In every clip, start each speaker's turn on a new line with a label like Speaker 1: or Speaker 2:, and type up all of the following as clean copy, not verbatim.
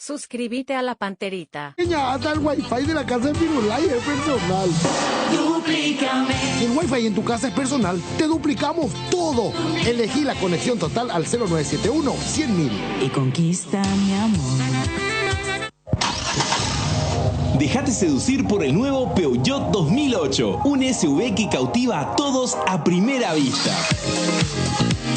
Speaker 1: Suscríbete a la Panterita.
Speaker 2: Hasta el wifi de la casa de Firulai es personal.
Speaker 3: Duplícame.
Speaker 2: Si el wifi en tu casa es personal, te duplicamos todo. Elegí la conexión total al 0971-100.000.
Speaker 3: Y conquista mi amor.
Speaker 4: Déjate seducir por el nuevo Peugeot 2008, un SUV que cautiva a todos a primera vista.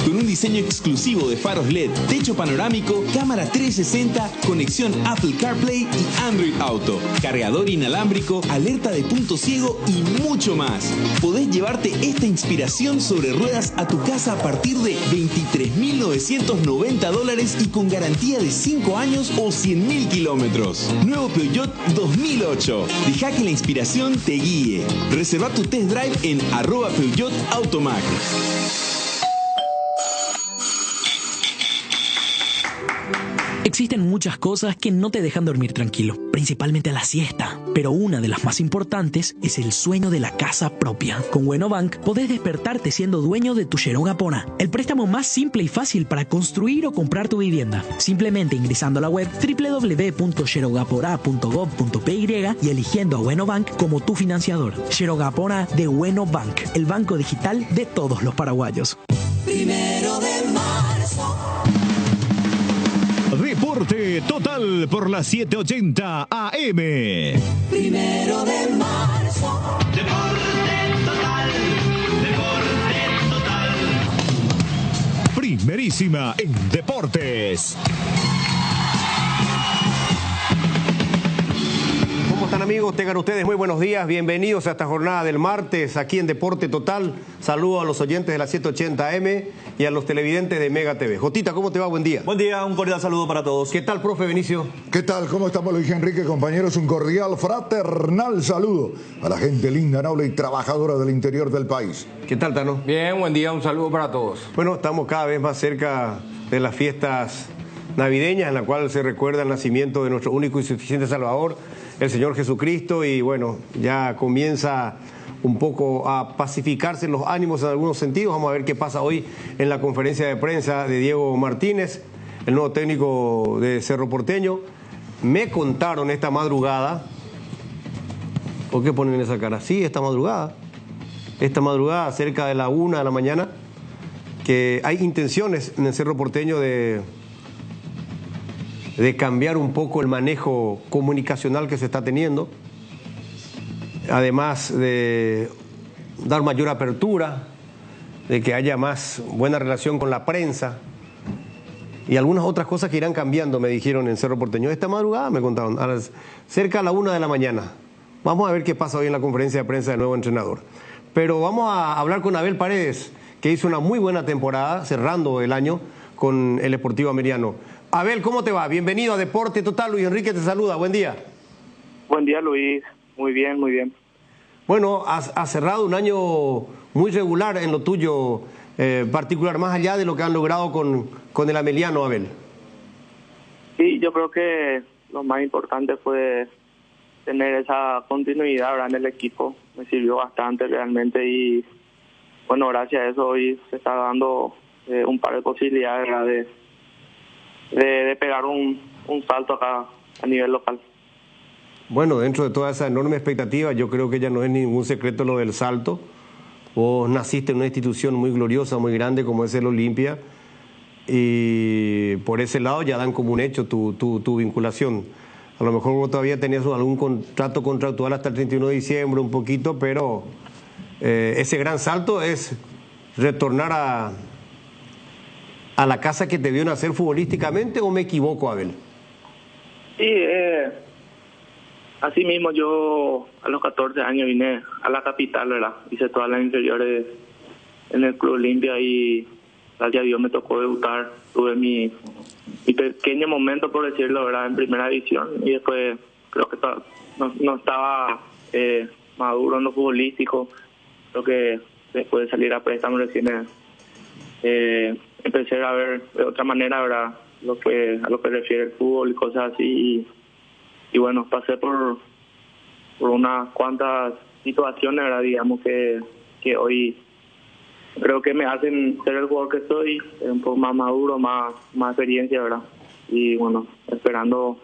Speaker 4: Con un diseño exclusivo de faros LED, techo panorámico, cámara 360, conexión Apple CarPlay y Android Auto, cargador inalámbrico, alerta de punto ciego y mucho más. Podés llevarte esta inspiración sobre ruedas a tu casa a partir de $23.990 y con garantía de 5 años o 100.000 kilómetros. Nuevo Peugeot 2008. Deja que la inspiración te guíe. Reserva tu test drive en @PeugeotAutomac.
Speaker 5: Existen muchas cosas que no te dejan dormir tranquilo, principalmente la siesta. Pero una de las más importantes es el sueño de la casa propia. Con Buenobank podés despertarte siendo dueño de tu Xero Gapona, el préstamo más simple y fácil para construir o comprar tu vivienda. Simplemente ingresando a la web www.xerogapora.gov.py y eligiendo a Buenobank como tu financiador. Xero Gapona de Buenobank, el banco digital de todos los paraguayos.
Speaker 3: 1 de marzo.
Speaker 6: Deporte total por las 7:80 AM.
Speaker 3: 1 de marzo.
Speaker 6: Deporte total. Deporte total. Primerísima en deportes.
Speaker 7: ¿Cómo están, amigos? Tengan ustedes muy buenos días. Bienvenidos a esta jornada del martes aquí en Deporte Total. Saludo a los oyentes de la 780 AM y a los televidentes de Mega TV. Jotita, ¿cómo te va? Buen día.
Speaker 8: Buen día, un cordial saludo para todos.
Speaker 7: ¿Qué tal, profe Benicio?
Speaker 9: ¿Qué tal? ¿Cómo estamos, Luis Enrique? Compañeros, un cordial, fraternal saludo a la gente linda, noble y trabajadora del interior del país.
Speaker 7: ¿Qué tal, Tano?
Speaker 10: Bien, buen día, un saludo para todos.
Speaker 7: Bueno, estamos cada vez más cerca de las fiestas navideñas, en la cual se recuerda el nacimiento de nuestro único y suficiente Salvador, el Señor Jesucristo, y bueno, ya comienza un poco a pacificarse los ánimos en algunos sentidos. Vamos a ver qué pasa hoy en la conferencia de prensa de Diego Martínez, el nuevo técnico de Cerro Porteño. Me contaron esta madrugada, ¿por qué ponen esa cara? Sí, esta madrugada, cerca de la 1 de la mañana, que hay intenciones en el Cerro Porteño de cambiar un poco el manejo comunicacional que se está teniendo, además de dar mayor apertura, de que haya más buena relación con la prensa y algunas otras cosas que irán cambiando, me dijeron en Cerro Porteño. Esta madrugada me contaron, cerca a la 1 de la mañana. Vamos a ver qué pasa hoy en la conferencia de prensa del nuevo entrenador. Pero vamos a hablar con Abel Paredes, que hizo una muy buena temporada, cerrando el año con el Sportivo Ameriano. Abel, ¿cómo te va? Bienvenido a Deporte Total. Luis Enrique te saluda. Buen día.
Speaker 11: Buen día, Luis. Muy bien, muy bien.
Speaker 7: Bueno, has cerrado un año muy regular en lo tuyo particular, más allá de lo que han logrado con el Ameliano, Abel.
Speaker 11: Sí, yo creo que lo más importante fue tener esa continuidad, ¿verdad?, en el equipo. Me sirvió bastante realmente y, bueno, gracias a eso hoy se está dando un par de posibilidades, ¿verdad?, de pegar un salto acá a nivel local.
Speaker 7: Bueno, dentro de toda esa enorme expectativa, yo creo que ya no es ningún secreto lo del salto. Vos naciste en una institución muy gloriosa, muy grande como es el Olimpia, y por ese lado ya dan como un hecho tu vinculación. A lo mejor vos todavía tenías algún contrato contractual hasta el 31 de diciembre, un poquito, pero ese gran salto es retornar a la casa que te vio nacer futbolísticamente, ¿o me equivoco, Abel?
Speaker 11: Sí, así mismo yo a los 14 años vine a la capital, ¿verdad? Hice todas las inferiores en el Club Olimpia y gracias a Dios me tocó debutar. Tuve mi pequeño momento, por decirlo, ¿verdad?, en primera división, y después creo que no estaba maduro en lo futbolístico. Creo que después de salir a préstamo recién empecé a ver de otra manera, ¿verdad?, a lo que refiere el fútbol y cosas así, y bueno, pasé por unas cuantas situaciones, ¿verdad?, digamos que hoy creo que me hacen ser el jugador que soy, un poco más maduro, más experiencia, ¿verdad? Y bueno, esperando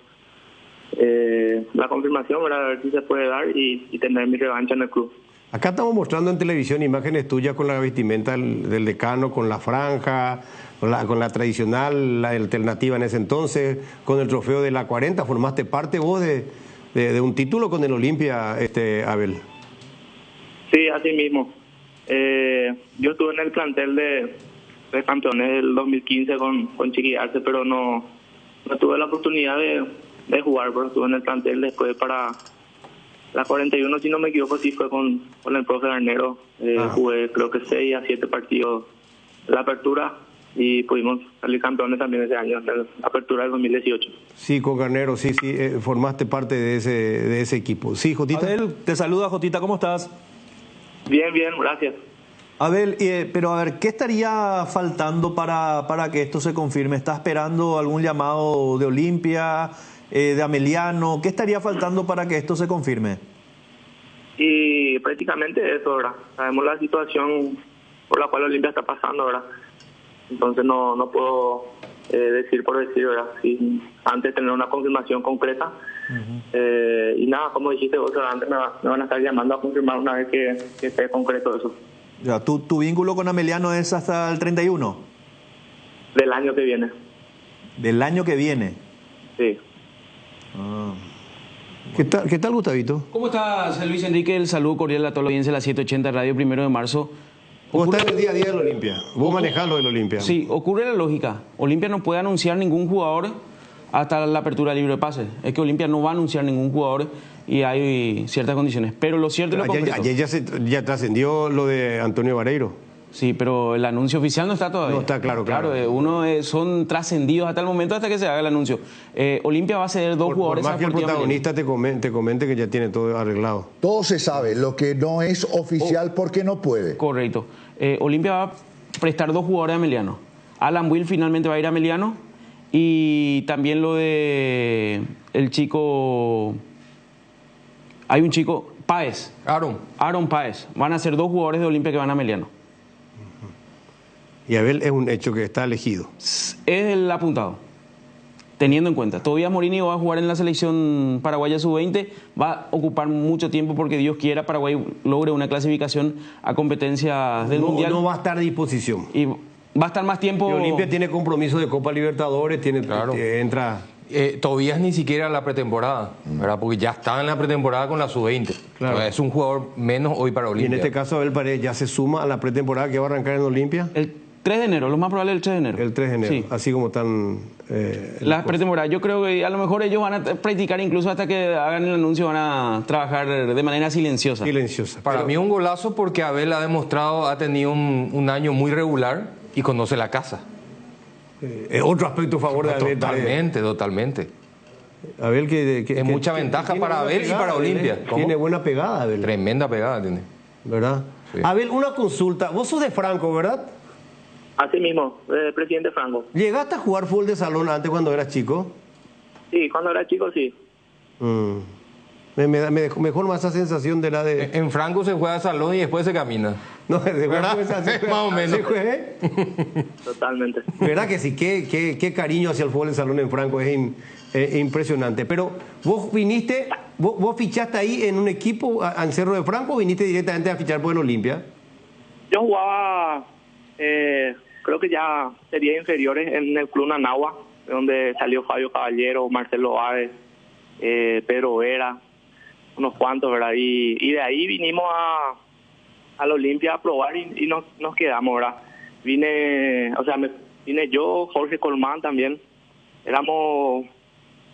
Speaker 11: la confirmación, ¿verdad? A ver si se puede dar y tener mi revancha en el club.
Speaker 7: Acá estamos mostrando en televisión imágenes tuyas con la vestimenta del decano, con la franja, con la tradicional, la alternativa en ese entonces, con el trofeo de la 40. ¿Formaste parte vos de un título con el Olimpia, Abel?
Speaker 11: Sí, así mismo. Yo estuve en el plantel de campeones del 2015 con Chiqui Arce, pero no tuve la oportunidad de jugar, pero estuve en el plantel después para la 41, si no me equivoco, sí fue con el profe Garnero. Jugué creo que 6 a 7 partidos de la apertura y pudimos salir campeones también ese año, en la apertura del 2018.
Speaker 7: Sí, con Garnero, sí, formaste parte de ese equipo. Sí, Jotita.
Speaker 8: Abel, te saluda, Jotita, ¿cómo estás?
Speaker 11: Bien, gracias.
Speaker 8: Abel, pero a ver, ¿qué estaría faltando para que esto se confirme? ¿Está esperando algún llamado de Olimpia, de Ameliano? ¿Qué estaría faltando para que esto se confirme?
Speaker 11: Y prácticamente eso, ¿verdad? Sabemos la situación por la cual Olimpia está pasando, ¿verdad? Entonces no puedo decir por decir, ¿verdad? Sí, antes de tener una confirmación concreta. Y nada, como dijiste vos, antes me van a estar llamando a confirmar una vez que esté concreto eso.
Speaker 8: Ya, ¿Tu vínculo con Ameliano es hasta el 31?
Speaker 11: Del año que viene.
Speaker 8: ¿Del año que viene?
Speaker 11: Sí.
Speaker 7: ¿Qué tal, Gustavito?
Speaker 12: ¿Cómo estás, Luis Enrique? El saludo cordial a toda la audiencia de la 780 Radio, 1 de marzo.
Speaker 7: Vos estás en el día a día del Olimpia. Vos manejás lo del Olimpia.
Speaker 12: Sí, ocurre la lógica. Olimpia no puede anunciar ningún jugador hasta la apertura libre de pase. Es que Olimpia no va a anunciar ningún jugador y hay ciertas condiciones. Pero lo cierto es lo concreto.
Speaker 7: Ayer ya trascendió lo de Antonio Vareiro.
Speaker 12: Sí, pero el anuncio oficial no está todavía.
Speaker 7: No está claro.
Speaker 12: Son trascendidos hasta el momento hasta que se haga el anuncio. Olimpia va a ceder dos jugadores.
Speaker 7: Por más que el protagonista te comente que ya tiene todo arreglado.
Speaker 9: Todo se sabe, lo que no es oficial porque no puede.
Speaker 12: Correcto. Olimpia va a prestar 2 jugadores a Ameliano. Alan Will finalmente va a ir a Ameliano y también lo de el chico... Hay un chico, Páez. Aaron Páez. Van a ser 2 jugadores de Olimpia que van a Ameliano.
Speaker 7: Y Abel es un hecho que está elegido.
Speaker 12: Es el apuntado. Teniendo en cuenta, Tobías Morini va a jugar en la selección paraguaya sub-20, va a ocupar mucho tiempo porque Dios quiera Paraguay logre una clasificación a competencias del Mundial.
Speaker 7: No va a estar a disposición.
Speaker 12: Y va a estar más tiempo.
Speaker 7: Y Olimpia tiene compromiso de Copa Libertadores, entra.
Speaker 10: Tobías ni siquiera la pretemporada, ¿verdad? Porque ya estaba en la pretemporada con la sub-20. Claro. Es un jugador menos hoy para Olimpia.
Speaker 7: Y en este caso Abel Paredes ya se suma a la pretemporada que va a arrancar en Olimpia.
Speaker 12: El 3 de enero, lo más probable es el 3 de enero.
Speaker 7: El 3 de enero, sí. Así como están...
Speaker 12: las pretemporadas, yo creo que a lo mejor ellos van a practicar incluso hasta que hagan el anuncio, van a trabajar de manera silenciosa.
Speaker 10: Para mí un golazo porque Abel ha demostrado, ha tenido un año muy regular y conoce la casa.
Speaker 7: Otro aspecto a favor de Abel.
Speaker 10: Totalmente.
Speaker 7: Abel que
Speaker 10: es mucha ventaja para Abel y para Olimpia.
Speaker 7: Tiene buena pegada, Abel.
Speaker 10: Tremenda pegada tiene.
Speaker 7: ¿Verdad? Sí. Abel, una consulta. Vos sos de Franco, ¿verdad?
Speaker 11: Así mismo, presidente Franco.
Speaker 7: ¿Llegaste a jugar fútbol de salón antes cuando eras chico?
Speaker 11: Sí, cuando era chico sí.
Speaker 7: Me mejor más esa sensación de la de...
Speaker 10: En Franco se juega salón y después se camina.
Speaker 7: No, de verdad.
Speaker 10: Más o menos.
Speaker 11: Totalmente.
Speaker 7: ¿Verdad que sí? Qué cariño hacia el fútbol de salón en Franco, es impresionante. Pero vos viniste, vos fichaste ahí en un equipo en Cerro de Franco o viniste directamente a fichar por el Olimpia?
Speaker 11: Yo jugaba... creo que ya sería inferiores en el Club Nanagua, donde salió Fabio Caballero, Marcelo Aves, Pedro Vera, unos cuantos, ¿verdad? Y de ahí vinimos al Olimpia a probar y nos quedamos, ¿verdad? Vine yo, Jorge Colmán también, éramos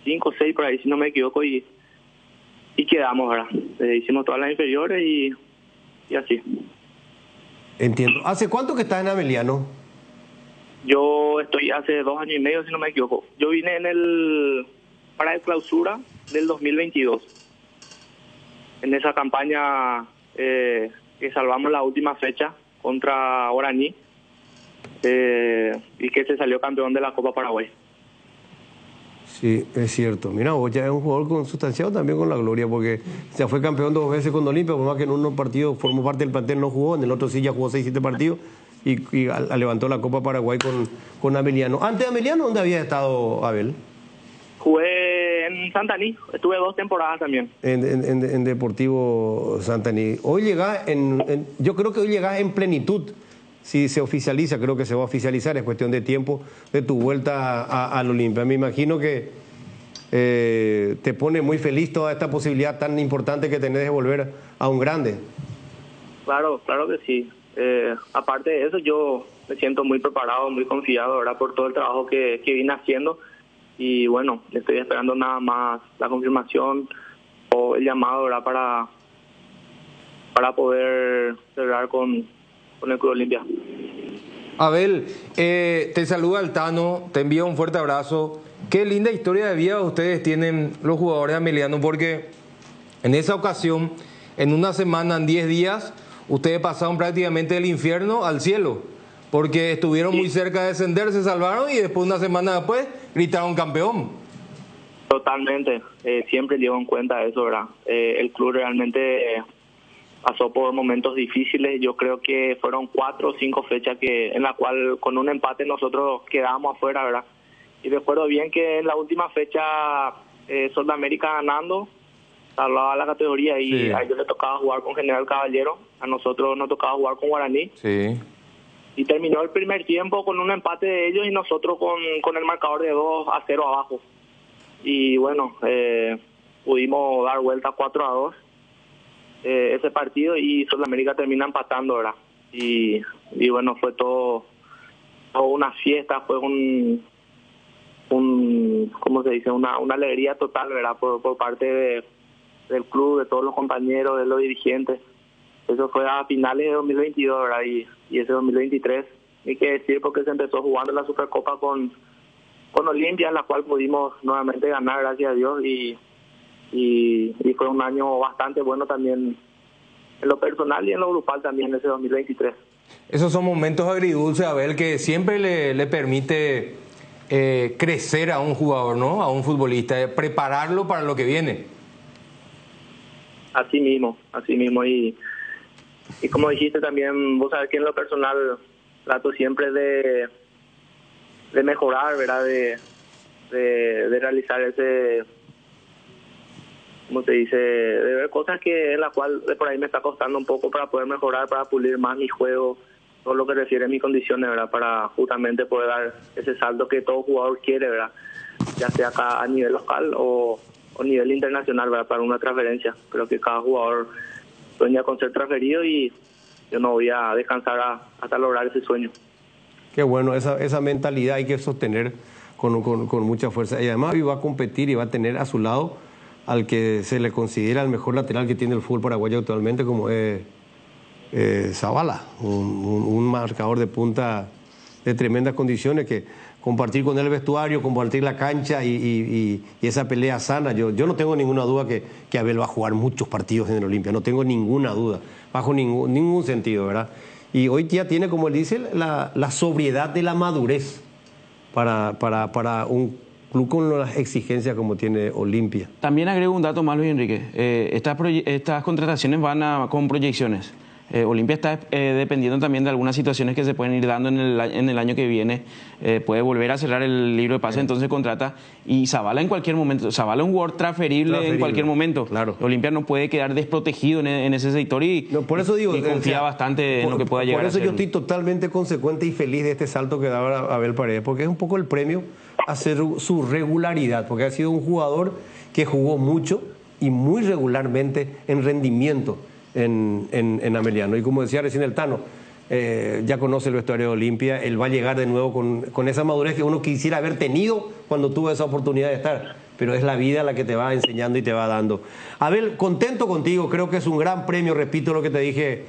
Speaker 11: 5 o 6 por ahí, si no me equivoco, y quedamos, ¿verdad? Hicimos todas las inferiores y así.
Speaker 7: Entiendo. ¿Hace cuánto que estás en Ameliano?
Speaker 11: Yo estoy hace 2 años y medio, si no me equivoco. Yo vine para el clausura del 2022. En esa campaña que salvamos la última fecha contra Oraní y que se salió campeón de la Copa Paraguay.
Speaker 7: Sí, es cierto. Mira, vos ya es un jugador consustanciado también con la gloria, porque ya fue campeón 2 veces con Olimpia, por más que en uno partido formó parte del plantel, no jugó, en el otro sí ya jugó 6-7 partidos y levantó la Copa Paraguay con Ameliano. Antes de Ameliano, ¿dónde había estado Abel?
Speaker 11: Jugué en en Santaní, estuve 2 temporadas también.
Speaker 7: En Deportivo Santaní. Hoy llegás yo creo que hoy llegás en plenitud. Si se oficializa, creo que se va a oficializar, es cuestión de tiempo de tu vuelta al Olimpia. Me imagino que te pone muy feliz toda esta posibilidad tan importante que tenés de volver a un grande.
Speaker 11: Claro que sí. Aparte de eso, yo me siento muy preparado, muy confiado, ¿verdad? Por todo el trabajo que vine haciendo. Y bueno, estoy esperando nada más la confirmación o el llamado, ¿verdad? Para poder cerrar con el Club Olimpia.
Speaker 10: Abel, te saluda Altano, te envío un fuerte abrazo. Qué linda historia de vida ustedes tienen los jugadores amelianos, porque en esa ocasión, en una semana, en 10 días, ustedes pasaron prácticamente del infierno al cielo, porque estuvieron muy cerca de descender, se salvaron y después, una semana después, gritaron campeón.
Speaker 11: Totalmente, siempre llevo en cuenta eso, ¿verdad? El club realmente pasó por momentos difíciles. Yo creo que fueron 4 o 5 fechas en la cual con un empate nosotros quedábamos afuera, ¿verdad? Y recuerdo bien que en la última fecha Sol de América ganando, salvaba la categoría y sí, a ellos les tocaba jugar con General Caballero, a nosotros nos tocaba jugar con Guaraní.
Speaker 10: Sí.
Speaker 11: Y terminó el primer tiempo con un empate de ellos y nosotros con el marcador de 2-0 abajo. Y bueno, pudimos dar vuelta 4-2 ese partido y Sudamérica termina empatando, ¿verdad? Y bueno, fue todo una fiesta, fue ¿cómo se dice? Una alegría total, ¿verdad? Por parte del club, de todos los compañeros, de los dirigentes. Eso fue a finales de 2022, ¿verdad? Y ese 2023, hay que decir, porque se empezó jugando la Supercopa con Olimpia, en la cual pudimos nuevamente ganar, gracias a Dios, y fue un año bastante bueno también en lo personal y en lo grupal también ese 2023.
Speaker 10: Esos son momentos agridulces, Abel, que siempre le permite crecer a un jugador, ¿no? A un futbolista, prepararlo para lo que viene.
Speaker 11: Así mismo, y como dijiste también, vos sabés que en lo personal trato siempre de mejorar, ¿verdad? De realizar ese, ¿cómo se dice? De ver cosas que en la cual por ahí me está costando un poco para poder mejorar, para pulir más mi juego, todo lo que refiere a mis condiciones, ¿verdad? Para justamente poder dar ese salto que todo jugador quiere, ¿verdad? Ya sea acá a nivel local o nivel internacional, ¿verdad? Para una transferencia. Creo que cada jugador sueña con ser transferido y yo no voy a descansar hasta lograr ese sueño.
Speaker 7: Qué bueno, esa mentalidad hay que sostener con mucha fuerza. Y además va a competir y va a tener a su lado al que se le considera el mejor lateral que tiene el fútbol paraguayo actualmente, como es Zavala, un marcador de punta de tremendas condiciones, que compartir con el vestuario, compartir la cancha y esa pelea sana. Yo no tengo ninguna duda que Abel va a jugar muchos partidos en el Olimpia, no tengo ninguna duda, bajo ningún sentido, ¿verdad? Y hoy ya tiene, como él dice, la sobriedad de la madurez para un club con las exigencias como tiene Olimpia.
Speaker 12: También agrego un dato más, Luis Enrique. Estas contrataciones van con proyecciones. Olimpia está dependiendo también de algunas situaciones que se pueden ir dando en el año que viene. Puede volver a cerrar el libro de pases, entonces contrata. Y Zavala en cualquier momento. Zavala es un jugador transferible en cualquier momento.
Speaker 7: Claro.
Speaker 12: Olimpia no puede quedar desprotegido en ese sector y por eso digo, y confía bastante en lo que pueda llegar a ser.
Speaker 7: Por eso yo estoy totalmente consecuente y feliz de este salto que daba Abel Paredes, porque es un poco el premio a su regularidad, porque ha sido un jugador que jugó mucho y muy regularmente en rendimiento en Ameliano. Y como decía recién el Tano, ya conoce el vestuario de Olimpia, él va a llegar de nuevo con esa madurez que uno quisiera haber tenido cuando tuvo esa oportunidad de estar, pero es la vida la que te va enseñando y te va dando. Abel, contento contigo, creo que es un gran premio, repito lo que te dije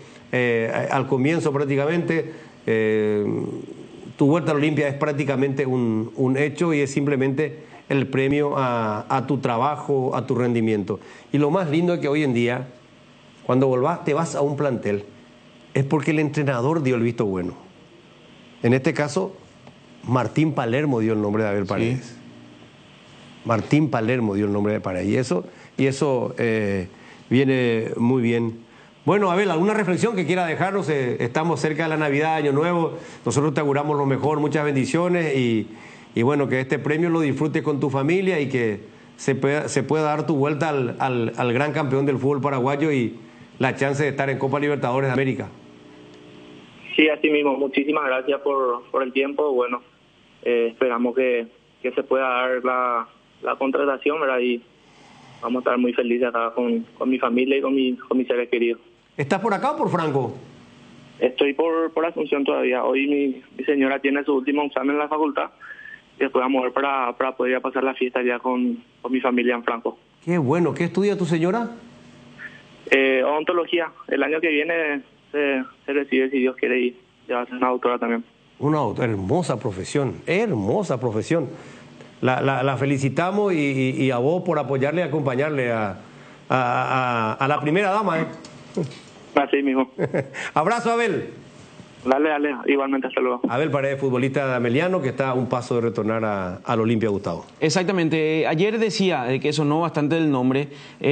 Speaker 7: al comienzo prácticamente. Tu vuelta a Olimpia es prácticamente un hecho y es simplemente el premio a tu trabajo, a tu rendimiento. Y lo más lindo es que hoy en día, cuando te vas a un plantel, es porque el entrenador dio el visto bueno. En este caso, Martín Palermo dio el nombre de Abel Paredes. Sí. Martín Palermo dio el nombre de Paredes. Y eso viene muy bien. Bueno, Abel, ¿alguna reflexión que quiera dejarnos? Estamos cerca de la Navidad, Año Nuevo. Nosotros te auguramos lo mejor, muchas bendiciones. Y bueno, que este premio lo disfrutes con tu familia y que se pueda dar tu vuelta al gran campeón del fútbol paraguayo y la chance de estar en Copa Libertadores de América.
Speaker 11: Sí, así mismo. Muchísimas gracias por el tiempo. Bueno, esperamos que se pueda dar la contratación, ¿verdad? Y vamos a estar muy felices acá con mi familia y con mis seres queridos.
Speaker 7: ¿Estás por acá o por Franco?
Speaker 11: Estoy por Asunción todavía. Hoy mi señora tiene su último examen en la facultad y después vamos a ver para poder ir a pasar la fiesta ya con mi familia en Franco.
Speaker 7: Qué bueno. ¿Qué estudia tu señora?
Speaker 11: Odontología. El año que viene se recibe, si Dios quiere, y ya va a ser una doctora también.
Speaker 7: Una hermosa profesión, hermosa profesión. La felicitamos y a vos por apoyarle y acompañarle a la primera dama.
Speaker 11: Así mismo.
Speaker 7: Abrazo, Abel.
Speaker 11: Dale, igualmente, hasta luego.
Speaker 7: Abel Paredes, futbolista de Ameliano, que está a un paso de retornar al Olimpia, Gustavo.
Speaker 12: Exactamente. Ayer decía que sonó bastante el nombre,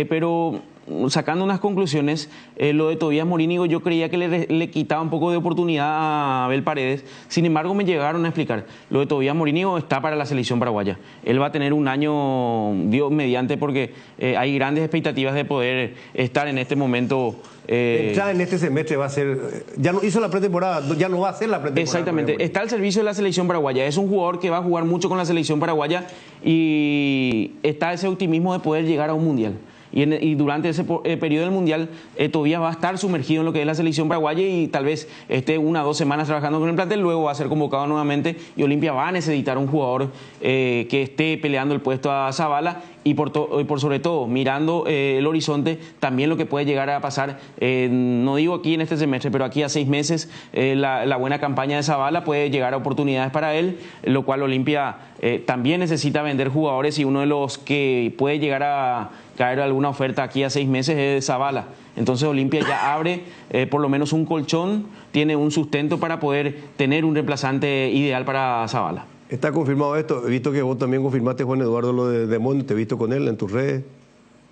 Speaker 12: pero sacando unas conclusiones, lo de Tobías Morínigo yo creía que le quitaba un poco de oportunidad a Abel Paredes. Sin embargo, me llegaron a explicar. Lo de Tobías Morínigo está para la selección paraguaya. Él va a tener un año, Dios mediante, porque hay grandes expectativas de poder estar en este momento.
Speaker 7: Ya en este semestre va a ser, ya no hizo la pretemporada, ya no va a hacer la pretemporada.
Speaker 12: Exactamente, está al servicio de la selección paraguaya. Es un jugador que va a jugar mucho con la selección paraguaya y está ese optimismo de poder llegar a un mundial. Y durante ese periodo del Mundial, Tobías va a estar sumergido en lo que es la selección paraguaya y tal vez esté 1 o 2 semanas trabajando con el plantel, luego va a ser convocado nuevamente y Olimpia va a necesitar un jugador que esté peleando el puesto a Zabala y por sobre todo mirando el horizonte, también lo que puede llegar a pasar, no digo aquí en este semestre, pero aquí a 6 meses, la buena campaña de Zabala puede llegar a oportunidades para él, lo cual Olimpia también necesita vender jugadores y uno de los que puede llegar a caer alguna oferta aquí a 6 meses es Zabala. Entonces Olimpia ya abre por lo menos un colchón, tiene un sustento para poder tener un reemplazante ideal para Zabala.
Speaker 7: ¿Está confirmado esto? He visto que vos también confirmaste, Juan Eduardo, lo de Demonio, te he visto con él en tus redes.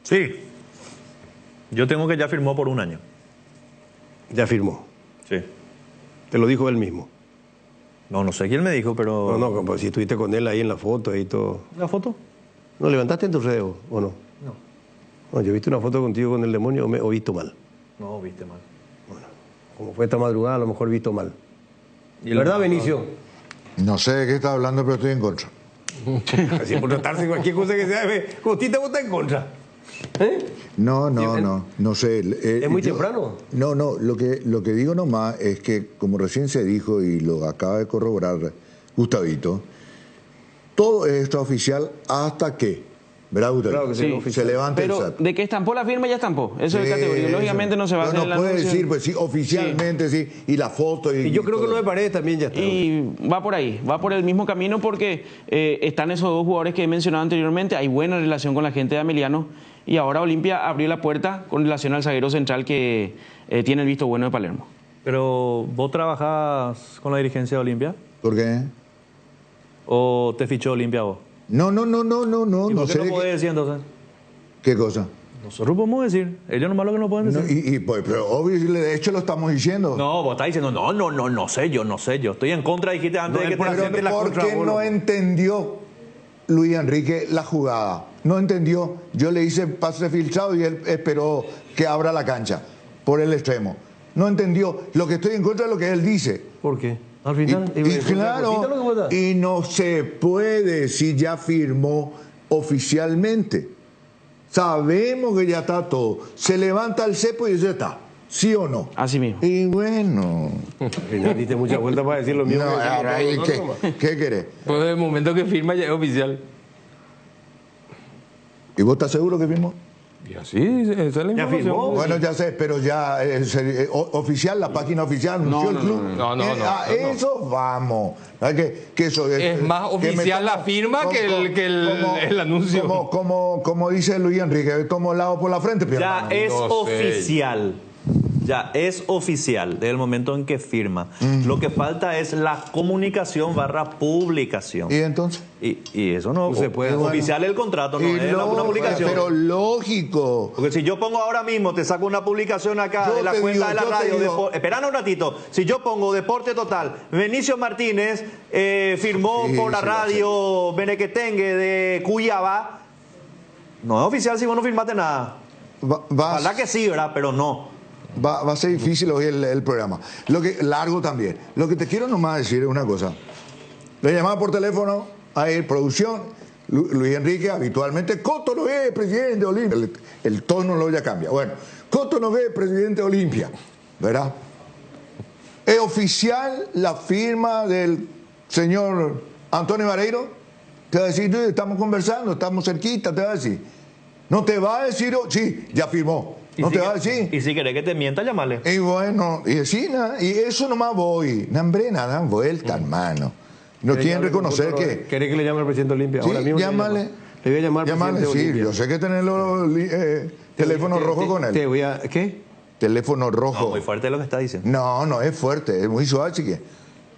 Speaker 8: Sí. Yo tengo que ya firmó por 1 año.
Speaker 7: ¿Ya firmó?
Speaker 8: Sí.
Speaker 7: ¿Te lo dijo él mismo?
Speaker 8: No sé quién me dijo, pero...
Speaker 7: No, pues si estuviste con él ahí en la foto y todo.
Speaker 8: ¿La foto?
Speaker 7: ¿No levantaste en tus redes o no? No, yo he visto una foto contigo con el Demonio o visto mal.
Speaker 8: No, viste mal.
Speaker 7: Bueno, como fue esta madrugada, a lo mejor visto mal.
Speaker 8: ¿Y
Speaker 7: ¿Verdad, Benicio?
Speaker 9: No sé de qué está hablando, pero estoy en contra.
Speaker 7: Así por tratarse de cualquier cosa que sea, Justita vota en contra.
Speaker 9: No sé.
Speaker 7: ¿Es muy temprano?
Speaker 9: No, lo que digo nomás es que, como recién se dijo y lo acaba de corroborar Gustavito, todo es extraoficial hasta que, ¿verdad, Gustavo?
Speaker 7: Claro que sí,
Speaker 9: se levante
Speaker 12: pero
Speaker 9: el SAT.
Speaker 12: de que estampó la firma, ya estampó. Eso es categoría. Lógicamente no se va a hacer el
Speaker 9: No puede
Speaker 12: anuncio.
Speaker 9: decir, pues sí, oficialmente sí, y la foto.
Speaker 7: Y yo creo que lo de Paredes también ya está.
Speaker 12: Y va por ahí, va por el mismo camino porque están esos 2 jugadores que he mencionado anteriormente. Hay buena relación con la gente de Ameliano y ahora Olimpia abrió la puerta con relación al zaguero central que tiene el visto bueno de Palermo.
Speaker 8: Pero, ¿vos trabajás con la dirigencia de Olimpia?
Speaker 9: ¿Por qué?
Speaker 8: ¿O te fichó Olimpia vos?
Speaker 9: No.
Speaker 8: ¿Y por
Speaker 9: No
Speaker 8: qué
Speaker 9: sé.
Speaker 8: no podés decir entonces?
Speaker 9: ¿Qué cosa?
Speaker 8: Nosotros podemos decir. Ellos nomás lo que no pueden decir.
Speaker 9: Pues, pero obvio, de hecho lo estamos diciendo.
Speaker 8: No, vos estás diciendo, no sé yo. Estoy en contra, dijiste antes de que
Speaker 9: Pero ¿por qué no entendió Luis Enrique la jugada? No entendió. Yo le hice pase filtrado y él esperó que abra la cancha por el extremo. No entendió. Lo que estoy en contra es lo que él dice.
Speaker 7: ¿Por qué?
Speaker 9: Al final, claro, y no se puede si ya firmó oficialmente. Sabemos que ya está todo. Se levanta el cepo y ya está. ¿Sí o no?
Speaker 12: Así mismo.
Speaker 9: Y bueno.
Speaker 7: Diste mucha vuelta para decir lo mismo.
Speaker 9: No, ahora, ¿qué querés?
Speaker 10: Pues el momento que firma ya es oficial.
Speaker 9: ¿Y vos estás seguro que firmó?
Speaker 10: Y así, esa es la información.
Speaker 7: firmó?
Speaker 9: Bueno, ya sé, pero ya oficial, la página oficial anunció el club.
Speaker 10: No.
Speaker 9: Eso vamos. Que eso
Speaker 10: Es más oficial la firma que el anuncio.
Speaker 9: Como dice Luis Enrique, tomo el lado por la frente. Pero
Speaker 8: Ya es oficial. Ya es oficial desde el momento en que firma. Lo que falta es la comunicación / publicación.
Speaker 9: ¿Y entonces?
Speaker 8: Y eso no
Speaker 7: se puede.
Speaker 8: Oficial el contrato, no es una publicación.
Speaker 9: Pero lógico.
Speaker 8: Porque si yo pongo ahora mismo, te saco una publicación acá de la cuenta de la radio. Esperanos un ratito. Si yo pongo Deporte Total, Benicio Martínez firmó por la radio Benequetengue de Cuyabá. No es oficial si vos no firmaste nada. Ojalá que sí, ¿verdad? Pero no.
Speaker 9: Va a ser difícil hoy el programa. Largo también. Lo que te quiero nomás decir es una cosa. Le llamaba por teléfono a él, producción, Luis Enrique, habitualmente, Coto Nogué, presidente de Olimpia. El tono lo ya cambia. Bueno, Coto Nogué, presidente de Olimpia, ¿verdad? ¿Es oficial la firma del señor Antonio Vareiro? Te va a decir, estamos conversando, estamos cerquita, te va a decir. No te va a decir, sí, ya firmó. No te va a decir.
Speaker 8: Y si querés que te mienta, llámale.
Speaker 9: Y bueno, y sí, y eso nomás voy. Nambre, nada, dan vuelta, hermano. No quieren reconocer que...
Speaker 7: ¿Querés que le llame al presidente Olimpia?
Speaker 9: Sí,
Speaker 7: Ahora mismo
Speaker 9: llámale.
Speaker 7: Le voy a llamar al presidente
Speaker 9: Sí,
Speaker 7: Olimpia.
Speaker 9: yo sé que tenés teléfono rojo con él.
Speaker 7: Te voy a... ¿Qué?
Speaker 9: Teléfono rojo.
Speaker 8: No, muy fuerte lo que está diciendo.
Speaker 9: No es fuerte, es muy suave, chique.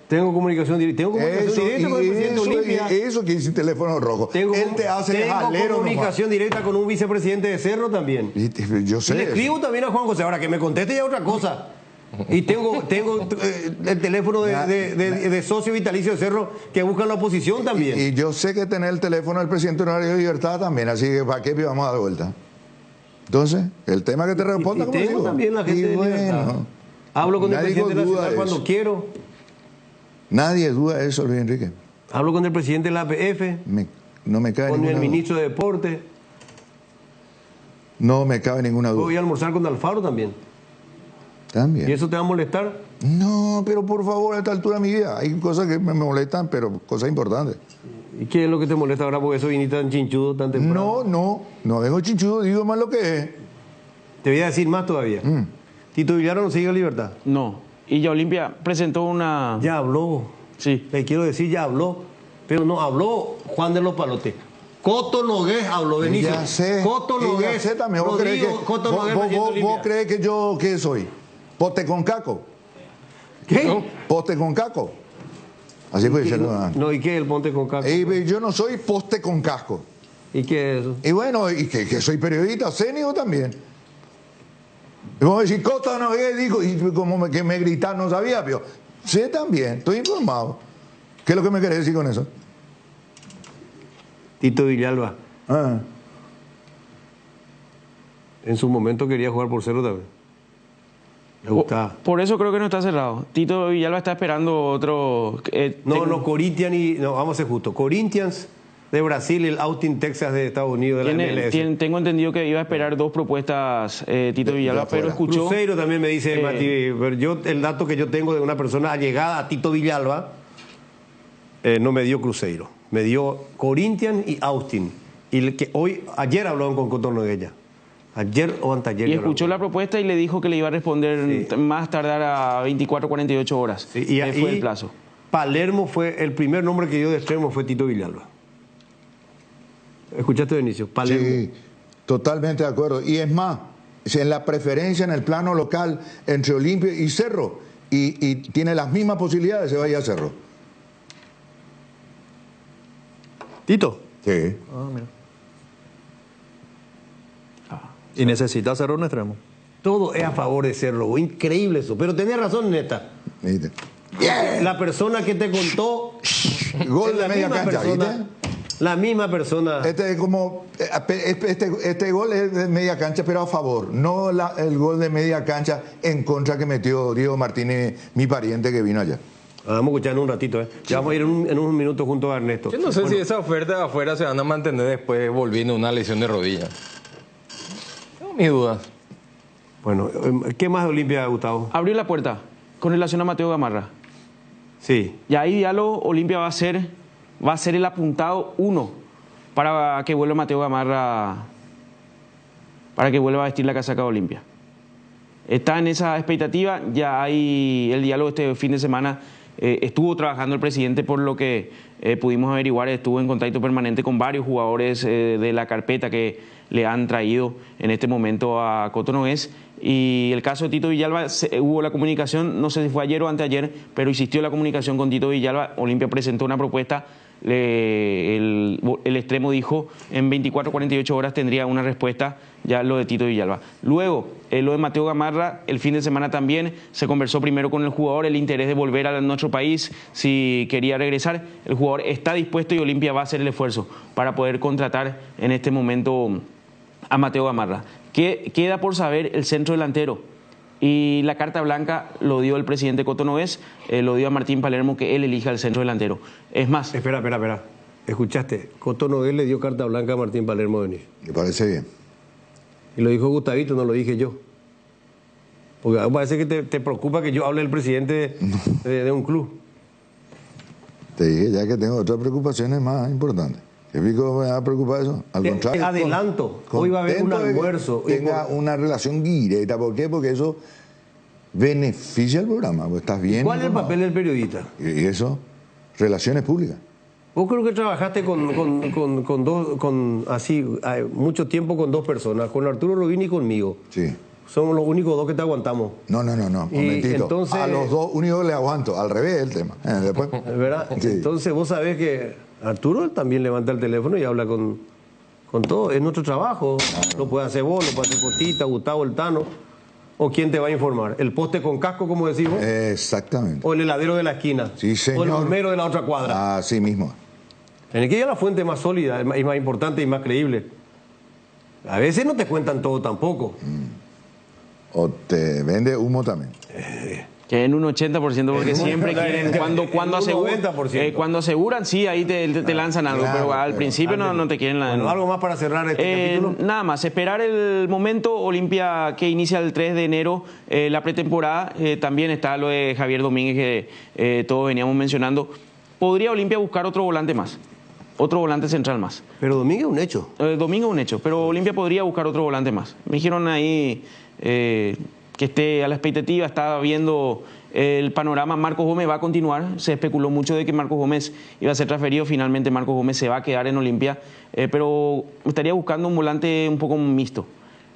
Speaker 7: Tengo comunicación directa. Tengo comunicación directa con el presidente Olimpia.
Speaker 9: Eso quiere decir teléfono rojo. Él te hace jalero.
Speaker 7: Tengo comunicación directa con un vicepresidente de Cerro también.
Speaker 9: Yo sé.
Speaker 7: Y le escribo también a Juan José. Ahora que me conteste ya otra cosa. Y tengo el teléfono de socio vitalicio de Cerro que buscan la oposición también.
Speaker 9: Y yo sé que tener el teléfono del presidente Honorario de Libertad también, así que ¿para qué vamos a dar vuelta? Entonces, el tema que te responda, como
Speaker 7: tengo
Speaker 9: digo.
Speaker 7: también la gente de Libertad. Hablo con el presidente nacional cuando quiero.
Speaker 9: Nadie duda de eso, Luis Enrique.
Speaker 7: Hablo con el presidente de la APF.
Speaker 9: No me cabe
Speaker 7: con
Speaker 9: ninguna
Speaker 7: el
Speaker 9: duda.
Speaker 7: ministro de Deporte.
Speaker 9: No me cabe ninguna duda.
Speaker 7: Voy a almorzar con Alfaro también.
Speaker 9: También.
Speaker 7: ¿Y eso te va a molestar?
Speaker 9: No, pero por favor, a esta altura de mi vida. Hay cosas que me molestan, pero cosas importantes.
Speaker 7: ¿Y qué es lo que te molesta ahora porque eso viniste tan chinchudo tan temprano?
Speaker 9: No vengo chinchudo, digo más lo que es.
Speaker 7: Te voy a decir más todavía. ¿Tito Villar no sigue en Libertad?
Speaker 12: No. Y ya Olimpia presentó una...
Speaker 7: Ya habló.
Speaker 12: Sí.
Speaker 7: Le quiero decir, ya habló. Pero no habló Juan de los Palotes. Coto Nogués habló, Benicio.
Speaker 9: Ya sé.
Speaker 7: Coto Nogués.
Speaker 9: Ya sé también. ¿Vos crees que yo qué soy? ¿Poste con caco?
Speaker 7: ¿Qué?
Speaker 9: ¿No? ¿Poste con caco? Así puede ser.
Speaker 7: No, ¿y qué es el ponte con caco?
Speaker 9: Yo no soy poste con casco.
Speaker 7: ¿Y qué es eso?
Speaker 9: Y bueno, y que soy periodista, sénior también. Y vamos a decir, Coto Nogués dijo, y como que me gritar no sabía, pero sé también, estoy informado. ¿Qué es lo que me querés decir con eso?
Speaker 7: Tito Villalba. En su momento quería jugar por Cerro también. Le gustaba.
Speaker 12: Por eso creo que no está cerrado. Tito Villalba está esperando otro...
Speaker 7: Corinthians no, vamos a ser justos. Corinthians de Brasil y el Austin, Texas de Estados Unidos de la MLS.
Speaker 12: Tengo entendido que iba a esperar dos propuestas Tito Villalba, pero escuchó...
Speaker 7: Cruzeiro también me dice Mati, pero el dato que yo tengo de una persona allegada a Tito Villalba no me dio Cruzeiro, me dio Corinthians y Austin. Y el que ayer hablaron con Coto Nogués. Ayer o anteayer.
Speaker 12: Y escuchó la propuesta y le dijo que le iba a responder más tardar a 24, 48 horas.
Speaker 7: Sí, y ahí
Speaker 12: fue el plazo.
Speaker 7: Palermo fue el primer nombre que dio de extremo, fue Tito Villalba. ¿Escuchaste, Benicio? Palermo.
Speaker 9: Sí, totalmente de acuerdo. Y es más, en la preferencia en el plano local entre Olimpia y Cerro, y tiene las mismas posibilidades, se vaya a Cerro.
Speaker 7: ¿Tito?
Speaker 9: Sí.
Speaker 8: Mira. Y necesita Cerro un extremo.
Speaker 7: Todo es a favor de Cerro. Increíble eso. Pero tenés razón, neta. La persona que te contó...
Speaker 9: Gol de media cancha, ¿viste?
Speaker 7: La misma persona.
Speaker 9: Este gol es de media cancha, pero a favor. No el gol de media cancha en contra que metió Diego Martínez, mi pariente que vino allá.
Speaker 7: Vamos a escuchar en un ratito. Ya vamos a ir en un minuto junto a Ernesto.
Speaker 10: Yo no sé si esa oferta de afuera se van a mantener después volviendo una lesión de rodilla. Tengo mis dudas.
Speaker 7: Bueno, ¿qué más de Olimpia, Gustavo?
Speaker 12: Abrió la puerta con relación a Mateo Gamarra.
Speaker 7: Sí.
Speaker 12: Y ahí diálogo, Olimpia va a ser el apuntado 1 para que vuelva Mateo Gamarra, para que vuelva a vestir la casaca de Olimpia. Está en esa expectativa, ya hay el diálogo este fin de semana. Estuvo trabajando el presidente, por lo que pudimos averiguar, estuvo en contacto permanente con varios jugadores de la carpeta que le han traído en este momento a Coto Nogués. Y el caso de Tito Villalba, hubo la comunicación, no sé si fue ayer o anteayer, pero insistió la comunicación con Tito Villalba. Olimpia presentó una propuesta, el extremo dijo en 24 48 horas tendría una respuesta, ya lo de Tito Villalba. Luego, lo de Mateo Gamarra, el fin de semana también se conversó primero con el jugador, el interés de volver a nuestro país, si quería regresar. El jugador está dispuesto y Olimpia va a hacer el esfuerzo para poder contratar en este momento a Mateo Gamarra. Queda por saber el centro delantero. Y la carta blanca lo dio el presidente Coto Nogués, lo dio a Martín Palermo, que él elija el centro delantero. Es más...
Speaker 7: Espera. Escuchaste, Coto Nogués le dio carta blanca a Martín Palermo de venir.
Speaker 9: Me parece bien.
Speaker 7: Y lo dijo Gustavito, no lo dije yo. Porque parece que te preocupa que yo hable del presidente de un club.
Speaker 9: Te dije ya que tengo otras preocupaciones más importantes. ¿Qué pico me va a preocupar eso? Al contrario.
Speaker 7: Adelanto, hoy va a haber un almuerzo.
Speaker 9: Tenga una relación directa. ¿Por qué? Porque eso beneficia al programa. Pues estás bien.
Speaker 7: ¿Cuál es el papel del periodista?
Speaker 9: Y eso, relaciones públicas.
Speaker 7: Vos creo que trabajaste con así mucho tiempo con dos personas, con Arturo Rubini y conmigo.
Speaker 9: Sí.
Speaker 7: Somos los únicos dos que te aguantamos.
Speaker 9: No, momentito.
Speaker 7: Entonces,
Speaker 9: a los dos únicos le aguanto, al revés el tema. Después.
Speaker 7: ¿Verdad?
Speaker 9: Sí.
Speaker 7: Entonces vos sabés que Arturo también levanta el teléfono y habla con todo. Es nuestro trabajo. Lo puede hacer vos, lo puede hacer Cotita, Gustavo, el Tano. ¿O quién te va a informar? ¿El poste con casco, como decimos?
Speaker 9: Exactamente.
Speaker 7: ¿O el heladero de la esquina?
Speaker 9: Sí, señor.
Speaker 7: ¿O el bombero de la otra cuadra?
Speaker 9: Así mismo.
Speaker 7: Tenés que ir a la fuente más sólida, y más importante y más creíble. A veces no te cuentan todo tampoco.
Speaker 9: O te vende humo también.
Speaker 12: Que en un 80%, porque siempre quieren, cuando aseguran, sí, ahí te lanzan algo,
Speaker 9: claro,
Speaker 12: pero al principio no te quieren.
Speaker 7: Bueno, algo más para cerrar este capítulo.
Speaker 12: Nada más, esperar el momento. Olimpia que inicia el 3 de enero, la pretemporada. También está lo de Javier Domínguez, que todos veníamos mencionando. ¿Podría Olimpia buscar otro volante más? Otro volante central más.
Speaker 7: Pero Domínguez es un hecho.
Speaker 12: Domínguez es un hecho, pero Olimpia podría buscar otro volante más. Me dijeron ahí que esté a la expectativa, estaba viendo el panorama. Marcos Gómez va a continuar. Se especuló mucho de que Marcos Gómez iba a ser transferido. Finalmente Marcos Gómez se va a quedar en Olimpia, pero estaría buscando un volante un poco mixto.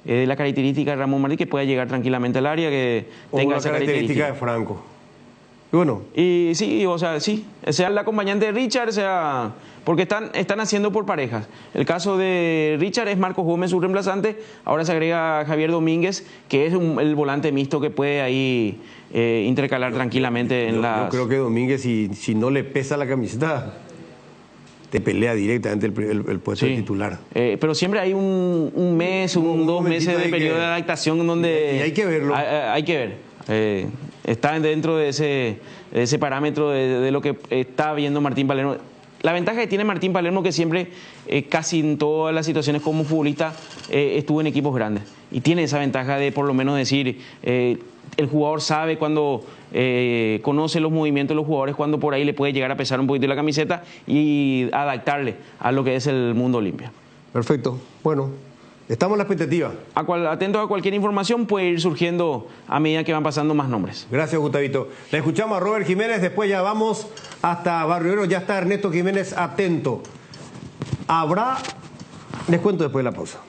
Speaker 12: La característica de Ramón Martí, que pueda llegar tranquilamente al área, que tenga esa
Speaker 7: característica de Franco. Bueno.
Speaker 12: Y sí, o sea, sí, sea el acompañante de Richard, sea... Porque están haciendo por parejas. El caso de Richard es Marcos Gómez, su reemplazante. Ahora se agrega Javier Domínguez, que es el volante mixto que puede ahí intercalar tranquilamente en las...
Speaker 7: Yo creo que Domínguez, si no le pesa la camiseta, te pelea directamente el puesto de titular.
Speaker 12: Pero siempre hay un mes, dos meses de periodo de adaptación donde...
Speaker 7: Y hay que verlo.
Speaker 12: Hay que ver. Está dentro de ese parámetro de lo que está viendo Martín Palermo. La ventaja que tiene Martín Palermo, que siempre, casi en todas las situaciones como futbolista, estuvo en equipos grandes. Y tiene esa ventaja de por lo menos decir, el jugador sabe cuando conoce los movimientos de los jugadores, cuando por ahí le puede llegar a pesar un poquito la camiseta y adaptarle a lo que es el mundo Olimpia.
Speaker 7: Perfecto. Bueno, estamos en la expectativa.
Speaker 12: Atentos a cualquier información, puede ir surgiendo a medida que van pasando más nombres.
Speaker 7: Gracias, Gustavito. Le escuchamos a Robert Jiménez, después ya vamos hasta Barrio Obrero, ya está Ernesto Jiménez atento. Habrá descuento después de la pausa.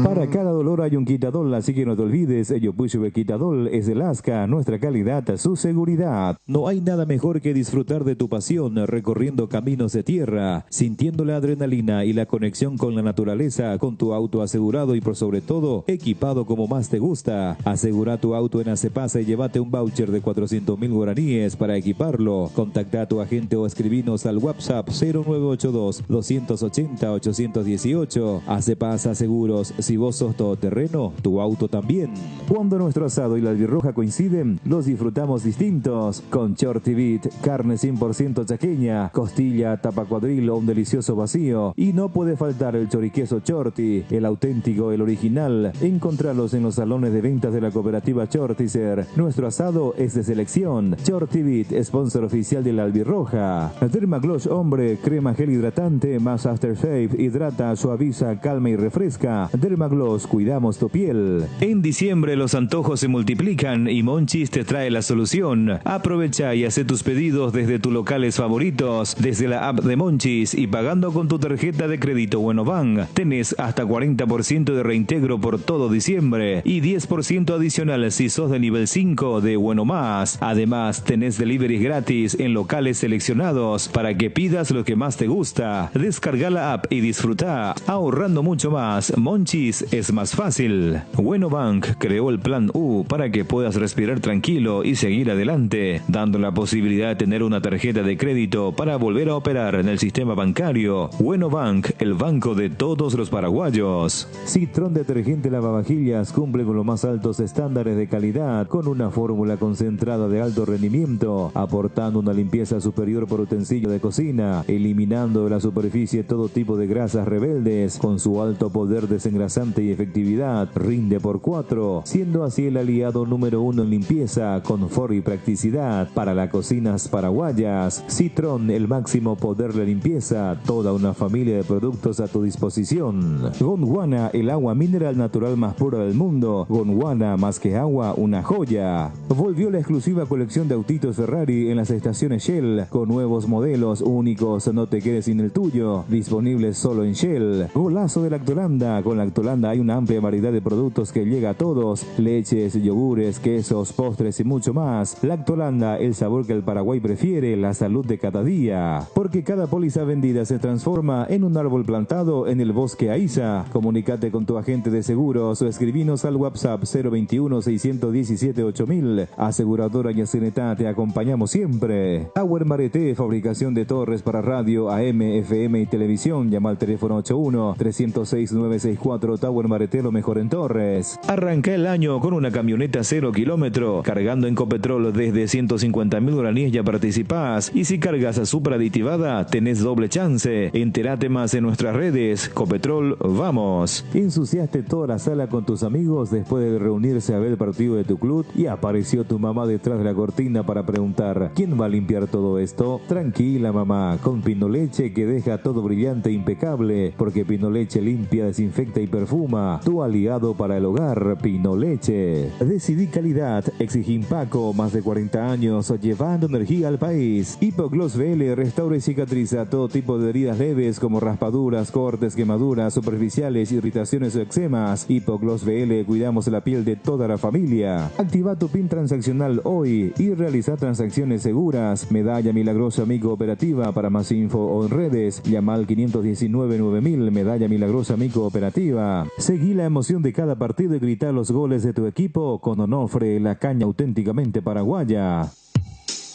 Speaker 13: Para cada dolor hay un Quitadol, así que no te olvides, Yopushube Quitadol es el Asca, nuestra calidad, su seguridad. No hay nada mejor que disfrutar de tu pasión recorriendo caminos de tierra, sintiendo la adrenalina y la conexión con la naturaleza, con tu auto asegurado y por sobre todo, equipado como más te gusta. Asegura tu auto en Acepasa y llévate un voucher de 400.000 guaraníes para equiparlo. Contacta a tu agente o escribinos al WhatsApp 0982-280-818. Acepasa Seguros. Si vos sos todoterreno, tu auto también. Cuando nuestro asado y la albirroja coinciden, los disfrutamos distintos. Con Shorty Beat, carne 100% chaqueña, costilla, tapa cuadril o un delicioso vacío. Y no puede faltar el choriqueso Shorty, el auténtico, el original. Encontralos en los salones de ventas de la cooperativa Shortizer. Nuestro asado es de selección. Shorty Beat, sponsor oficial de la albirroja. Dermagloss Hombre, crema gel hidratante más aftershave, hidrata, suaviza, calma y refresca. Dermagloss, cuidamos tu piel. En diciembre los antojos se multiplican y Monchis te trae la solución. Aprovecha y hace tus pedidos desde tus locales favoritos, desde la app de Monchis y pagando con tu tarjeta de crédito Buenobank. Tenés hasta 40% de reintegro por todo diciembre y 10% adicional si sos de nivel 5 de Bueno Más. Además, tenés deliveries gratis en locales seleccionados para que pidas lo que más te gusta. Descarga la app y disfruta, ahorrando mucho más. Monchis es más fácil. Bueno Bank creó el Plan U para que puedas respirar tranquilo y seguir adelante, dando la posibilidad de tener una tarjeta de crédito para volver a operar en el sistema bancario. Bueno Bank, el banco de todos los paraguayos. Citron Detergente Lavavajillas cumple con los más altos estándares de calidad, con una fórmula concentrada de alto rendimiento, aportando una limpieza superior por utensilio de cocina, eliminando de la superficie todo tipo de grasas rebeldes. Con su alto poder desengrasante y efectividad, rinde por 4, siendo así el aliado número 1 en limpieza, confort y practicidad para las cocinas paraguayas. Citron, el máximo poder de limpieza, toda una familia de productos a tu disposición. Gondwana, el agua mineral natural más pura del mundo. Gondwana, más que agua, una joya. Volvió la exclusiva colección de autitos Ferrari en las estaciones Shell, con nuevos modelos únicos, no te quedes sin el tuyo, disponibles solo en Shell. Golazo de Lactolanda, con Lactolanda hay una amplia variedad de productos que llega a todos, leches, yogures, quesos, postres y mucho más. Lactolanda, el sabor que el Paraguay prefiere, la salud de cada día. Porque cada póliza vendida se transforma en un árbol plantado en el bosque Aiza. Comunícate con tu agente de seguros o escribinos al WhatsApp 021-617-8000. Aseguradora Yacenetá, te acompañamos siempre. Tower Mareté, fabricación de torres para radio, AM, FM y televisión. Llama al teléfono 81-306-964. Tower Mareté, lo mejor en torres. Arranca el año con una camioneta 0 kilómetro. Cargando en Copetrol desde 150.000 guaraníes ya participás. Y si cargas a superaditivada, tenés doble chance. Entérate más en nuestras redes. Copetrol, vamos. Ensuciaste toda la sala con tus amigos después de reunirse a ver el partido de tu club y apareció tu mamá detrás de la cortina para preguntar: ¿quién va a limpiar todo esto? Tranquila mamá, con Pinoleche, que deja todo brillante e impecable, porque Pinoleche limpia, desinfecta y perfuma. Tu aliado para el hogar, Pinoleche. Decidí calidad, exigí Impaco, más de 40 años llevando energía al país. Hipogloss VL restaura y cicatriza todo tipo de heridas leves como raspaduras, cortes, quemaduras superficiales, irritaciones o eczemas. Hipogloss VL, cuidamos la piel de toda la familia. Activa tu PIN transaccional hoy y realiza transacciones seguras. Medalla Milagrosa Amigo Operativa. Para más info o en redes, llama al 519-9000. Medalla Milagrosa Amigo Operativa. Seguí la emoción de cada partido y grita los goles de tu equipo con Onofre, la caña auténticamente paraguaya.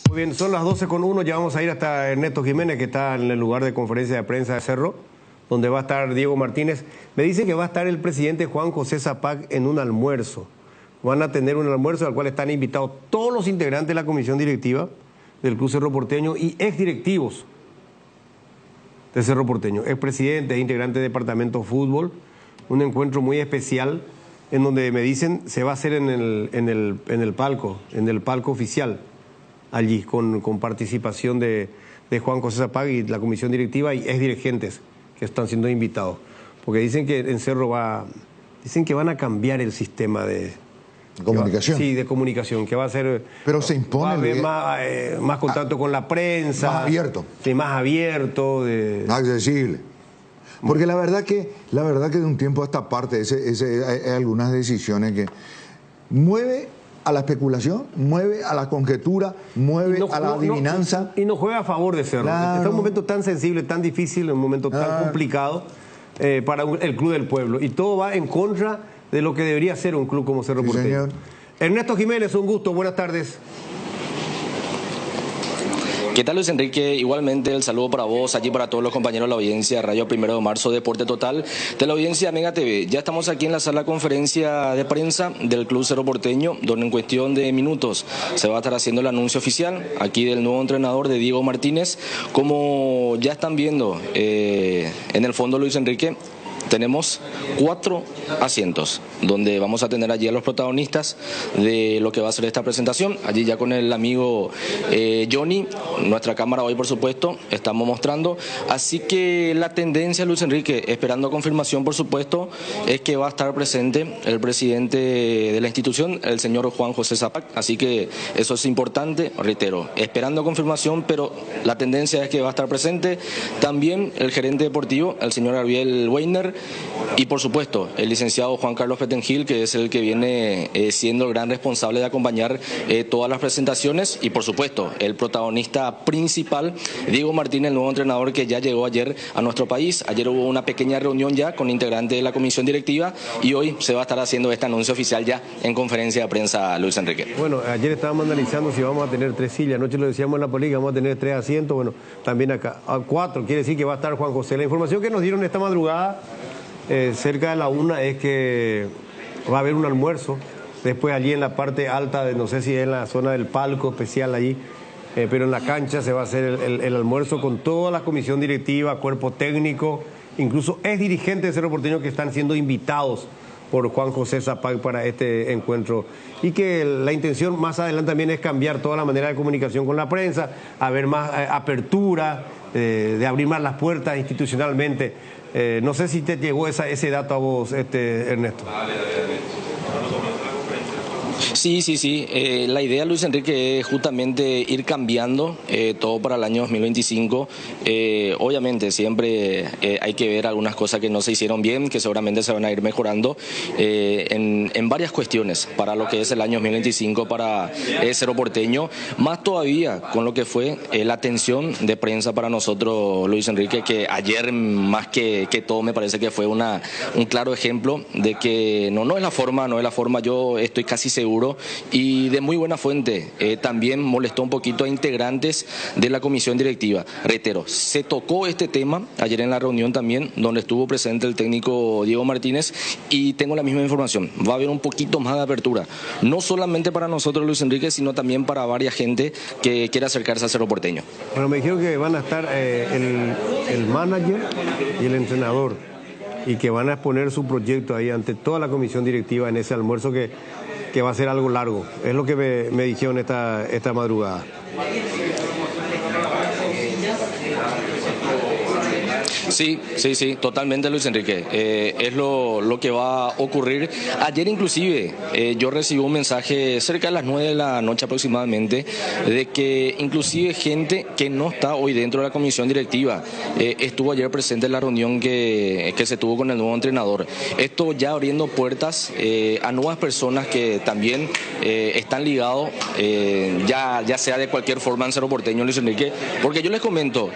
Speaker 7: Muy bien, son las 12:01, ya vamos a ir hasta Ernesto Jiménez, que está en el lugar de conferencia de prensa de Cerro, donde va a estar Diego Martínez. Me dice que va a estar el presidente Juan José Zapac en un almuerzo. Van a tener un almuerzo al cual están invitados todos los integrantes de la comisión directiva del Club Cerro Porteño y exdirectivos de Cerro Porteño, expresidentes, integrantes de departamento de fútbol. Un encuentro muy especial en donde me dicen se va a hacer en el palco oficial, allí con participación de Juan José Zapac y la comisión directiva y exdirigentes que están siendo invitados. Porque dicen que en Cerro dicen que van a cambiar el sistema de
Speaker 9: comunicación.
Speaker 7: Sí, de comunicación, que va a ser...
Speaker 9: Pero se impone...
Speaker 7: Va a haber más contacto con la prensa.
Speaker 9: Más abierto.
Speaker 7: Sí, más abierto.
Speaker 9: Más accesible. Porque la verdad que de un tiempo a esta parte hay algunas decisiones que mueve a la especulación, mueve a la conjetura, mueve a la adivinanza.
Speaker 7: Y nos juega a favor de Cerro.
Speaker 9: Claro.
Speaker 7: Está en un momento tan sensible, tan difícil, un momento tan complicado para el Club del Pueblo. Y todo va en contra de lo que debería ser un club como Cerro Porteño. Señor. Ernesto Jiménez, un gusto, buenas tardes.
Speaker 14: ¿Qué tal, Luis Enrique? Igualmente el saludo para vos, allí para todos los compañeros de la audiencia Radio 1 de Marzo, Deporte Total, de la audiencia Mega TV. Ya estamos aquí en la sala de conferencia de prensa del Club Cerro Porteño, donde en cuestión de minutos se va a estar haciendo el anuncio oficial aquí del nuevo entrenador, de Diego Martínez. Como ya están viendo en el fondo, Luis Enrique, tenemos 4 asientos donde vamos a tener allí a los protagonistas de lo que va a ser esta presentación. Allí ya con el amigo Johnny, nuestra cámara hoy por supuesto, estamos mostrando. Así que la tendencia, Luis Enrique, esperando confirmación por supuesto, es que va a estar presente el presidente de la institución, el señor Juan José Zapac. Así que eso es importante, reitero, esperando confirmación, pero la tendencia es que va a estar presente también el gerente deportivo, el señor Ariel Weiner, y por supuesto el licenciado Juan Carlos Fetengil, que es el que viene siendo el gran responsable de acompañar todas las presentaciones, y por supuesto el protagonista principal, Diego Martínez, el nuevo entrenador que ya llegó ayer a nuestro país. Ayer hubo una pequeña reunión ya con integrantes de la comisión directiva y hoy se va a estar haciendo este anuncio oficial ya en conferencia de prensa, Luis Enrique.
Speaker 7: Bueno, ayer estábamos analizando si vamos a tener 3 sillas, anoche lo decíamos en la política, vamos a tener 3 asientos, bueno, también acá 4, quiere decir que va a estar Juan José. La información que nos dieron esta madrugada, cerca de la 1, es que va a haber un almuerzo, después allí en la parte alta, de, no sé si es en la zona del palco especial allí, pero en la cancha se va a hacer el almuerzo con toda la comisión directiva, cuerpo técnico, incluso ex dirigentes de Cerro Porteño que están siendo invitados por Juan José Zapag para este encuentro, y que la intención más adelante también es cambiar toda la manera de comunicación con la prensa, haber más apertura, de abrir más las puertas institucionalmente. No sé si te llegó ese dato a vos, Ernesto.
Speaker 14: Sí. La idea, Luis Enrique, es justamente ir cambiando todo para el año 2025. Obviamente siempre hay que ver algunas cosas que no se hicieron bien, que seguramente se van a ir mejorando en varias cuestiones para lo que es el año 2025 para Cerro Porteño. Más todavía con lo que fue la atención de prensa para nosotros, Luis Enrique, que ayer más que todo me parece que fue un claro ejemplo de que no es la forma, yo estoy casi seguro, y de muy buena fuente. También molestó un poquito a integrantes de la comisión directiva. Reitero, se tocó este tema ayer en la reunión también, donde estuvo presente el técnico Diego Martínez, y tengo la misma información. Va a haber un poquito más de apertura, no solamente para nosotros, Luis Enrique, sino también para varias gente que quiera acercarse al Cerro Porteño.
Speaker 7: Bueno, me dijeron que van a estar el manager y el entrenador, y que van a exponer su proyecto ahí ante toda la comisión directiva en ese almuerzo que va a ser algo largo. Es lo que me dijeron esta madrugada.
Speaker 14: Sí, totalmente, Luis Enrique. Es lo que va a ocurrir. Ayer inclusive yo recibí un mensaje cerca de las 9 de la noche aproximadamente, de que inclusive gente que no está hoy dentro de la comisión directiva estuvo ayer presente en la reunión que se tuvo con el nuevo entrenador. Esto ya abriendo puertas a nuevas personas que también están ligados, ya sea de cualquier forma en Cerro Porteño, Luis Enrique, porque yo les comento,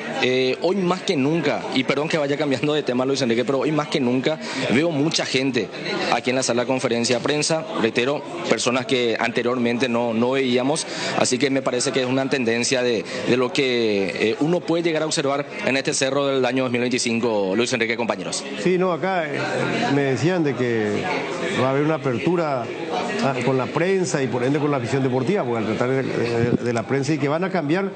Speaker 14: hoy más que nunca, y perdón que vaya cambiando de tema, Luis Enrique, pero hoy más que nunca veo mucha gente aquí en la sala de conferencia de prensa, reitero, personas que anteriormente no veíamos, así que me parece que es una tendencia de lo que uno puede llegar a observar en este cerro del año 2025, Luis Enrique, compañeros.
Speaker 7: Sí, no, acá me decían de que va a haber una apertura con la prensa y por ende con la afición deportiva, porque al tratar de la prensa, y que van a cambiar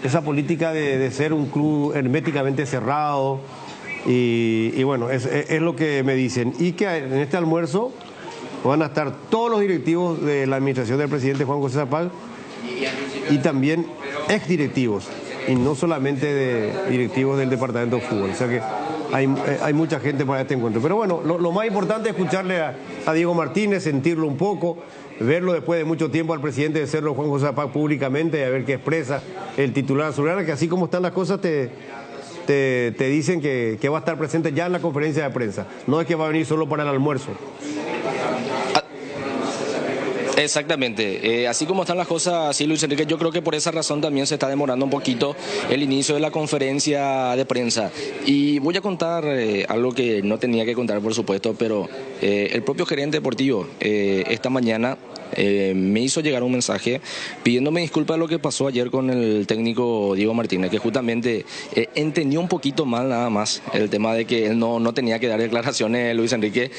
Speaker 7: esa política de ser un club herméticamente cerrado, y bueno, es lo que me dicen. Y que en este almuerzo van a estar todos los directivos de la administración del presidente Juan José Zapag, y también exdirectivos, y no solamente de directivos del departamento de fútbol. O sea que hay mucha gente para este encuentro. Pero bueno, lo más importante es escucharle a Diego Martínez, sentirlo un poco, verlo después de mucho tiempo al presidente de Cerro, Juan José Zapag, públicamente, y a ver qué expresa el titular azulgrana, que así como están las cosas te dicen que va a estar presente ya en la conferencia de prensa. No es que va a venir solo para el almuerzo.
Speaker 14: Exactamente, así como están las cosas, sí, Luis Enrique, yo creo que por esa razón también se está demorando un poquito el inicio de la conferencia de prensa. Y voy a contar algo que no tenía que contar, por supuesto, pero el propio gerente deportivo esta mañana me hizo llegar un mensaje pidiéndome disculpas de lo que pasó ayer con el técnico Diego Martínez, que justamente entendió un poquito mal nada más el tema de que él no tenía que dar declaraciones, Luis Enrique,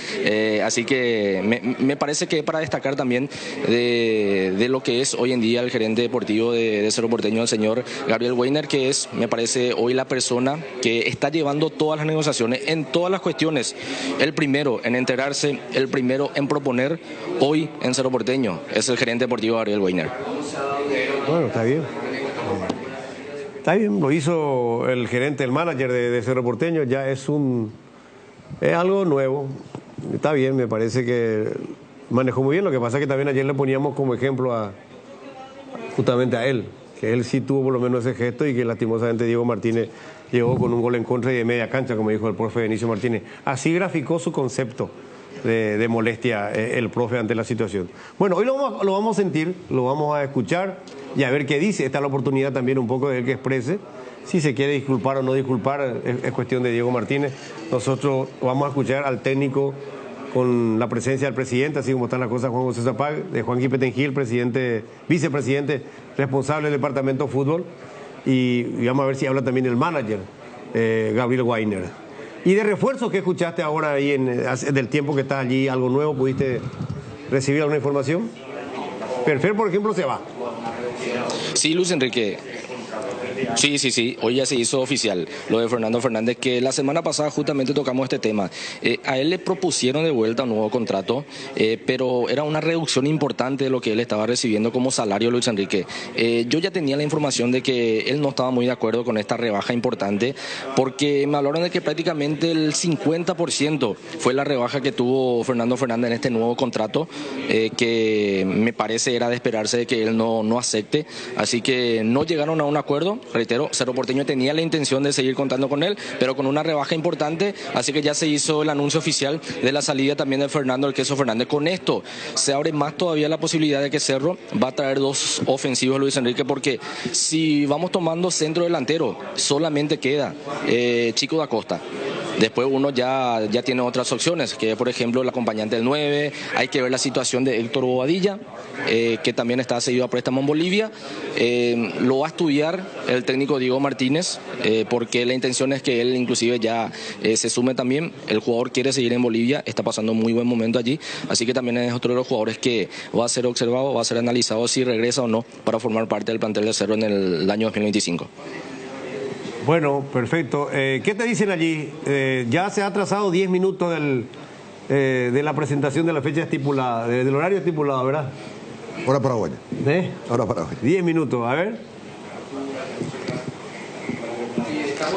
Speaker 14: así que me parece que para destacar también de lo que es hoy en día el gerente deportivo de Cerro Porteño, el señor Gabriel Weiner, que es, me parece, hoy la persona que está llevando todas las negociaciones en todas las cuestiones, el primero en enterarse, el primero en proponer hoy en Cerro Porteño. Es el gerente deportivo Gabriel Weiner.
Speaker 7: Bueno, está bien. Está bien, lo hizo el gerente, el manager de Cerro Porteño, ya es algo nuevo. Está bien, me parece que manejó muy bien. Lo que pasa es que también ayer le poníamos como ejemplo justamente a él, que él sí tuvo por lo menos ese gesto, y que lastimosamente Diego Martínez llegó con un gol en contra y de media cancha, como dijo el profe Benicio Martínez. Así graficó su concepto de molestia el profe ante la situación. Bueno, hoy lo vamos a sentir, lo vamos a escuchar y a ver qué dice. Esta es la oportunidad también un poco de él que exprese. Si se quiere disculpar o no disculpar, es cuestión de Diego Martínez. Nosotros vamos a escuchar al técnico con la presencia del presidente, así como están las cosas, Juan José Zapag, de Juanqui Petengil, vicepresidente responsable del departamento de fútbol, y vamos a ver si habla también el manager, Gabriel Weiner. Y de refuerzo, ¿qué escuchaste ahora ahí del tiempo que estás allí? ¿Algo nuevo? ¿Pudiste recibir alguna información? Perfer, por ejemplo, se va.
Speaker 14: Sí, Luis Enrique. Sí. Hoy ya se hizo oficial lo de Fernando Fernández, que la semana pasada justamente tocamos este tema. A él le propusieron de vuelta un nuevo contrato, pero era una reducción importante de lo que él estaba recibiendo como salario, Luis Enrique. Yo ya tenía la información de que él no estaba muy de acuerdo con esta rebaja importante, porque me hablaron de que prácticamente el 50% fue la rebaja que tuvo Fernando Fernández en este nuevo contrato, que me parece era de esperarse de que él no acepte. Así que no llegaron a un acuerdo. Reitero, Cerro Porteño tenía la intención de seguir contando con él, pero con una rebaja importante, así que ya se hizo el anuncio oficial de la salida también de Fernando El Queso Fernández. Con esto se abre más todavía la posibilidad de que Cerro va a traer dos ofensivos, Luis Enrique, porque si vamos tomando centro delantero, solamente queda Chico da Costa. Después uno ya tiene otras opciones, que por ejemplo el acompañante del 9, hay que ver la situación de Héctor Bobadilla, que también está cedido a préstamo en Bolivia. Lo va a estudiar el técnico Diego Martínez, porque la intención es que él inclusive ya se sume también. El jugador quiere seguir en Bolivia, está pasando un muy buen momento allí, así que también es otro de los jugadores que va a ser observado, va a ser analizado si regresa o no para formar parte del plantel de Cerro en el año 2025.
Speaker 7: Bueno, perfecto. ¿Qué te dicen allí? Ya se ha trazado 10 minutos de la presentación de la fecha estipulada, del horario estipulado, ¿verdad?
Speaker 9: Hora paraguaya. Hora paraguaya. 10
Speaker 7: minutos, a ver.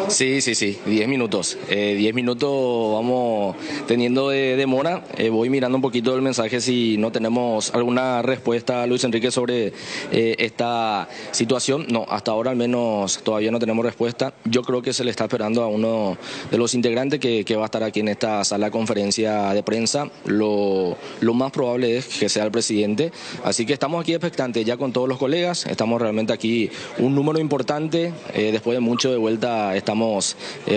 Speaker 14: Sí, 10 minutos. 10 minutos vamos teniendo de demora. Voy mirando un poquito el mensaje si no tenemos alguna respuesta, Luis Enrique, sobre esta situación. No, hasta ahora al menos todavía no tenemos respuesta. Yo creo que se le está esperando a uno de los integrantes que va a estar aquí en esta sala de conferencia de prensa. Lo más probable es que sea el presidente. Así que estamos aquí expectantes ya con todos los colegas. Estamos realmente aquí un número importante. Después de mucho de vuelta estamos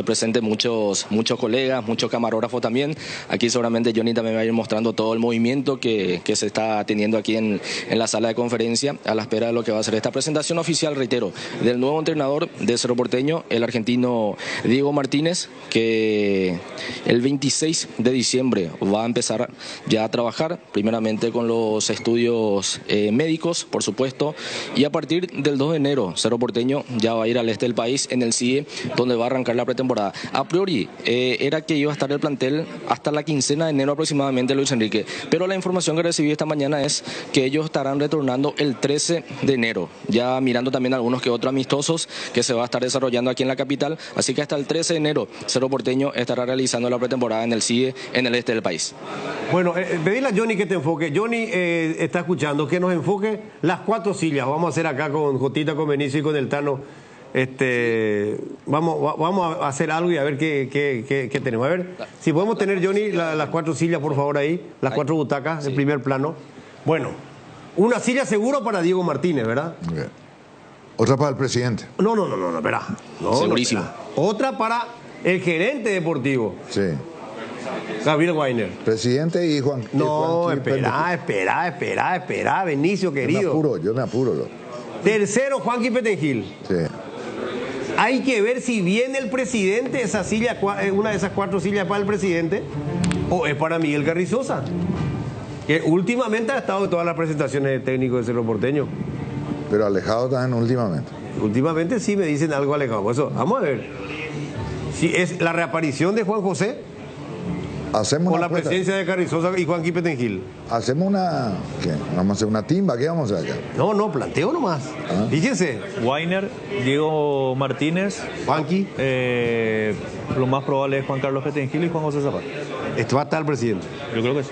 Speaker 14: presentes muchos colegas, muchos camarógrafos también. Aquí seguramente Johnny también va a ir mostrando todo el movimiento que se está teniendo aquí en la sala de conferencia a la espera de lo que va a ser esta presentación oficial, reitero, del nuevo entrenador de Cerro Porteño, el argentino Diego Martínez, que el 26 de diciembre va a empezar ya a trabajar, primeramente con los estudios médicos, por supuesto, y a partir del 2 de enero Cerro Porteño ya va a ir al este del país en el CIE, donde va a arrancar la pretemporada. A priori era que iba a estar el plantel hasta la quincena de enero aproximadamente, Luis Enrique, pero la información que recibí esta mañana es que ellos estarán retornando el 13 de enero, ya mirando también algunos que otros amistosos que se va a estar desarrollando aquí en la capital, así que hasta el 13 de enero Cerro Porteño estará realizando la pretemporada en el CIE en el este del país. Bueno,
Speaker 7: pedile a Johnny que te enfoque. Johnny está escuchando, que nos enfoque las 4 sillas. Vamos a hacer acá con Jotita, con Benicio y con el Tano. Vamos a hacer algo y a ver qué tenemos. A ver, si podemos tener, Johnny, las 4 sillas, por favor, ahí. Las 4 butacas, en primer plano. Bueno, una silla seguro para Diego Martínez, ¿verdad?
Speaker 9: Okay. Otra para el presidente.
Speaker 7: No, espera.
Speaker 14: Segurísimo.
Speaker 7: Espera. Otra para el gerente deportivo.
Speaker 9: Sí.
Speaker 7: Gabriel Weiner.
Speaker 9: Presidente y Juan.
Speaker 7: No, espera, Benicio, querido.
Speaker 9: Yo me apuro.
Speaker 7: Tercero, Juanqui Petengil.
Speaker 9: Sí.
Speaker 7: Hay que ver si viene el presidente, esa silla, una de esas 4 sillas para el presidente, o es para Miguel Carrizosa, que últimamente ha estado en todas las presentaciones de técnico de Cerro Porteño.
Speaker 9: Pero alejado también últimamente.
Speaker 7: Últimamente sí me dicen algo alejado. Por eso, vamos a ver. Si es la reaparición de Juan José,
Speaker 9: hacemos
Speaker 7: con la presencia de Carrizosa y Juanqui Petengil.
Speaker 9: Hacemos una... ¿qué? ¿Vamos a hacer una timba? ¿Qué vamos a hacer acá?
Speaker 7: No, planteo nomás. Fíjense.
Speaker 8: Weiner, Diego Martínez,
Speaker 7: Juanqui.
Speaker 8: Lo más probable es Juan Carlos Petengil y Juan José Zapata.
Speaker 7: Esto va a estar el presidente.
Speaker 8: Yo creo que sí.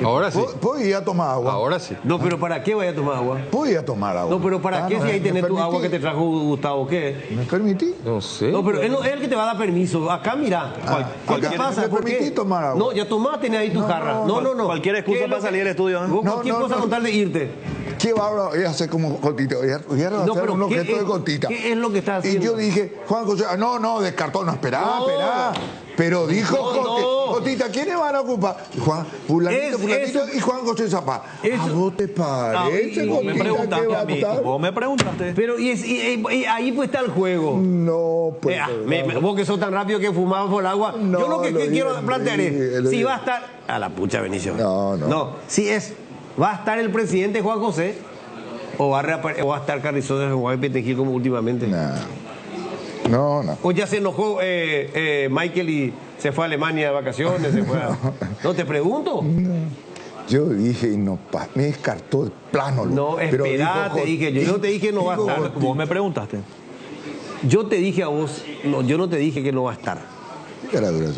Speaker 10: Ahora sí.
Speaker 9: Podía tomar agua.
Speaker 10: Ahora sí.
Speaker 15: No, pero ¿para qué vaya a tomar agua?
Speaker 9: Podía tomar agua.
Speaker 15: No, pero ¿para qué si ahí tenés tu agua que te trajo Gustavo? ¿Qué?
Speaker 9: ¿Me permití?
Speaker 10: No sé.
Speaker 15: No, pero él no es el que te va a dar permiso. Acá, mira. ¿Qué pasa?
Speaker 9: ¿Me
Speaker 15: ¿Por
Speaker 9: permití
Speaker 15: qué?
Speaker 9: tomar agua?
Speaker 15: No, ya tomás, tenés ahí tu jarra. No.
Speaker 8: Cualquier excusa para salir del estudio. ¿eh?
Speaker 15: Vos cualquier cosa con tal de irte.
Speaker 9: ¿Qué va a hacer como Cotita? Voy a hacer un objeto de Cotita.
Speaker 15: ¿Qué es lo que estás haciendo?
Speaker 9: Y yo dije, Juan José, no, descartó, no, esperá. Pero dijo Cotita, ¿quiénes van a ocupar? Juan, fulanito y Juan José Zapá. ¿A vos te parece,
Speaker 8: Vos me preguntaste a mí. Vos me preguntaste.
Speaker 15: Pero y ahí pues está el juego.
Speaker 9: No, pues.
Speaker 15: Vos que sos tan rápido que fumabas por el agua.
Speaker 9: No,
Speaker 15: yo lo que quiero
Speaker 9: dije,
Speaker 15: plantear es, si va a estar... A la pucha, Benicio. No, si es... ¿Va a estar el presidente Juan José o va a estar Carrizosa en Juan Petengil como últimamente?
Speaker 9: No.
Speaker 15: ¿O ya se enojó Michael y se fue a Alemania de vacaciones? No, te pregunto.
Speaker 9: No. Yo dije, me descartó el plano.
Speaker 15: No, espera, te dije. Yo no te dije no va a estar.
Speaker 8: Vos me preguntaste.
Speaker 15: Yo te dije a vos, yo no te dije que no va a estar.
Speaker 9: ¿Qué era dura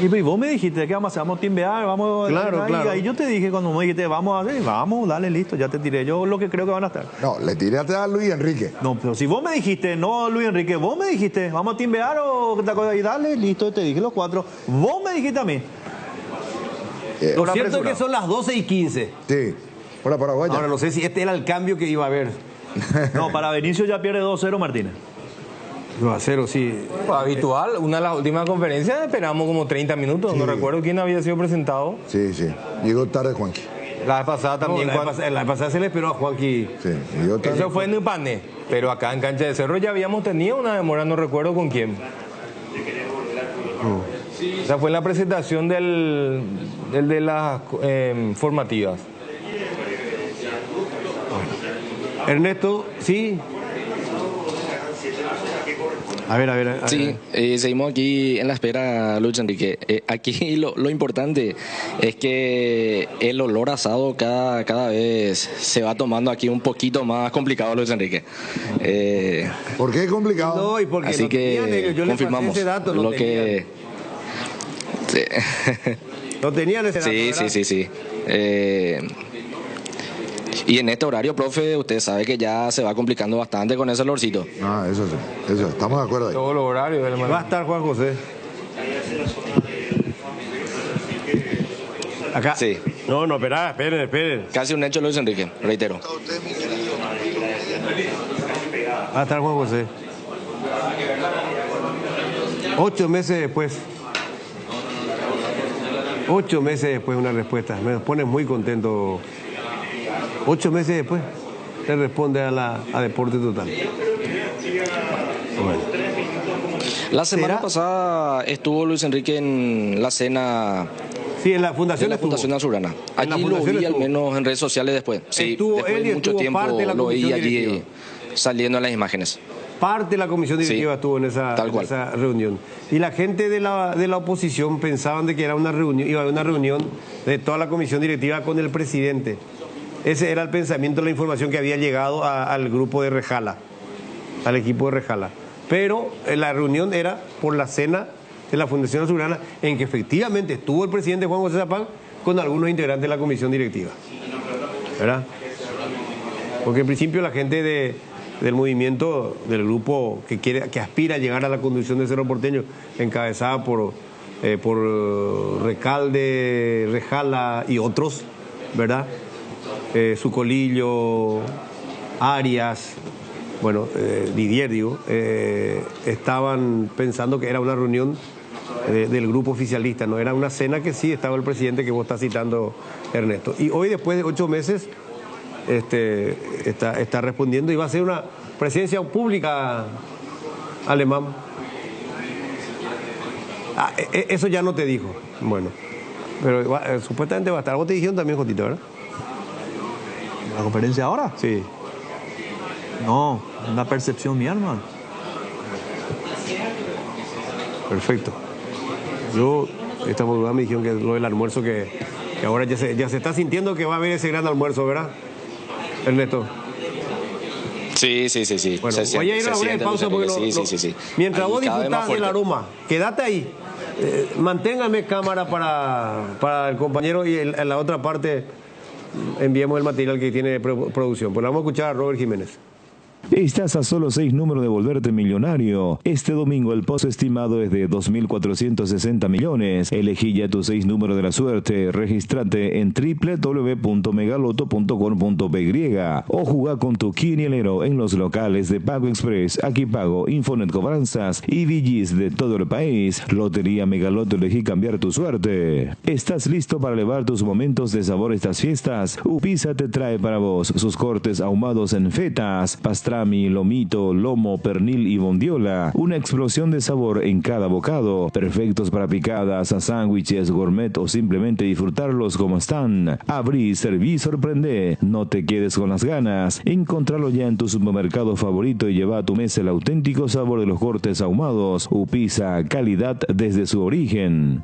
Speaker 8: Y vos me dijiste que vamos a hacer, vamos a timbear, vamos
Speaker 15: claro.
Speaker 8: Y ahí yo te dije cuando me dijiste, vamos, dale, listo, ya te tiré yo lo que creo que van a estar.
Speaker 9: No, le tiré a Luis Enrique.
Speaker 8: No, pero si vos me dijiste, no, Luis Enrique, vos me dijiste, vamos a timbear o te acuerdas, y dale, listo, te dije los 4. Vos me dijiste a mí.
Speaker 15: Lo cierto es que son las 12:15.
Speaker 9: Sí, para Paraguay.
Speaker 15: Ahora no sé si este era el cambio que iba a haber.
Speaker 8: No, para Benicio ya pierde 2-0 Martínez.
Speaker 15: 2-0, sí.
Speaker 10: Habitual, una de las últimas conferencias esperamos como 30 minutos.
Speaker 9: Sí.
Speaker 10: No recuerdo quién había sido presentado.
Speaker 9: Sí. Llegó tarde Juanqui.
Speaker 10: La vez pasada también.
Speaker 15: La vez pasada se le esperó a Juanqui.
Speaker 9: Sí, llegó tarde.
Speaker 10: Eso fue en Upané. Pero acá en Cancha de Cerro ya habíamos tenido una demora, no recuerdo con quién. Esa fue en la presentación del de las formativas.
Speaker 15: Ernesto, sí. A ver.
Speaker 14: Sí, seguimos aquí en la espera, Luis Enrique. Aquí lo importante es que el olor asado cada vez se va tomando aquí un poquito más complicado, Luis Enrique.
Speaker 9: ¿Por qué es complicado?
Speaker 15: No, y porque
Speaker 14: así
Speaker 15: no
Speaker 14: que
Speaker 15: tenían, yo
Speaker 14: confirmamos
Speaker 15: ese dato,
Speaker 14: lo que... Sí.
Speaker 15: No tenían ese dato,
Speaker 14: Sí. Y en este horario, profe, usted sabe que ya se va complicando bastante con ese olorcito.
Speaker 9: Ah, eso sí, estamos de acuerdo ahí.
Speaker 10: Todos los horarios.
Speaker 15: Va a estar Juan José. Acá.
Speaker 14: Sí.
Speaker 15: No, esperen.
Speaker 14: Casi un hecho, Luis Enrique, reitero.
Speaker 15: Va a estar Juan José. 8 meses después. 8 meses después una respuesta. Me pone muy contento. 8 meses después le responde a Deporte Total. Bueno.
Speaker 14: La semana pasada estuvo Luis Enrique en la cena.
Speaker 15: Sí, en la Fundación
Speaker 14: Azulgrana. Allí lo vi al menos en redes sociales después. Sí,
Speaker 15: estuvo
Speaker 14: después
Speaker 15: él y
Speaker 14: de mucho
Speaker 15: estuvo
Speaker 14: tiempo
Speaker 15: parte de la
Speaker 14: lo vi
Speaker 15: comisión
Speaker 14: allí
Speaker 15: directiva.
Speaker 14: saliendo en las imágenes.
Speaker 15: Parte de la comisión directiva estuvo en esa reunión. Y la gente de la oposición pensaban de que era una reunión, iba a haber una reunión de toda la comisión directiva con el presidente. Ese era el pensamiento, la información que había llegado al grupo de Rejala, al equipo de Rejala. Pero la reunión era por la cena de la Fundación Azulgrana, en que efectivamente estuvo el presidente Juan José Zapán con algunos integrantes de la comisión directiva. ¿Verdad? Porque en principio la gente del movimiento, del grupo que aspira a llegar a la conducción de Cerro Porteño, encabezada por Recalde, Rejala y otros, ¿verdad? Sucolillo, Arias, Didier, estaban pensando que era una reunión del grupo oficialista, no era una cena que sí estaba el presidente que vos estás citando, Ernesto. Y hoy, después de 8 meses, está respondiendo y va a ser una presencia pública alemán. Eso ya no te dijo. Bueno, pero supuestamente va a estar. Vos te dijeron también, Jotito, ¿verdad?
Speaker 8: ¿La conferencia ahora?
Speaker 15: Sí.
Speaker 8: No, una percepción mía, hermano.
Speaker 15: Perfecto. Yo, esta madrugada me dijeron que lo del almuerzo, que ahora ya se está sintiendo que va a haber ese gran almuerzo, ¿verdad, Ernesto?
Speaker 14: Sí.
Speaker 15: Bueno, voy a ir a una pausa porque
Speaker 14: sí.
Speaker 15: mientras
Speaker 14: ahí
Speaker 15: vos
Speaker 14: cada vez más
Speaker 15: disfrutás del
Speaker 14: fuerte.
Speaker 15: aroma, quédate ahí.
Speaker 7: Manténgame cámara para el compañero y en la otra parte enviemos el material que tiene producción. Pues vamos a escuchar a Robert Jiménez.
Speaker 13: Estás a solo 6 números de volverte millonario. Este domingo el pozo estimado es de 2.460 millones. Elegí ya tus 6 números de la suerte. Regístrate en www.megaloto.com.py o jugá con tu quinielero en los locales de Pago Express, Aquí Pago, Infonet Cobranzas y VGs de todo el país. Lotería Megaloto, elegí cambiar tu suerte. ¿Estás listo para elevar tus momentos de sabor estas fiestas? Upisa te trae para vos sus cortes ahumados en fetas, pastrami, lomito, lomo, pernil y bondiola. Una explosión de sabor en cada bocado, perfectos para picadas, a sándwiches, gourmet o simplemente disfrutarlos como están. Abrí, serví, sorprende. No te quedes con las ganas. Encontralo ya en tu supermercado favorito y lleva a tu mesa el auténtico sabor de los cortes ahumados. Upisa, calidad desde su origen.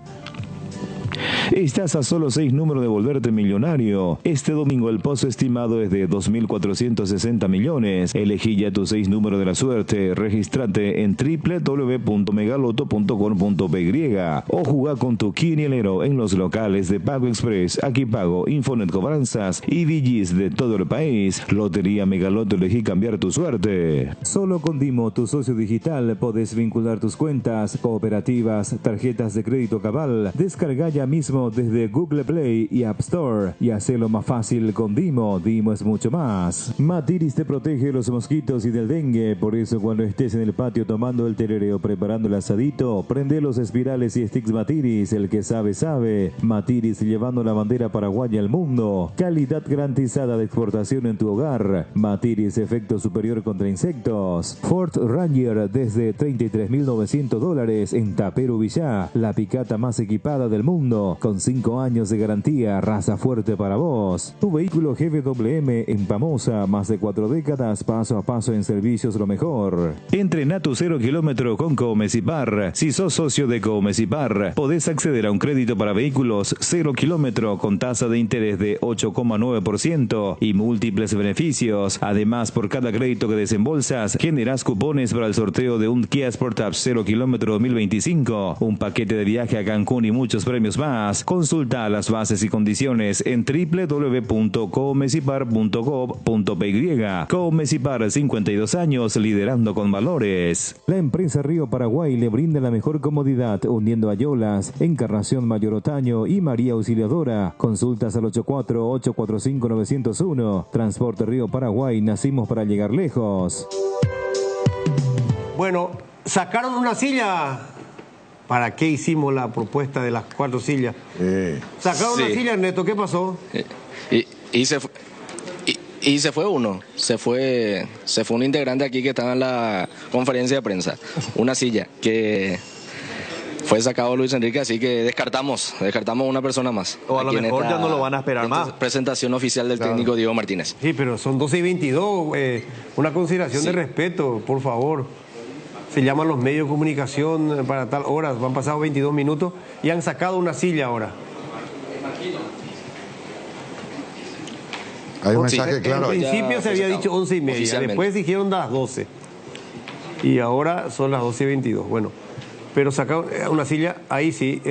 Speaker 13: Estás a solo 6 números de volverte millonario. Este domingo el pozo estimado es de 2.460 millones. Elegí ya tus 6 números de la suerte. Regístrate en www.megaloto.com.py o jugá con tu quinielero en los locales de Pago Express, Aquí Pago, Infonet Cobranzas y VGs de todo el país. Lotería Megaloto, elegí cambiar tu suerte. Solo con Dimo, tu socio digital, podés vincular tus cuentas, cooperativas, tarjetas de crédito Cabal. Descarga ya mismo desde Google Play y App Store y hacerlo más fácil con Dimo. Dimo es mucho más. Matiris te protege de los mosquitos y del dengue, por eso cuando estés en el patio tomando el tereré o preparando el asadito, prende los espirales y sticks Matiris, el que sabe sabe. Matiris llevando la bandera paraguaya al mundo. Calidad garantizada de exportación en tu hogar. Matiris, efecto superior contra insectos. Ford Ranger desde $33.900 en Tapero Villá, la picata más equipada del mundo, con 5 años de garantía, raza fuerte para vos. Tu vehículo GWM en Pamosa, más de 4 décadas, paso a paso en servicios lo mejor. Entrena tu 0 kilómetro con Comecipar. Si sos socio de Comecipar, podés acceder a un crédito para vehículos 0 kilómetro con tasa de interés de 8,9% y múltiples beneficios. Además, por cada crédito que desembolsas, generás cupones para el sorteo de un Kia Sportage 0 kilómetro 2025, un paquete de viaje a Cancún y muchos premios más. Consulta las bases y condiciones en www.comecipar.gov.py. Comecipar, 52 años liderando con valores. La empresa Río Paraguay le brinda la mejor comodidad uniendo Ayolas, Encarnación Mayor Otaño y María Auxiliadora. Consultas al 84-845-901. Transporte Río Paraguay, nacimos para llegar lejos.
Speaker 7: Bueno, sacaron una silla. ¿Para qué hicimos la propuesta de las 4 sillas? Sacaron una silla, Ernesto, ¿qué pasó?
Speaker 14: Y se fue uno. Se fue un integrante aquí que estaba en la conferencia de prensa. Una silla que fue sacado Luis Enrique, así que descartamos una persona más.
Speaker 8: O a lo mejor ya no lo van a esperar más.
Speaker 14: Presentación oficial del técnico Diego Martínez.
Speaker 7: Sí, pero son 12:22. Una consideración de respeto, por favor. Se llaman los medios de comunicación para tal hora. Han pasado 22 minutos y han sacado una silla ahora.
Speaker 9: Hay un mensaje claro.
Speaker 7: En principio se había dicho 11:30. Después dijeron las 12. Y ahora son las 12:22. Bueno, pero sacaron una silla. Ahí sí.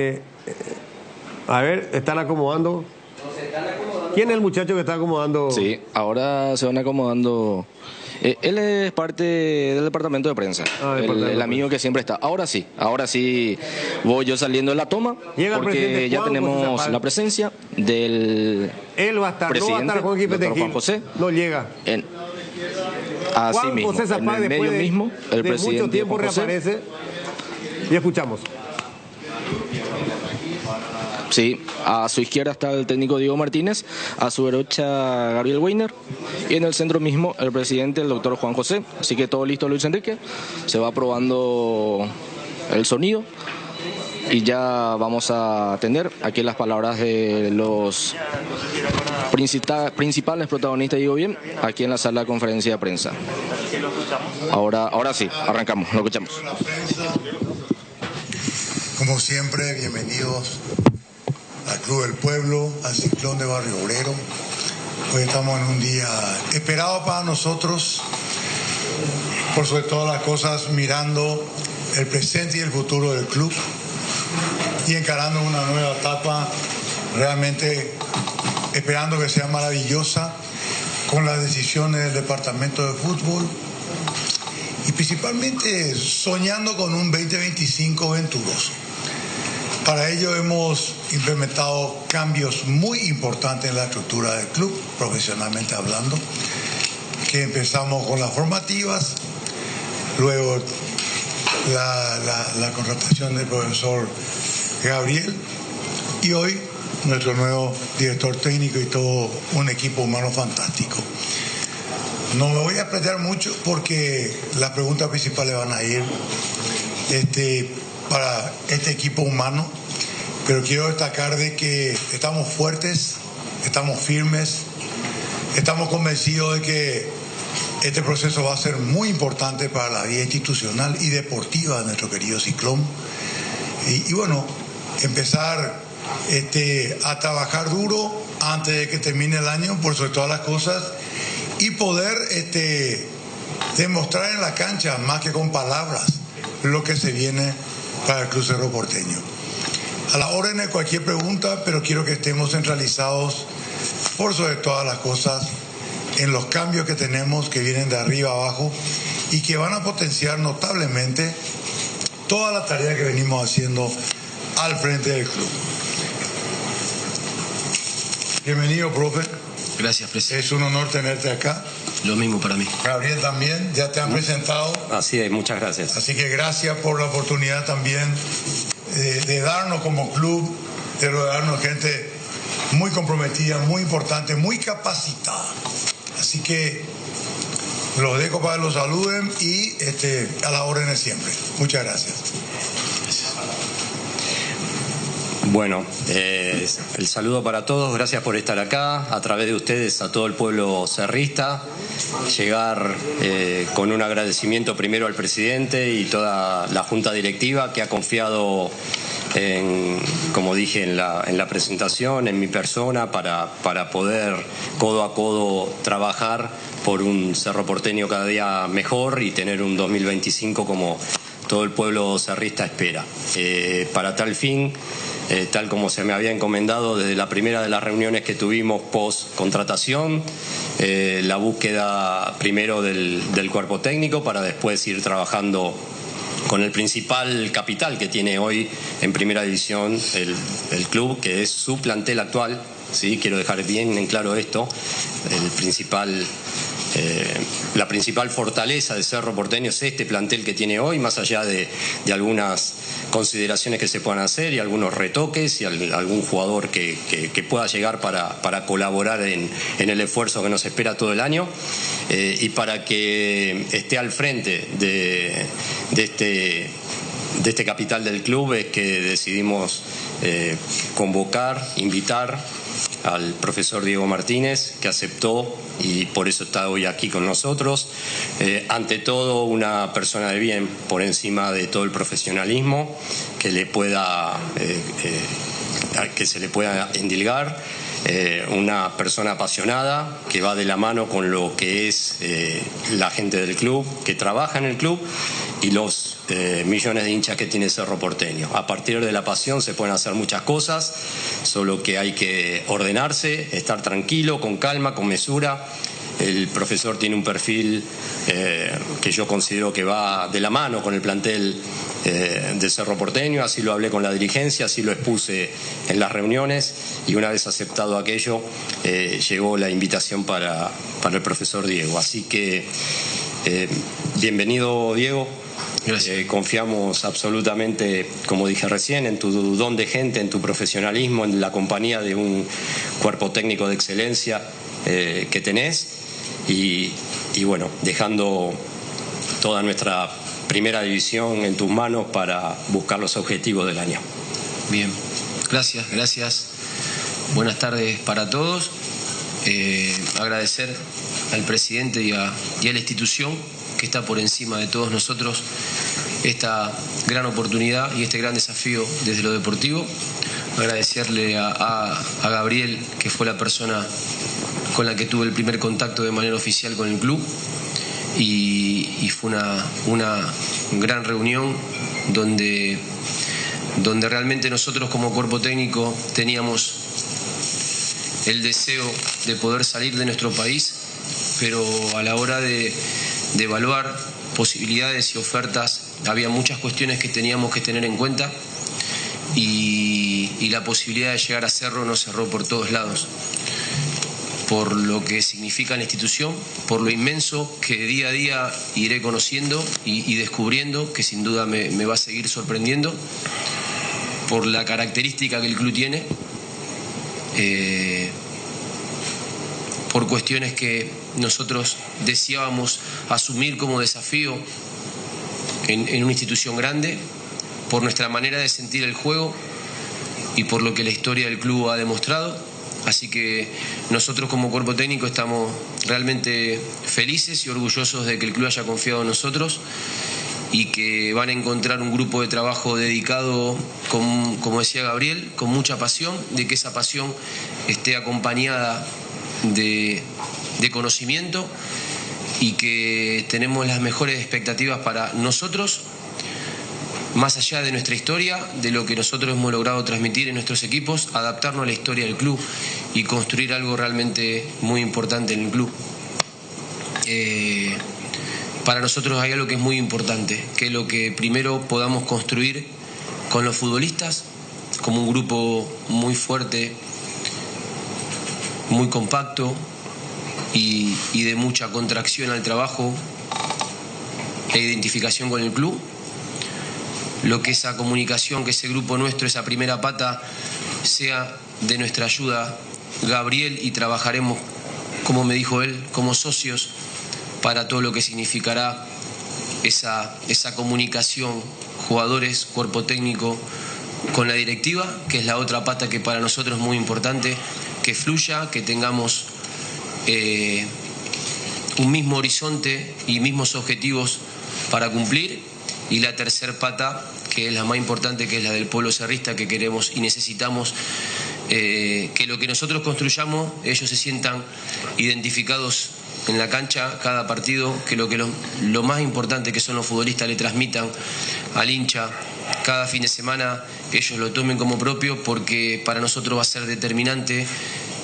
Speaker 7: A ver, están acomodando. ¿Quién es el muchacho que está acomodando?
Speaker 14: Sí, ahora se van acomodando. Él es parte del departamento de prensa, el amigo que siempre está. Ahora sí voy yo saliendo de la toma, porque ya tenemos la presencia del presidente, doctor Juan José.
Speaker 7: No llega.
Speaker 14: Así mismo, en el medio mismo, el presidente
Speaker 7: mucho tiempo
Speaker 14: Juan José
Speaker 7: reaparece y escuchamos.
Speaker 14: Sí, a su izquierda está el técnico Diego Martínez, a su derecha Gabriel Weiner y en el centro mismo el presidente, el doctor Juan José. Así que todo listo, Luis Enrique. Se va probando el sonido y ya vamos a atender aquí las palabras de los principales protagonistas, digo bien, aquí en la sala de conferencia de prensa. Ahora sí, arrancamos, lo escuchamos.
Speaker 16: Como siempre, bienvenidos al Club del Pueblo, al Ciclón de Barrio Obrero. Hoy estamos en un día esperado para nosotros, por sobre todas las cosas, mirando el presente y el futuro del club. y encarando una nueva etapa, realmente esperando que sea maravillosa, con las decisiones del departamento de fútbol y principalmente soñando con un 2025 venturoso. Para ello hemos implementado cambios muy importantes en la estructura del club, profesionalmente hablando, que empezamos con las formativas, luego la contratación del profesor Gabriel y hoy nuestro nuevo director técnico y todo un equipo humano fantástico. No me voy a explicar mucho porque las preguntas principales van a ir para este equipo humano, pero quiero destacar de que estamos fuertes, estamos firmes, estamos convencidos de que este proceso va a ser muy importante para la vida institucional y deportiva de nuestro querido Ciclón. Y bueno, empezar a trabajar duro antes de que termine el año por sobre todas las cosas y poder demostrar en la cancha más que con palabras lo que se viene para el Club Cerro Porteño. A la orden de cualquier pregunta, pero quiero que estemos centralizados por sobre todas las cosas en los cambios que tenemos que vienen de arriba abajo y que van a potenciar notablemente toda la tarea que venimos haciendo al frente del club. Bienvenido, profe.
Speaker 17: Gracias, presidente.
Speaker 16: Es un honor tenerte acá.
Speaker 17: Lo mismo para mí.
Speaker 16: Gabriel también, ya te han presentado.
Speaker 17: Así es, muchas gracias.
Speaker 16: Así que gracias por la oportunidad también de darnos como club, de rodearnos gente muy comprometida, muy importante, muy capacitada. Así que los dejo para que los saluden y a la orden de siempre. Muchas gracias.
Speaker 17: Bueno, el saludo para todos, gracias por estar acá, a través de ustedes a todo el pueblo cerrista, llegar con un agradecimiento primero al presidente y toda la junta directiva que ha confiado como dije en la presentación, en mi persona para poder codo a codo trabajar por un Cerro Porteño cada día mejor y tener un 2025 como todo el pueblo cerrista espera. Para tal fin, tal como se me había encomendado desde la primera de las reuniones que tuvimos post contratación, la búsqueda primero del cuerpo técnico para después ir trabajando con el principal capital que tiene hoy en primera división el club, que es su plantel actual. ¿Sí? Quiero dejar bien en claro esto, la principal fortaleza de Cerro Porteño es este plantel que tiene hoy, más allá de algunas consideraciones que se puedan hacer y algunos retoques y algún jugador que pueda llegar para colaborar en el esfuerzo que nos espera todo el año, y para que esté al frente de este capital del club es que decidimos convocar, invitar al profesor Diego Martínez, que aceptó y por eso está hoy aquí con nosotros. Ante todo, una persona de bien por encima de todo el profesionalismo que se le pueda endilgar. Una persona apasionada que va de la mano con lo que es la gente del club, que trabaja en el club y los millones de hinchas que tiene Cerro Porteño. A partir de la pasión se pueden hacer muchas cosas, solo que hay que ordenarse, estar tranquilo, con calma, con mesura. El profesor tiene un perfil que yo considero que va de la mano con el plantel de Cerro Porteño, así lo hablé con la dirigencia, así lo expuse en las reuniones y una vez aceptado aquello llegó la invitación para el profesor Diego. Así que bienvenido, Diego. Confiamos absolutamente, como dije recién, en tu don de gente, en tu profesionalismo, en la compañía de un cuerpo técnico de excelencia que tenés y bueno, dejando toda nuestra primera división en tus manos para buscar los objetivos del año. Bien, gracias. Buenas tardes para todos. Agradecer al presidente y a la institución que está por encima de todos nosotros esta gran oportunidad y este gran desafío desde lo deportivo. Agradecerle a Gabriel, que fue la persona con la que tuve el primer contacto de manera oficial con el club y fue una gran reunión donde donde realmente nosotros como cuerpo técnico teníamos el deseo de poder salir de nuestro país, pero a la hora de evaluar posibilidades y ofertas había muchas cuestiones que teníamos que tener en cuenta y la posibilidad de llegar a Cerro nos cerró por todos lados, por lo que significa la institución, por lo inmenso que día a día iré conociendo y descubriendo, que sin duda me va a seguir sorprendiendo, por la característica que el club tiene, por cuestiones que nosotros deseábamos asumir como desafío en una institución grande, por nuestra manera de sentir el juego y por lo que la historia del club ha demostrado. Así que nosotros como cuerpo técnico estamos realmente felices y orgullosos de que el club haya confiado en nosotros y que van a encontrar un grupo de trabajo dedicado, como decía Gabriel, con mucha pasión, de que esa pasión esté acompañada de conocimiento y que tenemos las mejores expectativas para nosotros, más allá de nuestra historia, de lo que nosotros hemos logrado transmitir en nuestros equipos, adaptarnos a la historia del club y construir algo realmente muy importante en el club. Para nosotros hay algo que es muy importante, que es lo que primero podamos construir con los futbolistas, como un grupo muy fuerte, muy compacto y de mucha contracción al trabajo e identificación con el club. Lo que esa comunicación, que ese grupo nuestro, esa primera pata, sea de nuestra ayuda Gabriel, y trabajaremos, como me dijo él, como socios para todo lo que significará esa comunicación, jugadores, cuerpo técnico, con la directiva, que es la otra pata que para nosotros es muy importante, que fluya, que tengamos un mismo horizonte y mismos objetivos para cumplir. Y la tercer pata, que es la más importante, que es la del pueblo cerrista, que queremos y necesitamos que lo que nosotros construyamos, ellos se sientan identificados en la cancha cada partido, que lo más importante que son los futbolistas le transmitan al hincha cada fin de semana, ellos lo tomen como propio, porque para nosotros va a ser determinante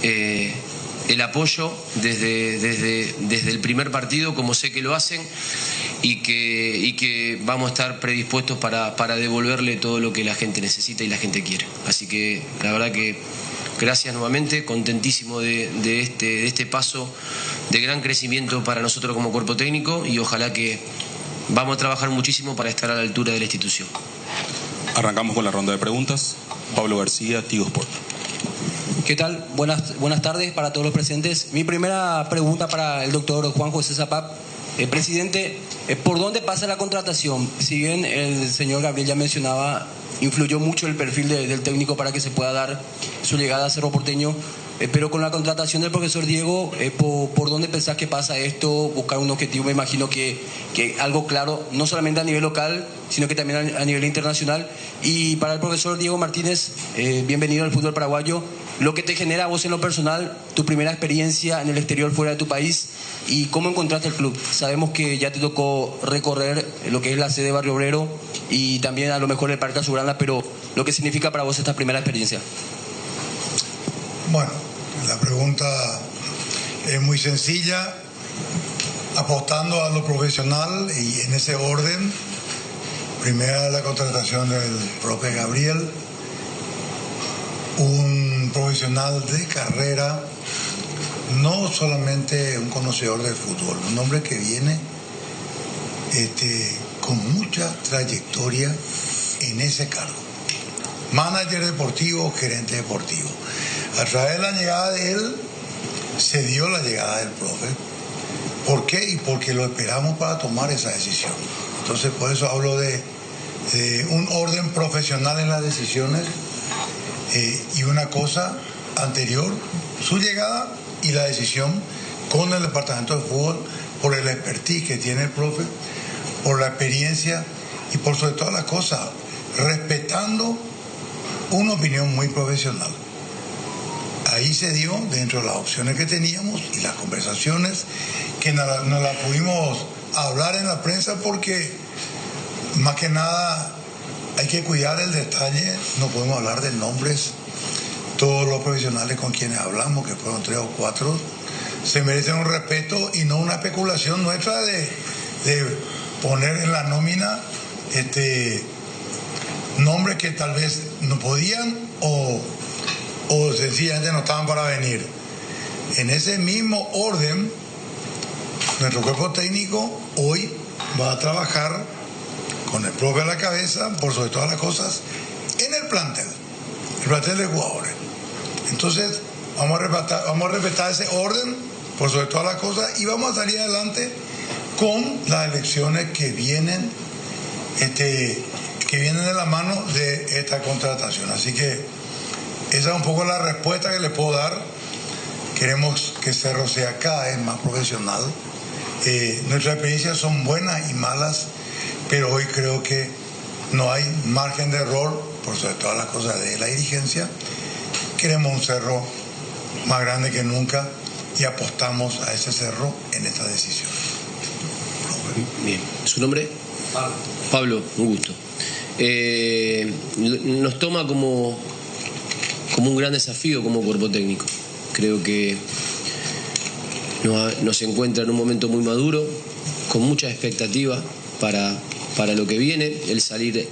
Speaker 17: el apoyo desde el primer partido, como sé que lo hacen, y que vamos a estar predispuestos para devolverle todo lo que la gente necesita y la gente quiere. Así que la verdad que gracias nuevamente, contentísimo de este paso de gran crecimiento para nosotros como cuerpo técnico, y ojalá que vamos a trabajar muchísimo para estar a la altura de la institución.
Speaker 18: Arrancamos con la ronda de preguntas. Pablo García, Tigo Sport.
Speaker 19: ¿Qué tal? Buenas tardes para todos los presentes. Mi primera pregunta para el doctor Juan José Zapap. Presidente, ¿por dónde pasa la contratación? Si bien el señor Gabriel ya mencionaba, influyó mucho el perfil del técnico para que se pueda dar su llegada a Cerro Porteño, pero con la contratación del profesor Diego, ¿por dónde pensás que pasa esto? Buscar un objetivo, me imagino que algo claro, no solamente a nivel local, sino que también a nivel internacional. Y para el profesor Diego Martínez, bienvenido al fútbol paraguayo. Lo que te genera a vos en lo personal, tu primera experiencia en el exterior fuera de tu país, y cómo encontraste el club. Sabemos que ya te tocó recorrer lo que es la sede de Barrio Obrero y también a lo mejor el Parque Azulgrana, pero lo que significa para vos esta primera experiencia.
Speaker 16: Bueno, la pregunta es muy sencilla, apostando a lo profesional y en ese orden. Primera, la contratación del profe Gabriel, un profesional de carrera, no solamente un conocedor del fútbol, un hombre que viene con mucha trayectoria en ese cargo. Manager deportivo, gerente deportivo. A través de la llegada de él, se dio la llegada del profe. ¿Por qué? Y porque lo esperamos para tomar esa decisión. Entonces, por eso hablo de un orden profesional en las decisiones, y una cosa anterior, su llegada y la decisión con el departamento de fútbol, por el expertise que tiene el profe, por la experiencia y por sobre todas las cosas, respetando una opinión muy profesional. Ahí se dio, dentro de las opciones que teníamos y las conversaciones, que no las pudimos hablar en la prensa porque más que nada hay que cuidar el detalle, no podemos hablar de nombres. Todos los profesionales con quienes hablamos, que fueron 3 o 4, se merecen un respeto y no una especulación nuestra de poner en la nómina nombres que tal vez no podían o sencillamente no estaban para venir. En ese mismo orden, nuestro cuerpo técnico hoy va a trabajar con el profe a la cabeza, por sobre todas las cosas, en el plantel de jugadores. Entonces, vamos a respetar ese orden, por sobre todas las cosas, y vamos a salir adelante con las elecciones que vienen de la mano de esta contratación. Así que esa es un poco la respuesta que le puedo dar. Queremos que Cerro sea cada vez más profesional. Nuestras experiencias son buenas y malas, pero hoy creo que no hay margen de error, por sobre todas las cosas de la dirigencia. Queremos un Cerro más grande que nunca y apostamos a ese Cerro en esta decisión.
Speaker 20: Bien, ¿su nombre? Pablo. Pablo, un gusto. Nos toma como un gran desafío como cuerpo técnico. Creo que nos encuentra en un momento muy maduro, con mucha expectativa para lo que viene. El salir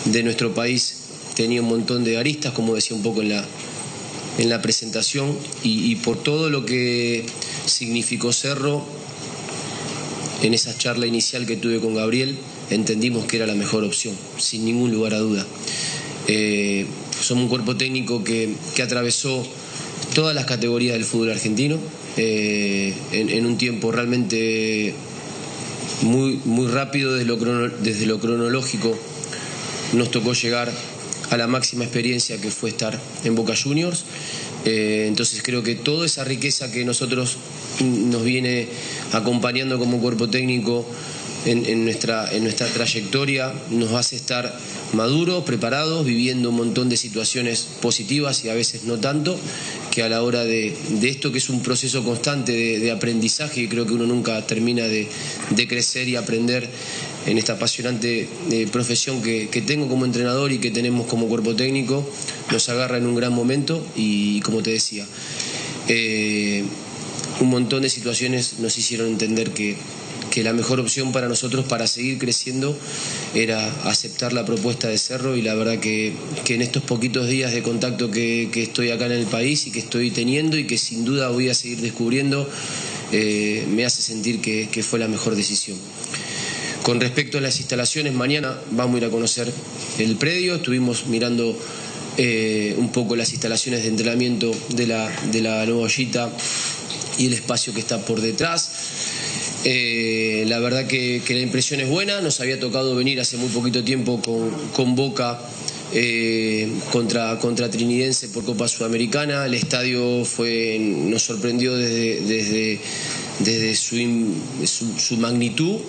Speaker 20: de nuestro país tenía un montón de aristas, como decía un poco en la presentación, y por todo lo que significó Cerro, en esa charla inicial que tuve con Gabriel, entendimos que era la mejor opción, sin ningún lugar a duda. Somos un cuerpo técnico que atravesó todas las categorías del fútbol argentino en un tiempo realmente muy rápido. Desde lo cronológico nos tocó llegar a la máxima experiencia que fue estar en Boca Juniors. Entonces creo que toda esa riqueza que nosotros nos viene acompañando como cuerpo técnico en nuestra trayectoria nos hace estar maduros, preparados, viviendo un montón de situaciones positivas y a veces no tanto, que a la hora de esto que es un proceso constante de aprendizaje, y creo que uno nunca termina de crecer y aprender en esta apasionante profesión que tengo como entrenador y que tenemos como cuerpo técnico, nos agarra en un gran momento. Y como te decía, un montón de situaciones nos hicieron entender que la mejor opción para nosotros para seguir creciendo era aceptar la propuesta de Cerro, y la verdad que en estos poquitos días de contacto que estoy acá en el país y que estoy teniendo y que sin duda voy a seguir descubriendo, me hace sentir que fue la mejor decisión. Con respecto a las instalaciones, mañana vamos a ir a conocer el predio. Estuvimos mirando un poco las instalaciones de entrenamiento de la nueva ollita y el espacio que está por detrás. La verdad que la impresión es buena. Nos había tocado venir hace muy poquito tiempo con Boca contra Trinidense por Copa Sudamericana. El estadio nos sorprendió desde su magnitud.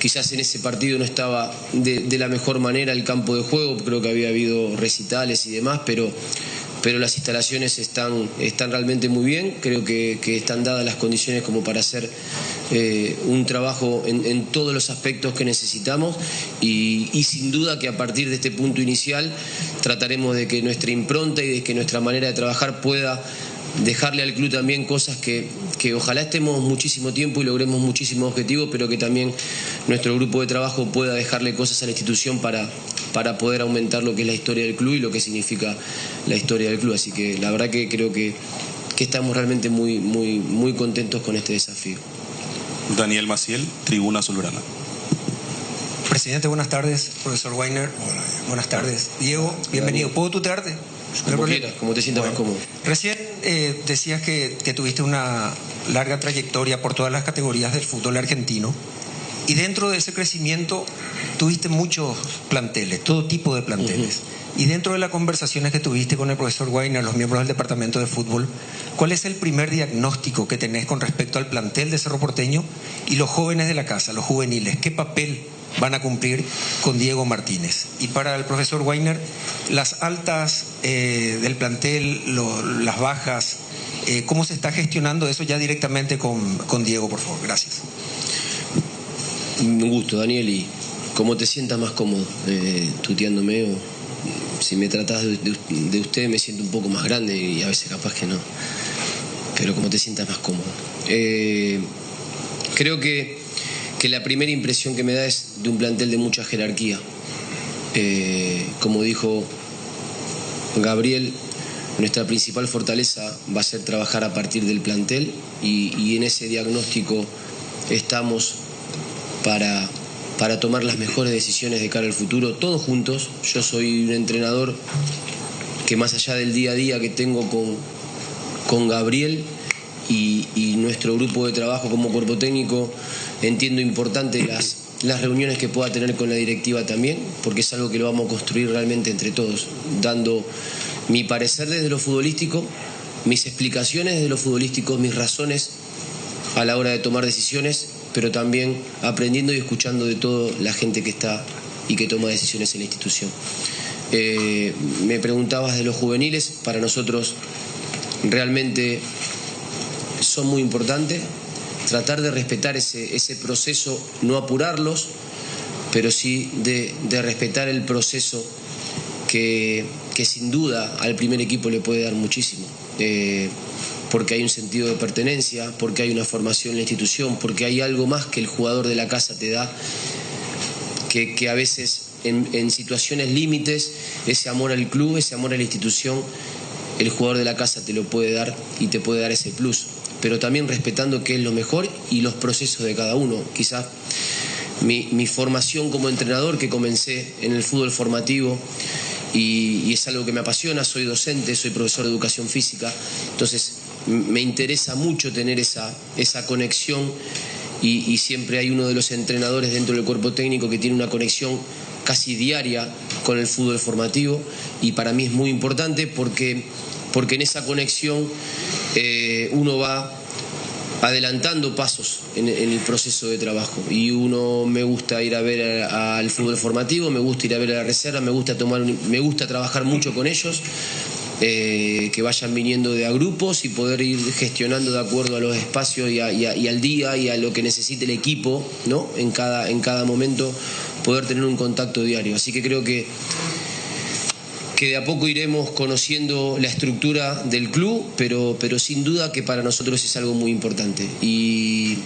Speaker 20: Quizás en ese partido no estaba de la mejor manera el campo de juego, creo que había habido recitales y demás, pero las instalaciones están realmente muy bien. Creo que están dadas las condiciones como para hacer un trabajo en todos los aspectos que necesitamos, y sin duda que a partir de este punto inicial trataremos de que nuestra impronta y de que nuestra manera de trabajar pueda dejarle al club también cosas que ojalá estemos muchísimo tiempo y logremos muchísimos objetivos, pero que también nuestro grupo de trabajo pueda dejarle cosas a la institución para poder aumentar lo que es la historia del club y lo que significa la historia del club. Así que la verdad que creo que estamos realmente muy contentos con este desafío.
Speaker 18: Daniel Maciel, Tribuna Azulgrana.
Speaker 21: Presidente, buenas tardes. Profesor Weiner, buenas tardes. Diego, bienvenido. ¿Puedo tutearte?
Speaker 20: Como quieras, como te sientas más cómodo.
Speaker 21: Recién decías que tuviste una larga trayectoria por todas las categorías del fútbol argentino, y dentro de ese crecimiento tuviste muchos planteles, todo tipo de planteles. Y dentro de las conversaciones que tuviste con el profesor Weiner, los miembros del departamento de fútbol, ¿cuál es el primer diagnóstico que tenés con respecto al plantel de Cerro Porteño y los jóvenes de la casa, los juveniles? ¿Qué papel van a cumplir con Diego Martínez? Y para el profesor Weiner, las altas del plantel, las bajas, ¿cómo se está gestionando eso ya directamente con Diego, por favor? Gracias.
Speaker 20: Un gusto, Daniel, como te sientas más cómodo, tuteándome, o si me tratás de usted me siento un poco más grande y a veces capaz que no, pero como te sientas más cómodo. Creo que la primera impresión que me da es de un plantel de mucha jerarquía. Como dijo Gabriel, nuestra principal fortaleza va a ser trabajar a partir del plantel y en ese diagnóstico estamos para tomar las mejores decisiones de cara al futuro, todos juntos. Yo soy un entrenador que, más allá del día a día que tengo con Gabriel y nuestro grupo de trabajo como cuerpo técnico, entiendo importante las reuniones que pueda tener con la directiva también, porque es algo que lo vamos a construir realmente entre todos, dando mi parecer desde lo futbolístico, mis explicaciones desde lo futbolístico, mis razones a la hora de tomar decisiones, pero también aprendiendo y escuchando de toda la gente que está y que toma decisiones en la institución. Me preguntabas de los juveniles. Para nosotros realmente son muy importantes, tratar de respetar ese proceso, no apurarlos, pero sí de respetar el proceso que sin duda al primer equipo le puede dar muchísimo, porque hay un sentido de pertenencia, porque hay una formación en la institución, porque hay algo más que el jugador de la casa te da, que a veces en situaciones límites, ese amor al club, ese amor a la institución, el jugador de la casa te lo puede dar y te puede dar ese plus, pero también respetando qué es lo mejor y los procesos de cada uno. Quizás mi formación como entrenador, que comencé en el fútbol formativo, y es algo que me apasiona, soy docente, soy profesor de educación física, entonces me interesa mucho tener esa conexión y siempre hay uno de los entrenadores dentro del cuerpo técnico que tiene una conexión casi diaria con el fútbol formativo, y para mí es muy importante porque en esa conexión uno va adelantando pasos en el proceso de trabajo, y me gusta ir a ver al fútbol formativo, me gusta ir a ver a la reserva, me gusta trabajar mucho con ellos, que vayan viniendo de a grupos y poder ir gestionando de acuerdo a los espacios y al día y a lo que necesite el equipo, ¿no? En cada momento poder tener un contacto diario. Así que creo que de a poco iremos conociendo la estructura del club, pero sin duda que para nosotros es algo muy importante. Y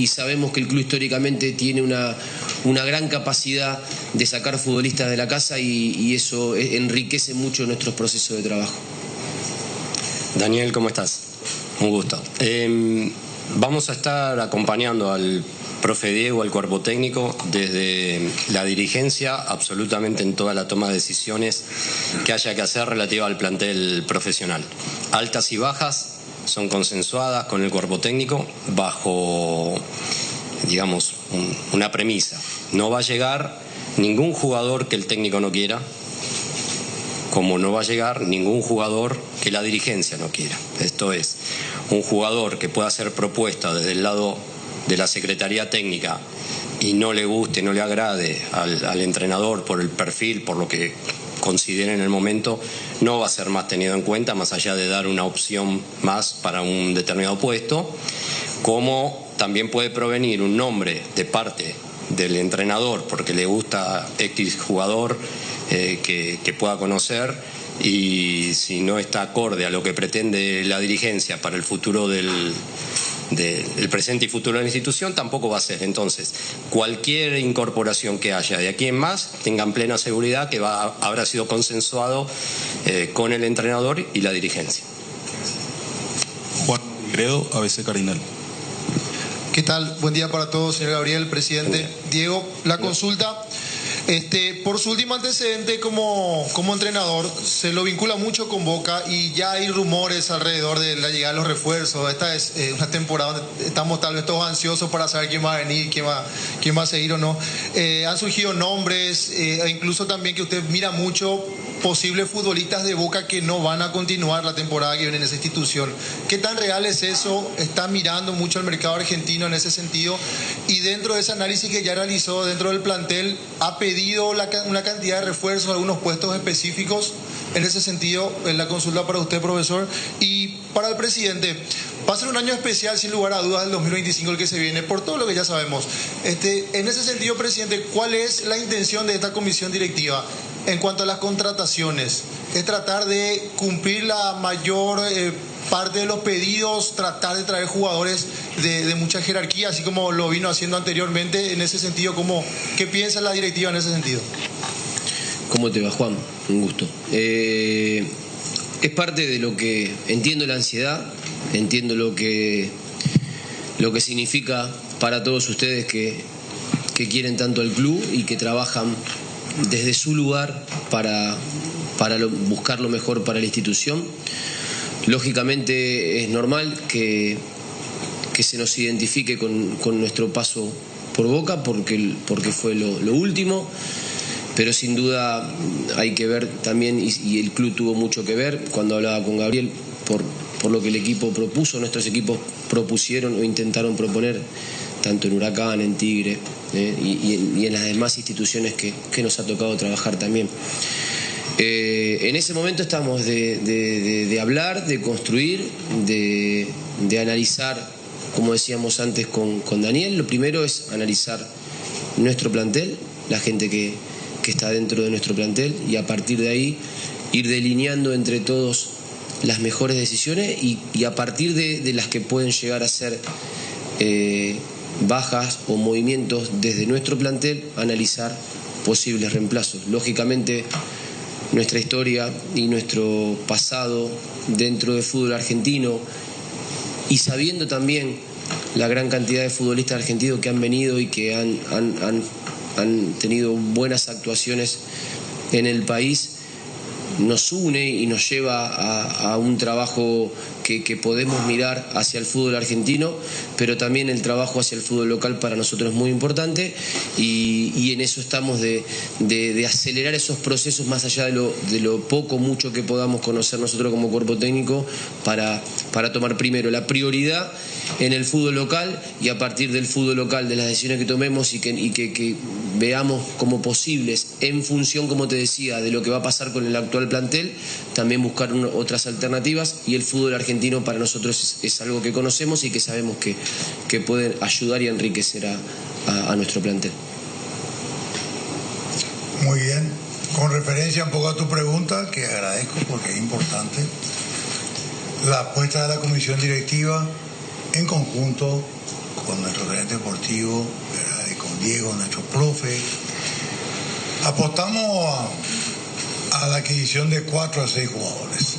Speaker 20: sabemos que el club históricamente tiene una gran capacidad de sacar futbolistas de la casa, y eso enriquece mucho nuestros procesos de trabajo.
Speaker 17: Daniel, ¿cómo estás? Un gusto. Vamos a estar acompañando al profe Diego, al cuerpo técnico, desde la dirigencia, absolutamente en toda la toma de decisiones que haya que hacer relativa al plantel profesional. Altas y bajas son consensuadas con el cuerpo técnico bajo, digamos, una premisa. No va a llegar ningún jugador que el técnico no quiera, como no va a llegar ningún jugador que la dirigencia no quiera. Esto es, un jugador que pueda hacer propuesta desde el lado de la Secretaría Técnica y no le guste, no le agrade al entrenador por el perfil, por lo que considere en el momento, no va a ser más tenido en cuenta, más allá de dar una opción más para un determinado puesto, como también puede provenir un nombre de parte del entrenador porque le gusta X jugador que pueda conocer, y si no está acorde a lo que pretende la dirigencia para el futuro del presente y futuro de la institución, tampoco va a ser. Entonces, cualquier incorporación que haya de aquí en más, tengan plena seguridad que habrá sido consensuado con el entrenador y la dirigencia.
Speaker 18: Juan Gredo, ABC Cardinal.
Speaker 1: ¿Qué tal? Buen día para todos, señor Gabriel, presidente. Diego, la consulta. Por su último antecedente como entrenador, se lo vincula mucho con Boca y ya hay rumores alrededor de la llegada de los refuerzos. Esta es una temporada donde estamos tal vez todos ansiosos para saber quién va a venir, quién va a seguir o no. Han surgido nombres, e incluso también que usted mira mucho posibles futbolistas de Boca que no van a continuar la temporada que viene en esa institución. ¿Qué tan real es eso? ¿Está mirando mucho al mercado argentino en ese sentido? Y dentro de ese análisis que ya realizó dentro del plantel, ¿ha pedido una cantidad de refuerzos, algunos puestos específicos? En ese sentido, en la consulta para usted, profesor. Y para el presidente, Va a ser un año especial, sin lugar a dudas, el 2025 el que se viene, por todo lo que ya sabemos. En ese sentido, presidente, ¿cuál es la intención de esta comisión directiva en cuanto a las contrataciones? ¿Es tratar de cumplir la mayor parte de los pedidos, tratar de traer jugadores de mucha jerarquía, así como lo vino haciendo anteriormente? En ese sentido, ¿qué piensa la directiva en ese sentido?
Speaker 20: ¿Cómo te va, Juan? Un gusto. Es parte de lo que entiendo, la ansiedad, entiendo lo que significa para todos ustedes que quieren tanto al club y que trabajan desde su lugar para buscar lo mejor para la institución. Lógicamente es normal que se nos identifique con nuestro paso por Boca porque fue lo último. Pero sin duda hay que ver también, y el club tuvo mucho que ver cuando hablaba con Gabriel, por lo que el equipo propuso, nuestros equipos propusieron o intentaron proponer, tanto en Huracán, en Tigre y en las demás instituciones que nos ha tocado trabajar también. En ese momento estamos de hablar, de construir, de analizar, como decíamos antes con Daniel. Lo primero es analizar nuestro plantel, la gente que está dentro de nuestro plantel, y a partir de ahí ir delineando entre todos las mejores decisiones y a partir de las que pueden llegar a ser bajas o movimientos desde nuestro plantel, analizar posibles reemplazos. Lógicamente nuestra historia y nuestro pasado dentro del fútbol argentino, y sabiendo también la gran cantidad de futbolistas argentinos que han venido y que han tenido buenas actuaciones en el país, nos une y nos lleva a un trabajo que podemos mirar hacia el fútbol argentino, pero también el trabajo hacia el fútbol local para nosotros es muy importante, y en eso estamos de acelerar esos procesos más allá de lo poco mucho que podamos conocer nosotros como cuerpo técnico, para tomar primero la prioridad en el fútbol local, y a partir del fútbol local, de las decisiones que tomemos y que veamos como posibles en función, como te decía, de lo que va a pasar con el actual plantel, también buscar otras alternativas. Y el fútbol argentino para nosotros es algo que conocemos y que sabemos que puede ayudar y enriquecer a nuestro plantel.
Speaker 16: Muy bien. Con referencia un poco a tu pregunta, que agradezco porque es importante, la apuesta de la comisión directiva en conjunto con nuestro gerente deportivo, ¿verdad? Y con Diego, nuestro profe, apostamos a la adquisición de 4 a 6 jugadores.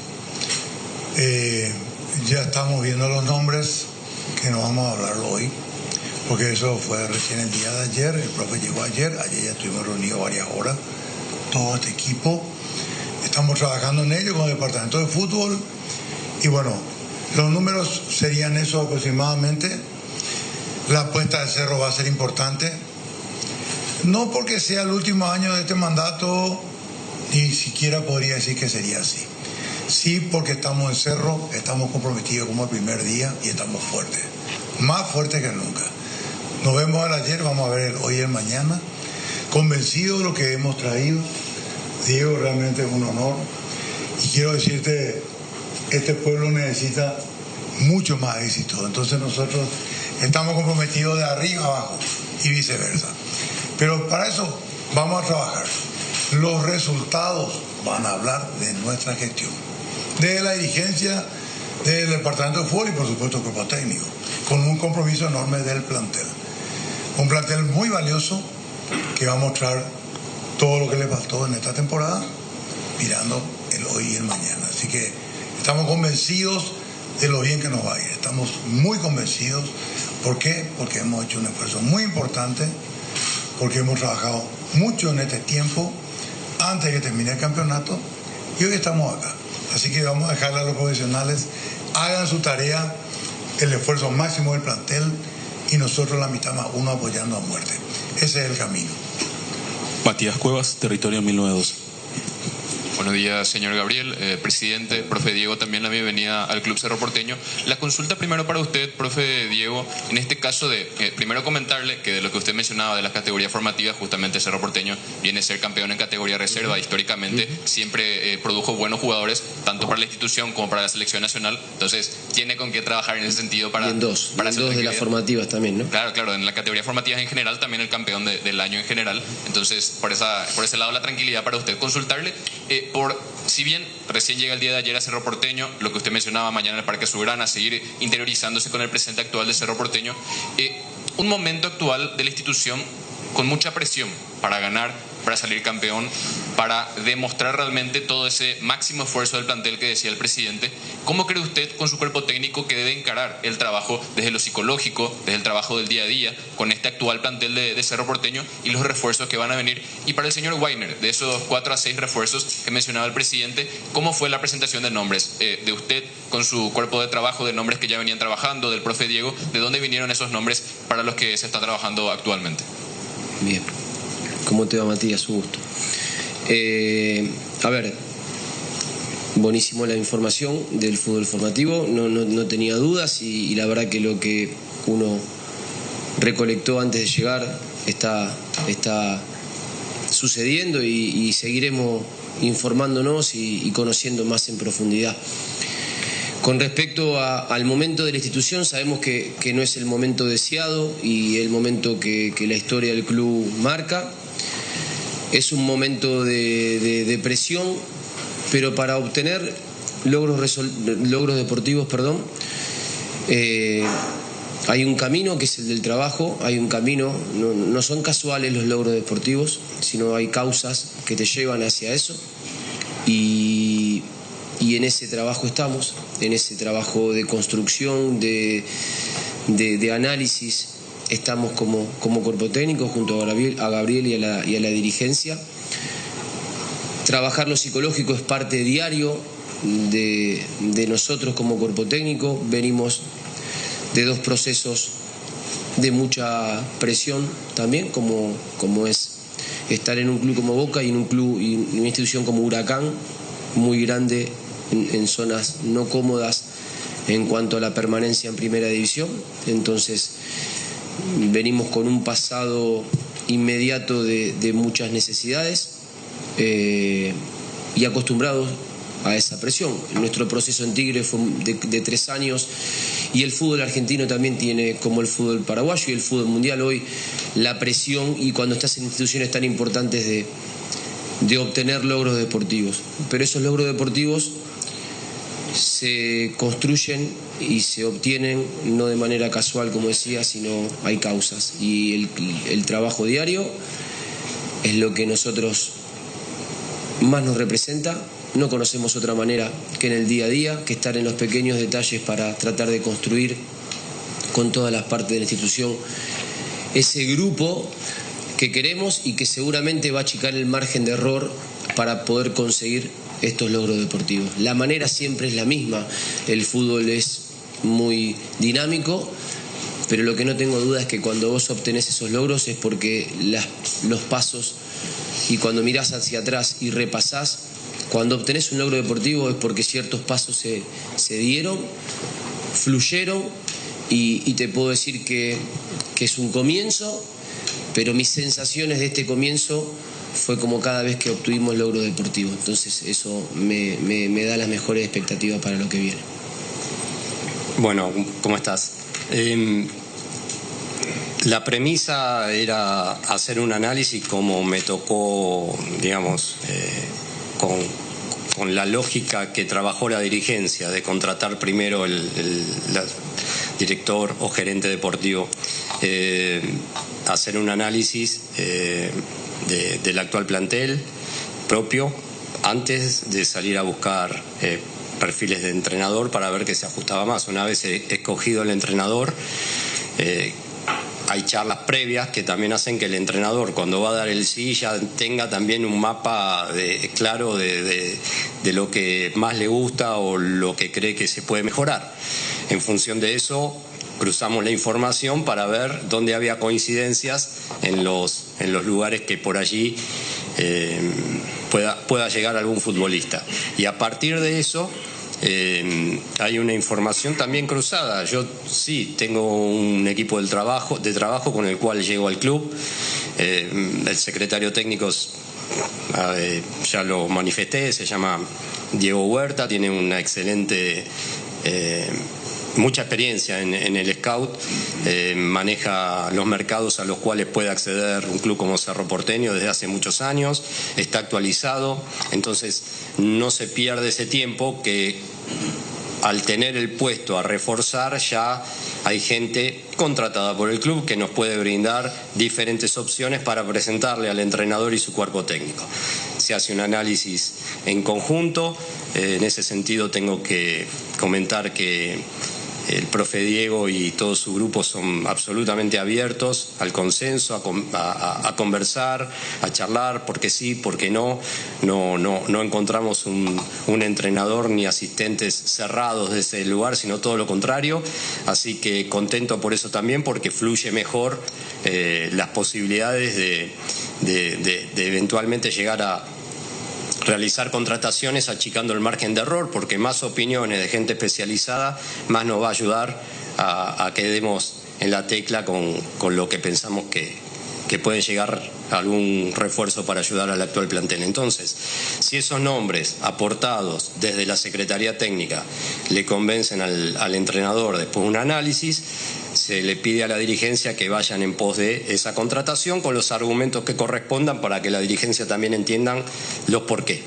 Speaker 16: Ya estamos viendo los nombres, que no vamos a hablarlo hoy, porque eso fue recién el día de ayer. El profe llegó ayer ya estuvimos reunidos varias horas, todo este equipo. Estamos trabajando en ello con el departamento de fútbol, y bueno, los números serían eso aproximadamente. La apuesta de Cerro va a ser importante, no porque sea el último año de este mandato, ni siquiera podría decir que sería así. Sí, porque estamos en Cerro, estamos comprometidos como el primer día y estamos fuertes, más fuertes que nunca. Nos vemos el ayer, vamos a ver el hoy y el mañana, convencidos de lo que hemos traído. Diego, realmente es un honor, y quiero decirte, este pueblo necesita mucho más éxito, entonces nosotros estamos comprometidos de arriba abajo y viceversa. Pero para eso vamos a trabajar. Los resultados van a hablar de nuestra gestión, de la dirigencia del departamento de fútbol y por supuesto el cuerpo técnico, con un compromiso enorme del plantel. Un plantel muy valioso que va a mostrar todo lo que le faltó en esta temporada, mirando el hoy y el mañana. Así que estamos convencidos de lo bien que nos va a ir. Estamos muy convencidos. ¿Por qué? Porque hemos hecho un esfuerzo muy importante, porque hemos trabajado mucho en este tiempo antes de que termine el campeonato, y hoy estamos acá. Así que vamos a dejarle a los profesionales, hagan su tarea, el esfuerzo máximo del plantel, y nosotros la mitad más uno apoyando a muerte. Ese es el camino.
Speaker 18: Matías Cuevas, Territorio 1912.
Speaker 2: Buenos días, señor Gabriel, presidente, profe Diego, también la bienvenida al Club Cerro Porteño. La consulta primero para usted, profe Diego, en este caso primero comentarle que de lo que usted mencionaba de las categorías formativas, justamente Cerro Porteño viene a ser campeón en categoría reserva, históricamente siempre produjo buenos jugadores, tanto para la institución como para la selección nacional, entonces tiene con qué trabajar en ese sentido para...
Speaker 20: Y en dos de las formativas también, ¿no?
Speaker 2: Claro, en la categoría formativa en general, también el campeón del año en general, entonces por ese lado la tranquilidad para usted. Consultarle, si bien recién llega el día de ayer a Cerro Porteño, lo que usted mencionaba mañana en el Parque Soberana, seguir interiorizándose con el presente actual de Cerro Porteño, un momento actual de la institución con mucha presión para ganar, para salir campeón, para demostrar realmente todo ese máximo esfuerzo del plantel que decía el presidente. ¿Cómo cree usted con su cuerpo técnico que debe encarar el trabajo desde lo psicológico, desde el trabajo del día a día, con este actual plantel de Cerro Porteño y los refuerzos que van a venir? Y para el señor Weiner, de esos 4 a 6 refuerzos que mencionaba el presidente, ¿cómo fue la presentación de nombres de usted con su cuerpo de trabajo, de nombres que ya venían trabajando, del profe Diego? ¿De dónde vinieron esos nombres para los que se está trabajando actualmente?
Speaker 20: Bien. ¿Cómo te va, Matías? Un gusto. A ver, buenísimo la información del fútbol formativo, no tenía dudas y la verdad que lo que uno recolectó antes de llegar está sucediendo y seguiremos informándonos y conociendo más en profundidad. Con respecto al momento de la institución, sabemos que no es el momento deseado y el momento que la historia del club marca. Es un momento de presión, pero para obtener logros deportivos, hay un camino que es el del trabajo, hay un camino, no son casuales los logros deportivos, sino hay causas que te llevan hacia eso y en ese trabajo estamos, en ese trabajo de construcción, de análisis. Estamos como cuerpo técnico junto a Gabriel y a la dirigencia. Trabajar lo psicológico es parte diario de nosotros como cuerpo técnico. Venimos de 2 procesos de mucha presión también, como es estar en un club como Boca y en una institución como Huracán, muy grande en zonas no cómodas en cuanto a la permanencia en primera división. Entonces venimos con un pasado inmediato de muchas necesidades y acostumbrados a esa presión. Nuestro proceso en Tigre fue de 3 años y el fútbol argentino también tiene, como el fútbol paraguayo y el fútbol mundial hoy, la presión, y cuando estás en instituciones tan importantes de obtener logros deportivos. Pero esos logros deportivos se construyen y se obtienen no de manera casual, como decía, sino hay causas, y el trabajo diario es lo que nosotros más nos representa. No conocemos otra manera que en el día a día, que estar en los pequeños detalles para tratar de construir con todas las partes de la institución ese grupo que queremos y que seguramente va a achicar el margen de error para poder conseguir estos logros deportivos. La manera siempre es la misma, el fútbol es muy dinámico, pero lo que no tengo duda es que cuando vos obtenés esos logros es porque los pasos, y cuando mirás hacia atrás y repasás, cuando obtenés un logro deportivo es porque ciertos pasos se dieron, fluyeron, y te puedo decir que es un comienzo, pero mis sensaciones de este comienzo fue como cada vez que obtuvimos logro deportivo. Entonces eso me da las mejores expectativas para lo que viene.
Speaker 17: Bueno, ¿cómo estás? La premisa era hacer un análisis como me tocó, digamos, con la lógica que trabajó la dirigencia de contratar primero el director o gerente deportivo, hacer un análisis del actual plantel propio antes de salir a buscar perfiles de entrenador para ver qué se ajustaba más. Una vez escogido el entrenador, hay charlas previas que también hacen que el entrenador, cuando va a dar el sí, ya tenga también un mapa claro de lo que más le gusta o lo que cree que se puede mejorar. En función de eso, cruzamos la información para ver dónde había coincidencias en los lugares que por allí pueda llegar algún futbolista. Y a partir de eso hay una información también cruzada. Yo sí tengo un equipo de trabajo con el cual llego al club. El secretario técnico ya lo manifesté, se llama Diego Huerta, tiene una excelente mucha experiencia en el scout, maneja los mercados a los cuales puede acceder un club como Cerro Porteño desde hace muchos años, está actualizado, entonces no se pierde ese tiempo que al tener el puesto a reforzar ya hay gente contratada por el club que nos puede brindar diferentes opciones para presentarle al entrenador y su cuerpo técnico. Se hace un análisis en conjunto, en ese sentido tengo que comentar que el profe Diego y todo su grupo son absolutamente abiertos al consenso, a conversar, a charlar, porque sí, porque no encontramos un entrenador ni asistentes cerrados de ese lugar, sino todo lo contrario, así que contento por eso también, porque fluye mejor las posibilidades de eventualmente llegar a realizar contrataciones achicando el margen de error, porque más opiniones de gente especializada más nos va a ayudar a que demos en la tecla con lo que pensamos que puede llegar algún refuerzo para ayudar al actual plantel. Entonces, si esos nombres aportados desde la Secretaría Técnica le convencen al entrenador después de un análisis, se le pide a la dirigencia que vayan en pos de esa contratación con los argumentos que correspondan para que la dirigencia también entiendan los por qué.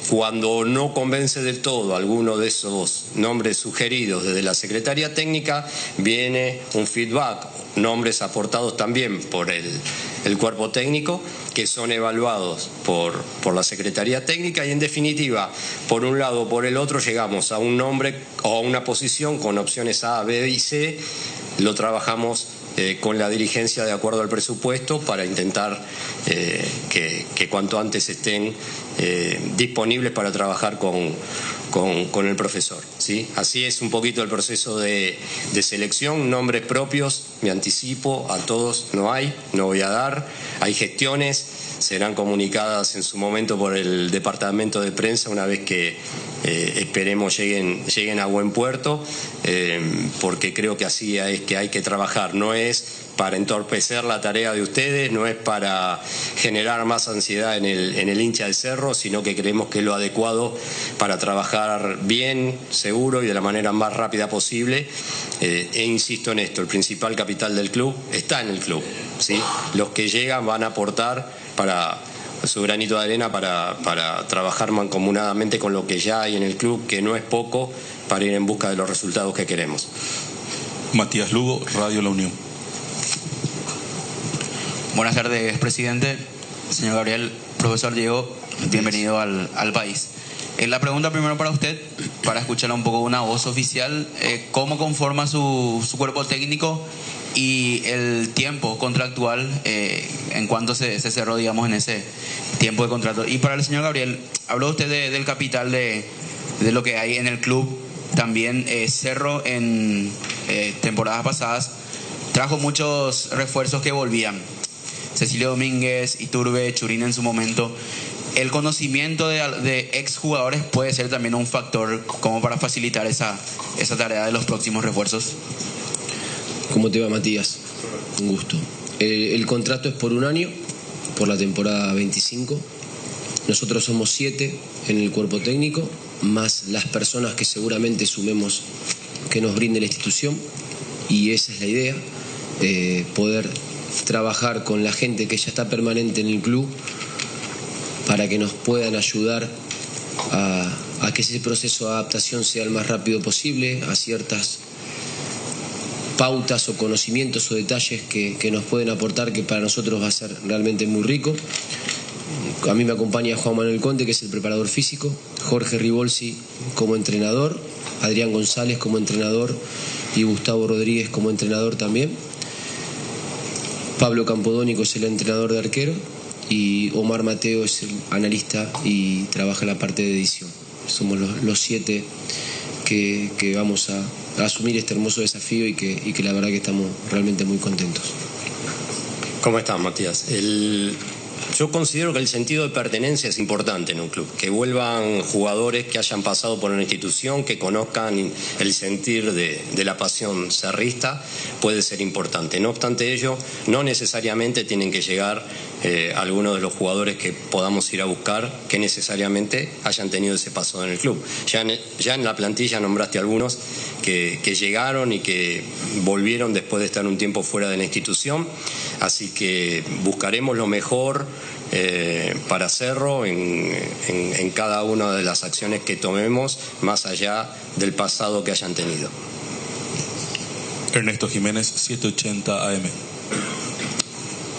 Speaker 17: Cuando no convence del todo alguno de esos nombres sugeridos desde la Secretaría Técnica, viene un feedback, nombres aportados también por el cuerpo técnico, que son evaluados por la Secretaría Técnica, y en definitiva, por un lado o por el otro, llegamos a un nombre o a una posición con opciones A, B y C, lo trabajamos con la dirigencia de acuerdo al presupuesto para intentar que cuanto antes estén disponibles para trabajar con el profesor, ¿sí? Así es un poquito el proceso de selección. Nombres propios, me anticipo, a todos no voy a dar. Hay gestiones, serán comunicadas en su momento por el departamento de prensa una vez que esperemos lleguen a buen puerto, porque creo que así es que hay que trabajar. No es para entorpecer la tarea de ustedes, no es para generar más ansiedad en el hincha del Cerro, sino que creemos que es lo adecuado para trabajar bien, seguro y de la manera más rápida posible. E insisto en esto, el principal capital del club está en el club, ¿sí? Los que llegan van a aportar para su granito de arena para trabajar mancomunadamente con lo que ya hay en el club, que no es poco, para ir en busca de los resultados que queremos.
Speaker 18: Matías Lugo, Radio La Unión.
Speaker 4: Buenas tardes, presidente. Señor Gabriel, profesor Diego, bienvenido al país. La pregunta primero para usted, para escuchar un poco una voz oficial, ¿cómo conforma su cuerpo técnico y el tiempo contractual en cuanto se cerró, digamos, en ese tiempo de contrato? Y para el señor Gabriel, habló usted del capital de lo que hay en el club. También Cerro en temporadas pasadas trajo muchos refuerzos que volvían. Cecilio Domínguez, Iturbe, Churín en su momento. ¿El conocimiento de exjugadores puede ser también un factor como para facilitar esa tarea de los próximos refuerzos?
Speaker 20: ¿Cómo te va, Matías? Un gusto. El contrato es por un año, por la temporada 25. Nosotros somos 7 en el cuerpo técnico, más las personas que seguramente sumemos que nos brinde la institución, y esa es la idea, poder trabajar con la gente que ya está permanente en el club para que nos puedan ayudar a que ese proceso de adaptación sea el más rápido posible a ciertas pautas o conocimientos o detalles que nos pueden aportar, que para nosotros va a ser realmente muy rico. A mí me acompaña Juan Manuel Conte, que es el preparador físico, Jorge Ribolsi como entrenador, Adrián González como entrenador y Gustavo Rodríguez como entrenador también. Pablo Campodónico es el entrenador de arquero y Omar Mateo es el analista y trabaja en la parte de edición. Somos los 7 que vamos a asumir este hermoso desafío y que la verdad que estamos realmente muy contentos.
Speaker 17: ¿Cómo estás, Matías? yo considero que el sentido de pertenencia es importante en un club, que vuelvan jugadores que hayan pasado por una institución, que conozcan el sentir de la pasión cerrista, puede ser importante. No obstante ello, no necesariamente tienen que llegar algunos de los jugadores que podamos ir a buscar que necesariamente hayan tenido ese paso en el club. Ya en la plantilla nombraste algunos que llegaron y que volvieron después de estar un tiempo fuera de la institución, así que buscaremos lo mejor para Cerro en cada una de las acciones que tomemos, más allá del pasado que hayan tenido.
Speaker 18: Ernesto Jiménez, 780 AM.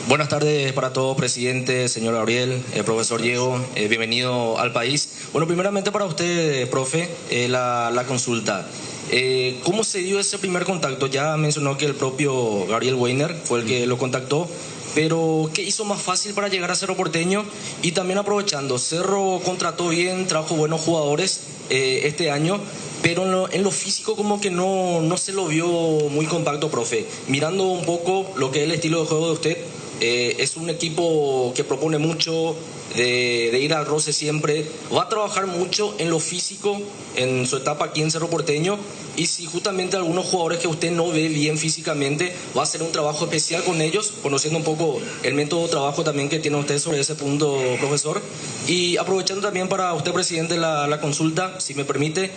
Speaker 14: Buenas tardes para todos, presidente, señor Gabriel, profesor Diego, bienvenido al país. Bueno, primeramente para usted, profe, la consulta. ¿Cómo se dio ese primer contacto? Ya mencionó que el propio Gabriel Weiner fue el que lo contactó, pero ¿qué hizo más fácil para llegar a Cerro Porteño? Y también aprovechando, Cerro contrató bien, trajo buenos jugadores este año, pero en lo físico como que no se lo vio muy compacto, profe. Mirando un poco lo que es el estilo de juego de usted, es un equipo que propone mucho, de ir al roce siempre, va a trabajar mucho en lo físico en su etapa aquí en Cerro Porteño, y si justamente algunos jugadores que usted no ve bien físicamente, va a hacer un trabajo especial con ellos, conociendo un poco el método de trabajo también que tiene usted sobre ese punto, profesor. Y aprovechando también para usted, presidente, la consulta, si me permite,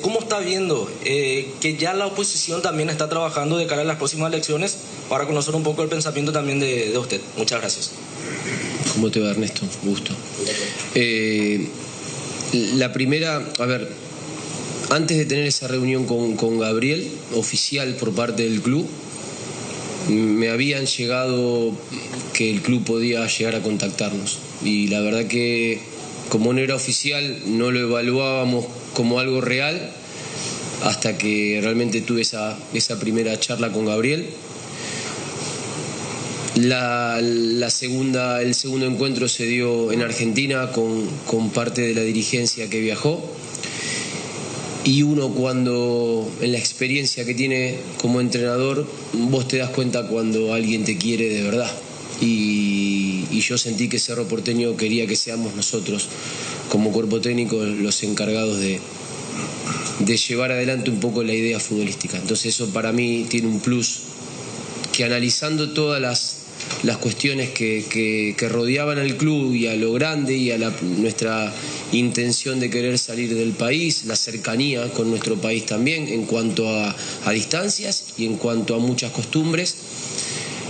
Speaker 14: ¿cómo está viendo que ya la oposición también está trabajando de cara a las próximas elecciones, para conocer un poco el pensamiento también de usted? Muchas gracias.
Speaker 20: ¿Cómo te va, Ernesto? Gusto. La primera, a ver, antes de tener esa reunión con Gabriel, oficial por parte del club, me habían llegado que el club podía llegar a contactarnos. Y la verdad que, como no era oficial, no lo evaluábamos como algo real hasta que realmente tuve esa primera charla con Gabriel. El segundo encuentro se dio en Argentina con parte de la dirigencia que viajó, y uno, cuando en la experiencia que tiene como entrenador, vos te das cuenta cuando alguien te quiere de verdad, y yo sentí que Cerro Porteño quería que seamos nosotros como cuerpo técnico los encargados de llevar adelante un poco la idea futbolística. Entonces eso para mí tiene un plus, que analizando todas las cuestiones que rodeaban al club y a lo grande y a nuestra intención de querer salir del país, la cercanía con nuestro país también en cuanto a distancias y en cuanto a muchas costumbres,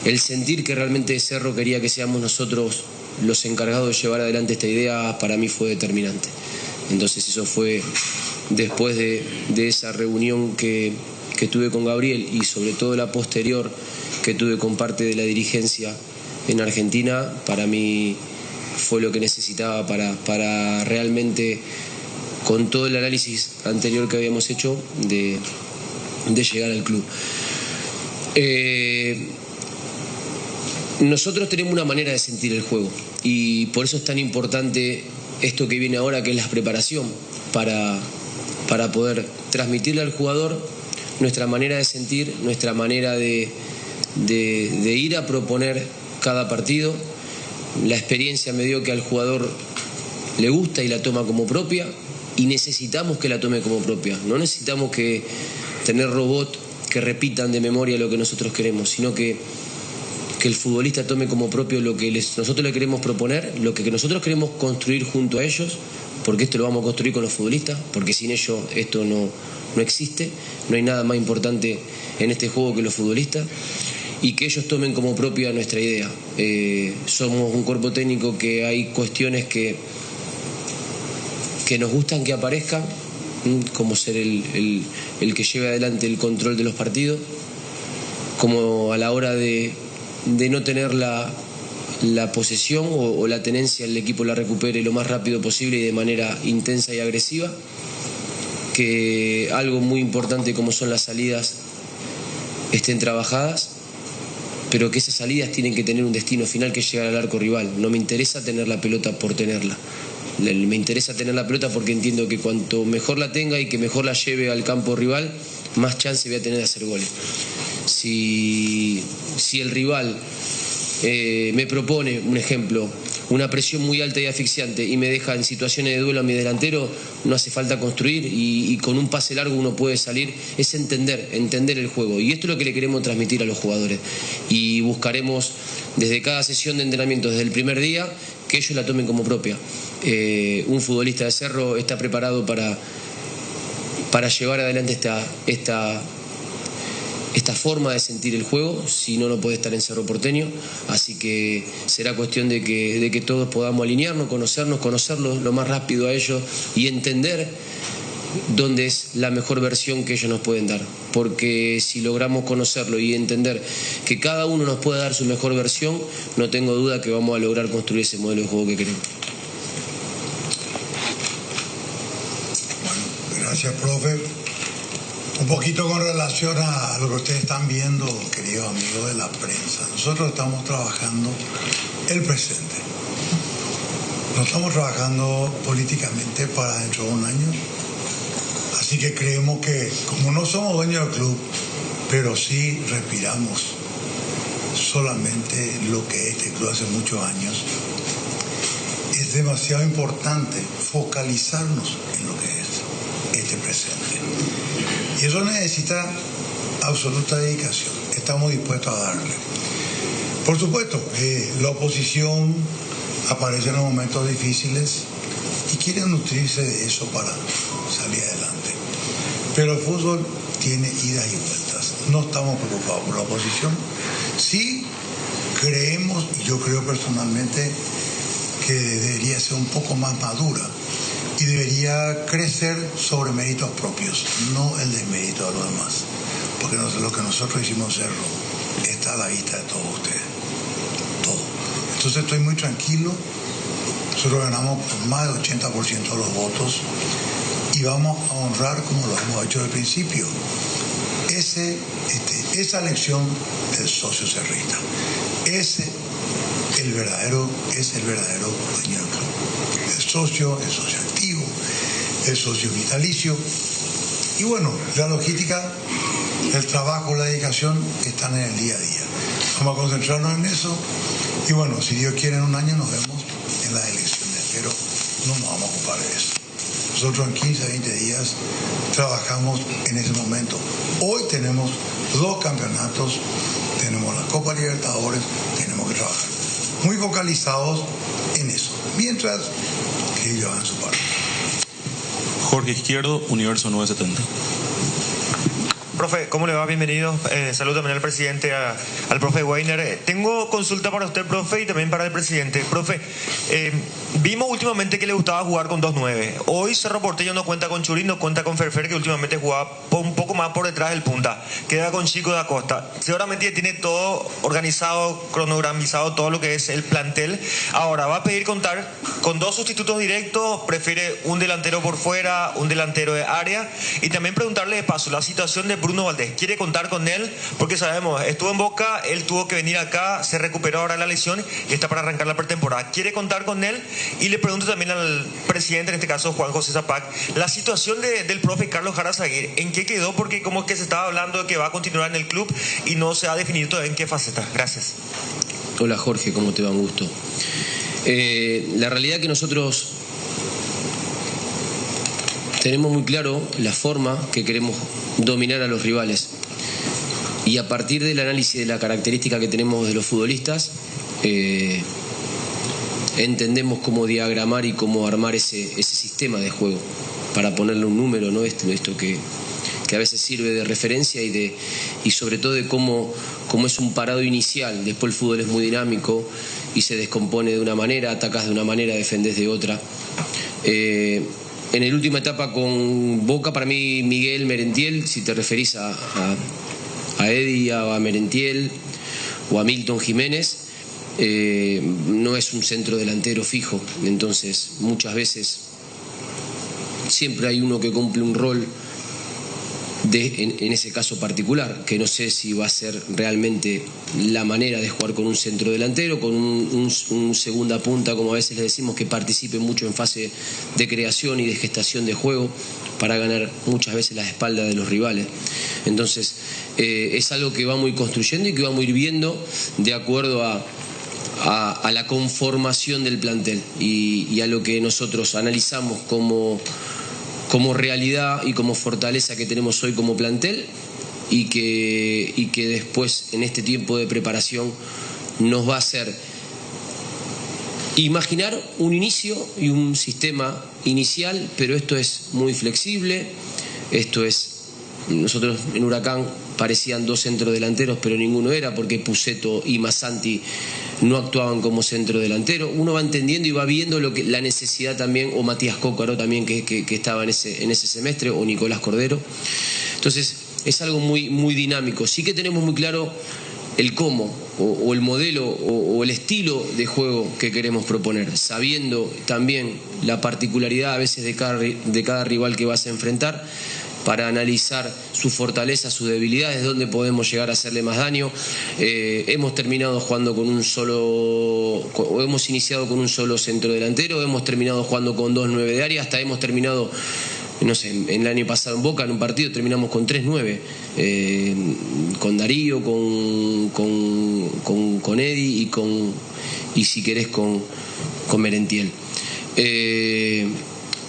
Speaker 20: el sentir que realmente Cerro quería que seamos nosotros los encargados de llevar adelante esta idea, para mí fue determinante. Entonces eso fue después de esa reunión que tuve con Gabriel, y sobre todo la posterior que tuve con parte de la dirigencia en Argentina, para mí fue lo que necesitaba para realmente, con todo el análisis anterior que habíamos hecho, de llegar al club. Nosotros tenemos una manera de sentir el juego, y por eso es tan importante esto que viene ahora, que es la preparación, para poder transmitirle al jugador nuestra manera de sentir, nuestra manera de ir a proponer cada partido. La experiencia me dio que al jugador le gusta y la toma como propia, y necesitamos que la tome como propia. No necesitamos que tener robots que repitan de memoria lo que nosotros queremos, sino que el futbolista tome como propio lo que nosotros le queremos proponer, lo que nosotros queremos construir junto a ellos, porque esto lo vamos a construir con los futbolistas, porque sin ellos esto no existe. No hay nada más importante en este juego que los futbolistas, y que ellos tomen como propia nuestra idea. Somos un cuerpo técnico que hay cuestiones que nos gustan que aparezcan, como ser el que lleve adelante el control de los partidos, como a la hora de no tener la posesión o la tenencia, el equipo la recupere lo más rápido posible y de manera intensa y agresiva. Que algo muy importante como son las salidas estén trabajadas, pero que esas salidas tienen que tener un destino final, que es llegar al arco rival. No me interesa tener la pelota por tenerla, me interesa tener la pelota porque entiendo que cuanto mejor la tenga y que mejor la lleve al campo rival, más chance voy a tener de hacer goles. Si el rival me propone, un ejemplo, una presión muy alta y asfixiante y me deja en situaciones de duelo a mi delantero, no hace falta construir y con un pase largo uno puede salir. Es entender el juego, y esto es lo que le queremos transmitir a los jugadores, y buscaremos desde cada sesión de entrenamiento, desde el primer día, que ellos la tomen como propia. Un futbolista de Cerro está preparado para llevar adelante esta forma de sentir el juego, si no, no puede estar en Cerro Porteño. Así que será cuestión de que todos podamos alinearnos, conocerlos lo más rápido a ellos y entender dónde es la mejor versión que ellos nos pueden dar. Porque si logramos conocerlo y entender que cada uno nos puede dar su mejor versión, no tengo duda que vamos a lograr construir ese modelo de juego que queremos.
Speaker 16: Bueno, gracias, profe. Un poquito con relación a lo que ustedes están viendo, queridos amigos de la prensa. Nosotros estamos trabajando el presente. No estamos trabajando políticamente para dentro de un año. Así que creemos que, como no somos dueños del club, pero sí respiramos solamente lo que este club hace muchos años, es demasiado importante focalizarnos en lo que es este presente. Y eso necesita absoluta dedicación. Estamos dispuestos a darle. Por supuesto, la oposición aparece en los momentos difíciles y quiere nutrirse de eso para salir adelante. Pero el fútbol tiene idas y vueltas. No estamos preocupados por la oposición. Sí creemos, y yo creo personalmente, que debería ser un poco más madura y debería crecer sobre méritos propios, no el desmérito de los demás. Porque lo que nosotros hicimos Cerro está a la vista de todos ustedes. Todo. Entonces estoy muy tranquilo. Nosotros ganamos por más del 80% de los votos y vamos a honrar como lo hemos hecho desde el principio. Esa elección del socio cerrista. Es el verdadero dueño del club. El socio activo, el socio vitalicio. Y bueno, la logística, el trabajo, la dedicación están en el día a día. Vamos a concentrarnos en eso. Y bueno, si Dios quiere, en un año nos vemos en las elecciones, pero no nos vamos a ocupar de eso. Nosotros en 15, 20 días trabajamos en ese momento. Hoy tenemos 2 campeonatos, tenemos la Copa Libertadores, tenemos que trabajar muy focalizados en eso, mientras que ellos hagan su parte.
Speaker 18: Jorge Izquierdo, Universo 970.
Speaker 5: Profe, ¿cómo le va? Bienvenido. Saludo también al presidente, al profe Weiner. Tengo consulta para usted, profe, y también para el presidente. Profe, vimos últimamente que le gustaba jugar con 2-9. Hoy Cerro Porteño no cuenta con Churín, no cuenta con Ferfer, que últimamente jugaba un poco más por detrás del punta. Queda con Chico da Costa. Seguramente ya tiene todo organizado, cronogramizado, todo lo que es el plantel. Ahora, va a pedir contar con 2 sustitutos directos, prefiere un delantero por fuera, un delantero de área. Y también preguntarle de paso la situación de Bruno Valdés. ¿Quiere contar con él? Porque sabemos, estuvo en Boca, él tuvo que venir acá, se recuperó ahora la lesión y está para arrancar la pretemporada. ¿Quiere contar con él? Y le pregunto también al presidente, en este caso Juan José Zapac, la situación del profe Carlos Jara Zaguer, ¿en qué quedó? Porque como que se estaba hablando de que va a continuar en el club y no se ha definido todavía en qué faceta. Gracias.
Speaker 20: Hola Jorge, ¿cómo te va? Un gusto. La realidad es que nosotros tenemos muy claro la forma que queremos dominar a los rivales, y a partir del análisis de la característica que tenemos de los futbolistas, entendemos cómo diagramar y cómo armar ese sistema de juego para ponerle un número, ¿no? Esto que a veces sirve de referencia y sobre todo de cómo es un parado inicial. Después el fútbol es muy dinámico y se descompone de una manera, atacas de una manera, defendés de otra. En la última etapa con Boca, para mí Miguel Merentiel, si te referís a Eddie, a Merentiel o a Milton Jiménez, no es un centro delantero fijo. Entonces muchas veces siempre hay uno que cumple un rol en ese caso particular, que no sé si va a ser realmente la manera de jugar con un centro delantero, con un segunda punta, como a veces le decimos, que participe mucho en fase de creación y de gestación de juego para ganar muchas veces las espaldas de los rivales. Entonces es algo que vamos a ir construyendo y que vamos a ir viendo de acuerdo a a la conformación del plantel y a lo que nosotros analizamos como realidad y como fortaleza que tenemos hoy como plantel y que después en este tiempo de preparación nos va a hacer imaginar un inicio y un sistema inicial, pero esto es muy flexible. Nosotros en Huracán parecían 2 centrodelanteros, pero ninguno era, porque Pusetto y Massanti no actuaban como centrodelantero. Uno va entendiendo y va viendo la necesidad también, o Matías Cócaro también, que estaba en ese semestre, o Nicolás Cordero. Entonces es algo muy, muy dinámico. Sí que tenemos muy claro el cómo, o el modelo, o el estilo de juego que queremos proponer, sabiendo también la particularidad a veces de cada rival que vas a enfrentar, para analizar sus fortalezas, sus debilidades, dónde podemos llegar a hacerle más daño. Hemos terminado jugando con hemos iniciado con un solo centrodelantero, hemos terminado jugando con 2 9 de área, hasta hemos terminado, no sé, en el año pasado en Boca, en un partido terminamos con 3 9, con Darío, con Eddie y si querés con Merentiel.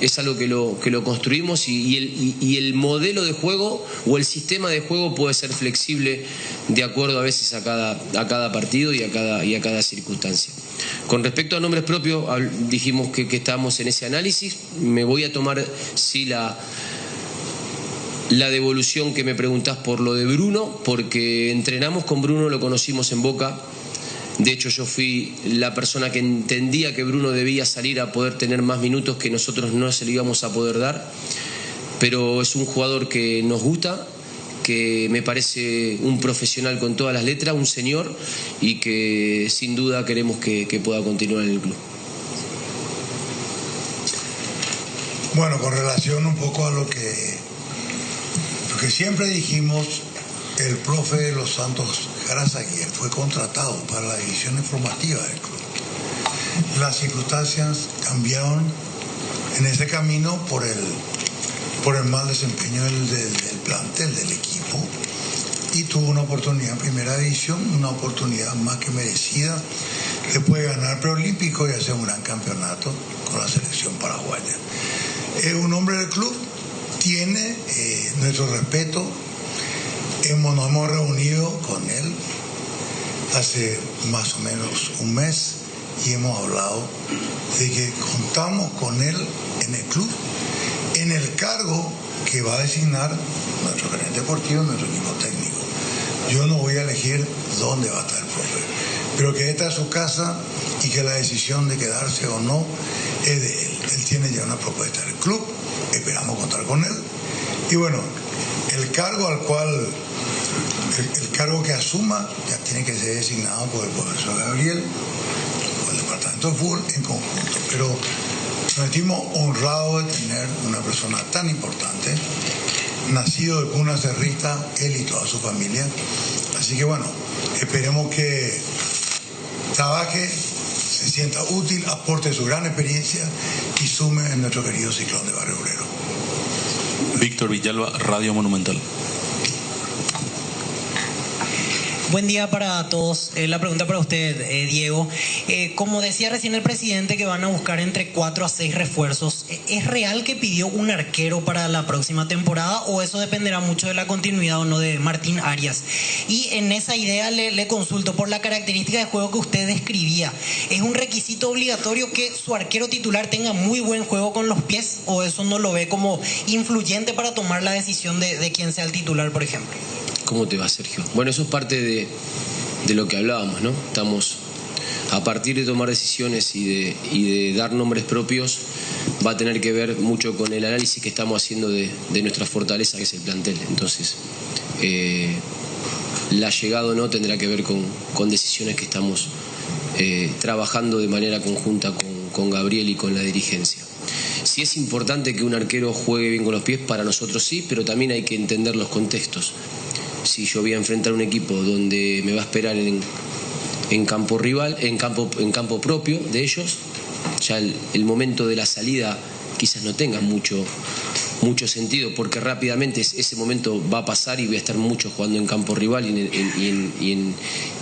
Speaker 20: Es algo que lo construimos y el modelo de juego o el sistema de juego puede ser flexible de acuerdo a veces a cada partido y a cada circunstancia. Con respecto a nombres propios, dijimos que estábamos en ese análisis. Me voy a tomar la devolución que me preguntás por lo de Bruno, porque entrenamos con Bruno, lo conocimos en Boca. De hecho, yo fui la persona que entendía que Bruno debía salir a poder tener más minutos que nosotros no se le íbamos a poder dar. Pero es un jugador que nos gusta, que me parece un profesional con todas las letras, un señor, y que sin duda queremos que pueda continuar en el club.
Speaker 16: Bueno, con relación un poco a lo que siempre dijimos, el profe de los Santos Garazaguer fue contratado para la división informativa del club. Las circunstancias cambiaron en ese camino por el mal desempeño del plantel, del equipo, y tuvo una oportunidad en primera división, una oportunidad más que merecida. Le puede ganar preolímpico y hacer un gran campeonato con la selección paraguaya. Es un hombre del club, tiene nuestro respeto. Nos hemos reunido con él hace más o menos un mes y hemos hablado de que contamos con él en el club, en el cargo que va a designar nuestro gerente deportivo, nuestro equipo técnico. Yo no voy a elegir dónde va a estar el profe, pero que esta es su casa y que la decisión de quedarse o no es de él. Él tiene ya una propuesta del club, esperamos contar con él. Y bueno, el cargo que asuma ya tiene que ser designado por el profesor Gabriel, por el departamento de fútbol en conjunto. Pero nos sentimos honrados de tener una persona tan importante, nacido de cuna cerrista, él y toda su familia. Así que bueno, esperemos que trabaje, se sienta útil, aporte su gran experiencia y sume en nuestro querido ciclón de Barrio Obrero.
Speaker 18: Víctor Villalba, Radio Monumental.
Speaker 3: Buen día para todos. La pregunta para usted, Diego. Como decía recién el presidente que van a buscar entre 4 a 6 refuerzos, ¿es real que pidió un arquero para la próxima temporada o eso dependerá mucho de la continuidad o no de Martín Arias? Y en esa idea le consulto por la característica de juego que usted describía. ¿Es un requisito obligatorio que su arquero titular tenga muy buen juego con los pies o eso no lo ve como influyente para tomar la decisión de quién sea el titular, por ejemplo?
Speaker 20: ¿Cómo te va, Sergio? Bueno, eso es parte de lo que hablábamos, ¿no? Estamos, a partir de tomar decisiones y de dar nombres propios, va a tener que ver mucho con el análisis que estamos haciendo de nuestra fortaleza, que es el plantel. Entonces, la llegada o no tendrá que ver con decisiones que estamos trabajando de manera conjunta con Gabriel y con la dirigencia. Si es importante que un arquero juegue bien con los pies, para nosotros sí, pero también hay que entender los contextos. Si yo voy a enfrentar un equipo donde me va a esperar en campo rival, en campo propio de ellos, ya el momento de la salida quizás no tenga mucho mucho sentido, porque rápidamente ese momento va a pasar y voy a estar mucho jugando en campo rival y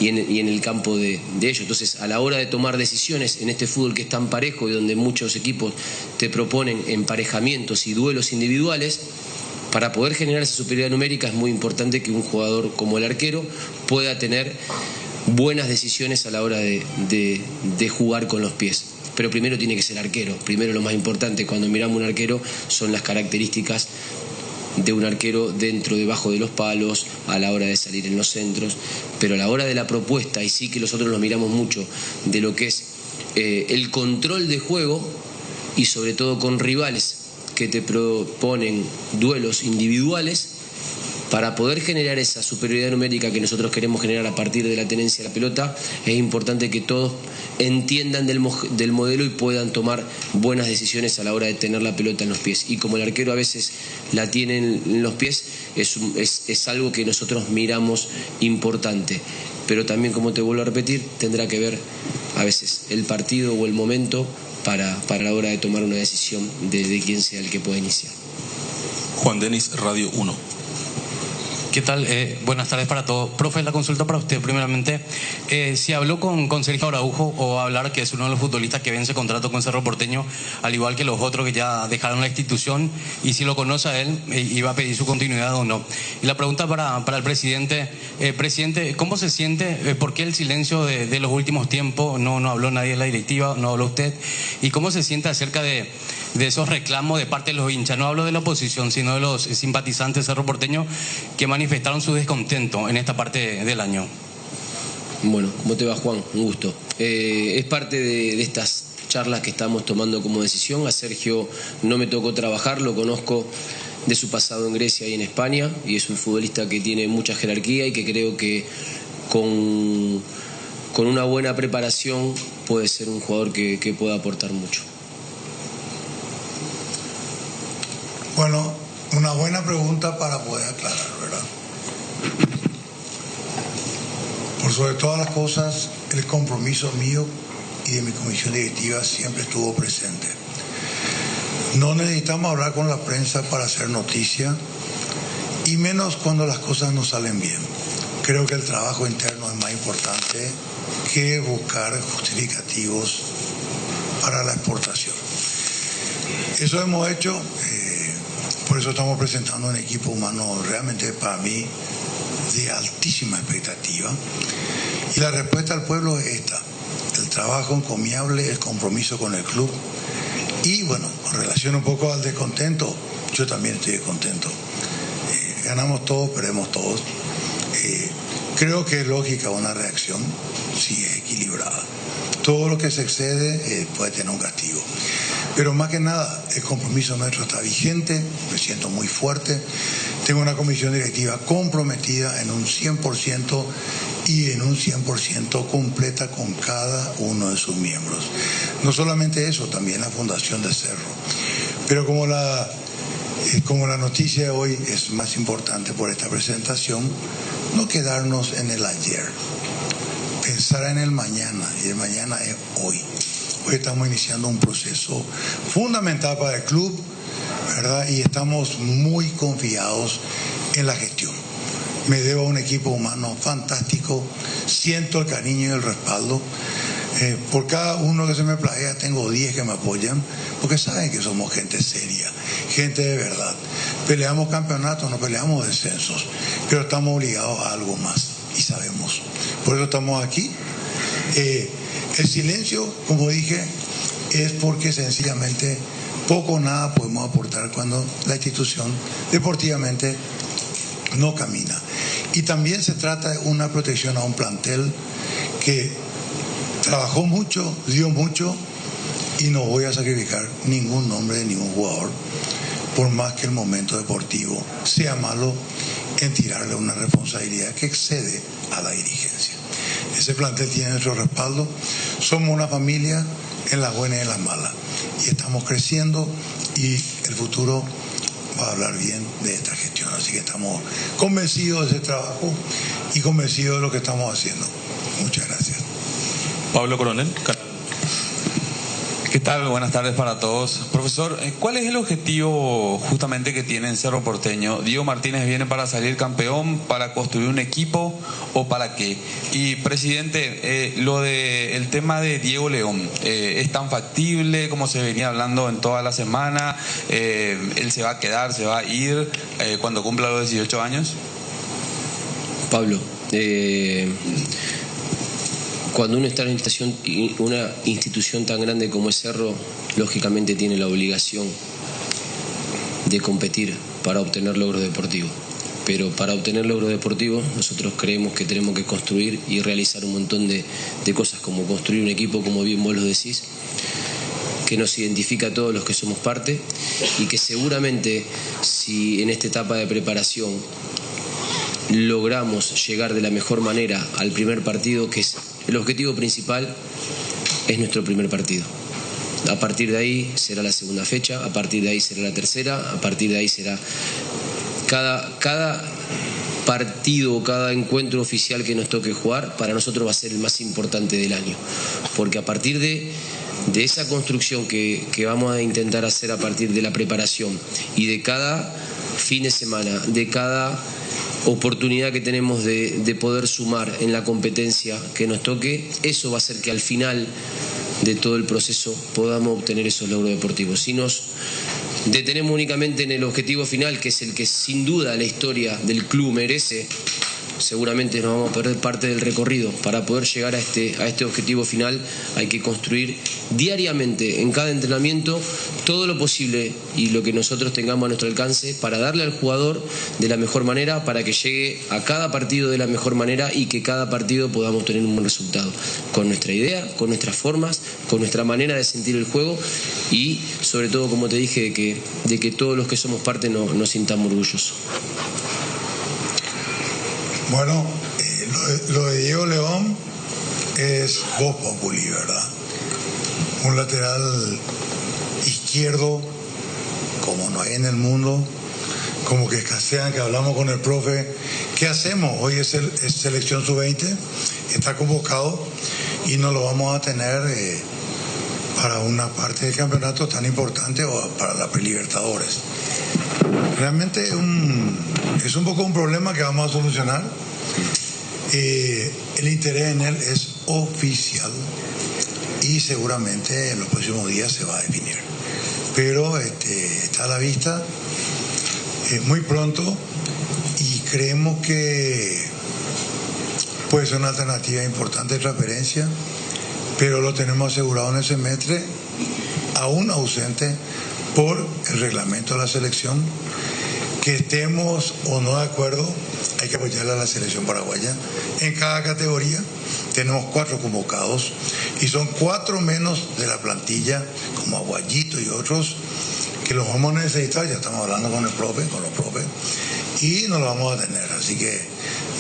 Speaker 20: en el campo de ellos. Entonces, a la hora de tomar decisiones en este fútbol que es tan parejo y donde muchos equipos te proponen emparejamientos y duelos individuales, para poder generar esa superioridad numérica es muy importante que un jugador como el arquero pueda tener buenas decisiones a la hora de jugar con los pies. Pero primero tiene que ser arquero. Primero, lo más importante cuando miramos un arquero son las características de un arquero dentro, debajo de los palos, a la hora de salir en los centros. Pero a la hora de la propuesta, y sí que nosotros lo miramos mucho, de lo que es el control de juego, y sobre todo con rivales que te proponen duelos individuales, para poder generar esa superioridad numérica que nosotros queremos generar a partir de la tenencia de la pelota, es importante que todos entiendan del modelo y puedan tomar buenas decisiones a la hora de tener la pelota en los pies. Y como el arquero a veces la tiene en los pies, es algo que nosotros miramos importante. Pero también, como te vuelvo a repetir, tendrá que ver a veces el partido o el momento para la hora de tomar una decisión de quién sea el que pueda iniciar.
Speaker 18: Juan Denis, Radio 1.
Speaker 6: ¿Qué tal? Buenas tardes para todos. Profe, la consulta para usted primeramente. Si habló con Sergio Araujo, o hablar que es uno de los futbolistas que vence contrato con Cerro Porteño, al igual que los otros que ya dejaron la institución, y si lo conoce a él, iba a pedir su continuidad o no. Y la pregunta para el presidente. Presidente, ¿cómo se siente? ¿Por qué el silencio de los últimos tiempos? No habló nadie de la directiva, no habló usted. ¿Y cómo se siente acerca de esos reclamos de parte de los hinchas? No hablo de la oposición, sino de los simpatizantes de Cerro Porteño que manifestaron su descontento en esta parte del año.
Speaker 20: Bueno, ¿cómo te va, Juan? Un gusto. Es parte de estas charlas que estamos tomando como decisión. A Sergio no me tocó trabajar, lo conozco de su pasado en Grecia y en España, y es un futbolista que tiene mucha jerarquía y que creo que con una buena preparación puede ser un jugador que pueda aportar mucho.
Speaker 16: Bueno, una buena pregunta para poder aclarar, ¿verdad? Por sobre todas las cosas, el compromiso mío y de mi comisión directiva siempre estuvo presente. No necesitamos hablar con la prensa para hacer noticia, y menos cuando las cosas no salen bien. Creo que el trabajo interno es más importante que buscar justificativos para la exportación. Eso hemos hecho. Por eso estamos presentando un equipo humano realmente, para mí, de altísima expectativa. Y la respuesta al pueblo es esta: el trabajo encomiable, el compromiso con el club. Y bueno, con relación un poco al descontento, yo también estoy descontento. Ganamos todos, perdemos todos. Creo que es lógica una reacción si es equilibrada. Todo lo que se excede puede tener un castigo. Pero más que nada, el compromiso nuestro está vigente, me siento muy fuerte. Tengo una comisión directiva comprometida en un 100% y en un 100% completa con cada uno de sus miembros. No solamente eso, también la Fundación de Cerro. Pero como la noticia de hoy es más importante por esta presentación, no quedarnos en el ayer. Pensar en el mañana, y el mañana es hoy. Hoy estamos iniciando un proceso fundamental para el club, ¿verdad? Y estamos muy confiados en la gestión. Me debo a un equipo humano fantástico, siento el cariño y el respaldo. Por cada uno que se me platea tengo 10 que me apoyan, porque saben que somos gente seria, gente de verdad. Peleamos campeonatos, no peleamos descensos, pero estamos obligados a algo más y sabemos. Por eso estamos aquí. El silencio, como dije, es porque sencillamente poco o nada podemos aportar cuando la institución deportivamente no camina. Y también se trata de una protección a un plantel que trabajó mucho, dio mucho, y no voy a sacrificar ningún nombre de ningún jugador, por más que el momento deportivo sea malo, en tirarle una responsabilidad que excede a la dirigencia. Ese plantel tiene nuestro respaldo. Somos una familia en las buenas y en las malas. Y estamos creciendo, y el futuro va a hablar bien de esta gestión. Así que estamos convencidos de ese trabajo y convencidos de lo que estamos haciendo. Muchas gracias.
Speaker 18: Pablo Coronel. ¿Qué tal? Buenas tardes para todos. Profesor, ¿cuál es el objetivo justamente que tiene en Cerro Porteño? ¿Diego Martínez viene para salir campeón, para construir un equipo o para qué? Y presidente, lo de el tema de Diego León, ¿es tan factible como se venía hablando en toda la semana? ¿Él se va a quedar, se va a ir cuando cumpla los 18 años?
Speaker 20: Pablo, cuando uno está en una institución tan grande como es Cerro, lógicamente tiene la obligación de competir para obtener logros deportivos. Pero para obtener logros deportivos nosotros creemos que tenemos que construir y realizar un montón de cosas, como construir un equipo, como bien vos lo decís, que nos identifica a todos los que somos parte, y que seguramente si en esta etapa de preparación logramos llegar de la mejor manera al primer partido, que es el objetivo principal, es nuestro primer partido. A partir de ahí será la segunda fecha, a partir de ahí será la tercera, a partir de ahí será cada partido, cada encuentro oficial que nos toque jugar, para nosotros va a ser el más importante del año, porque a partir de esa construcción que vamos a intentar hacer a partir de la preparación y de cada fin de semana, de cada oportunidad que tenemos de poder sumar en la competencia que nos toque, eso va a hacer que al final de todo el proceso podamos obtener esos logros deportivos. Si nos detenemos únicamente en el objetivo final, que es el que sin duda la historia del club merece, seguramente nos vamos a perder parte del recorrido. Para poder llegar a este objetivo final hay que construir diariamente en cada entrenamiento todo lo posible y lo que nosotros tengamos a nuestro alcance para darle al jugador de la mejor manera, para que llegue a cada partido de la mejor manera y que cada partido podamos tener un buen resultado, con nuestra idea, con nuestras formas, con nuestra manera de sentir el juego y sobre todo, como te dije, de que todos los que somos parte nos sintamos orgullosos.
Speaker 16: Bueno, lo de Diego León es voz populi, ¿verdad? Un lateral izquierdo, como no hay en el mundo, como que escasean, que hablamos con el profe. ¿Qué hacemos? Hoy es selección sub-20, está convocado y no lo vamos a tener para una parte del campeonato tan importante o para la Prelibertadores. Realmente es un poco un problema que vamos a solucionar. El interés en él es oficial y seguramente en los próximos días se va a definir. Pero está a la vista muy pronto y creemos que puede ser una alternativa importante de transferencia, pero lo tenemos asegurado en el semestre, aún ausente por el reglamento de la selección. Que estemos o no de acuerdo, hay que apoyarle a la selección paraguaya. En cada categoría tenemos 4 convocados y son 4 menos de la plantilla, como Aguayito y otros, que los vamos a necesitar. Ya estamos hablando con los profes, y nos lo vamos a tener. Así que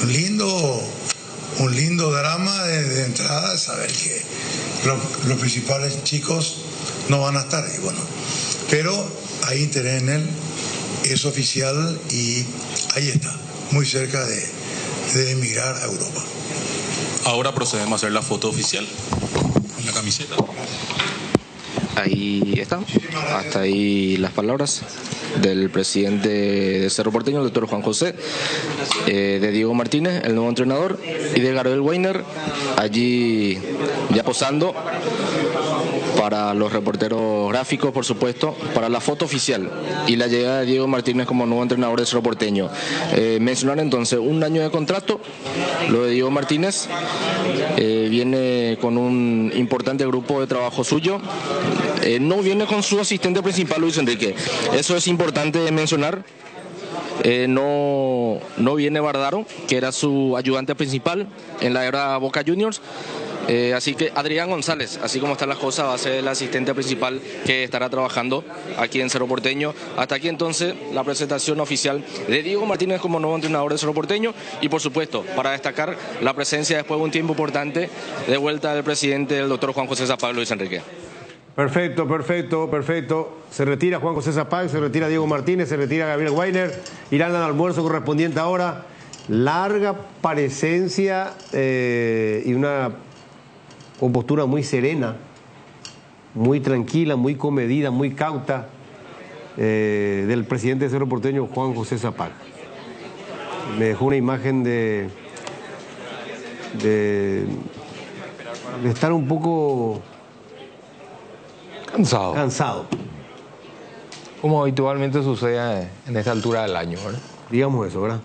Speaker 16: un lindo drama de entrada, saber que los principales chicos no van a estar ahí. Bueno, pero hay interés en él, es oficial y ahí está, muy cerca de emigrar a Europa.
Speaker 18: Ahora procedemos a hacer la foto oficial con la camiseta.
Speaker 14: Ahí está, hasta ahí las palabras del presidente de Cerro Porteño, el doctor Juan José, de Diego Martínez, el nuevo entrenador, y de Gabriel Weiner, allí ya posando para los reporteros gráficos, por supuesto, para la foto oficial y la llegada de Diego Martínez como nuevo entrenador de Cerro Porteño. Mencionar entonces 1 año de contrato. Lo de Diego Martínez viene con un importante grupo de trabajo suyo. No viene con su asistente principal, Luis Enrique. Eso es importante de mencionar. No viene Bardaro, que era su ayudante principal en la era Boca Juniors. Así que Adrián González, así como están las cosas, va a ser el asistente principal que estará trabajando aquí en Cerro Porteño. Hasta aquí entonces la presentación oficial de Diego Martínez como nuevo entrenador de Cerro Porteño y por supuesto para destacar la presencia después de un tiempo importante de vuelta del presidente, el doctor Juan José Zapag, Luis Enrique.
Speaker 7: Perfecto. Se retira Juan José Zapag, se retira Diego Martínez, se retira Gabriel Weiner, irán al almuerzo correspondiente ahora. Larga presencia y una compostura muy serena
Speaker 15: muy tranquila, muy comedida, muy cauta, del presidente de Cerro Porteño, Juan José Zapac. Me dejó una imagen de estar un poco cansado.
Speaker 10: Como habitualmente sucede en esta altura del año, ¿verdad?
Speaker 15: Digamos eso, ¿verdad?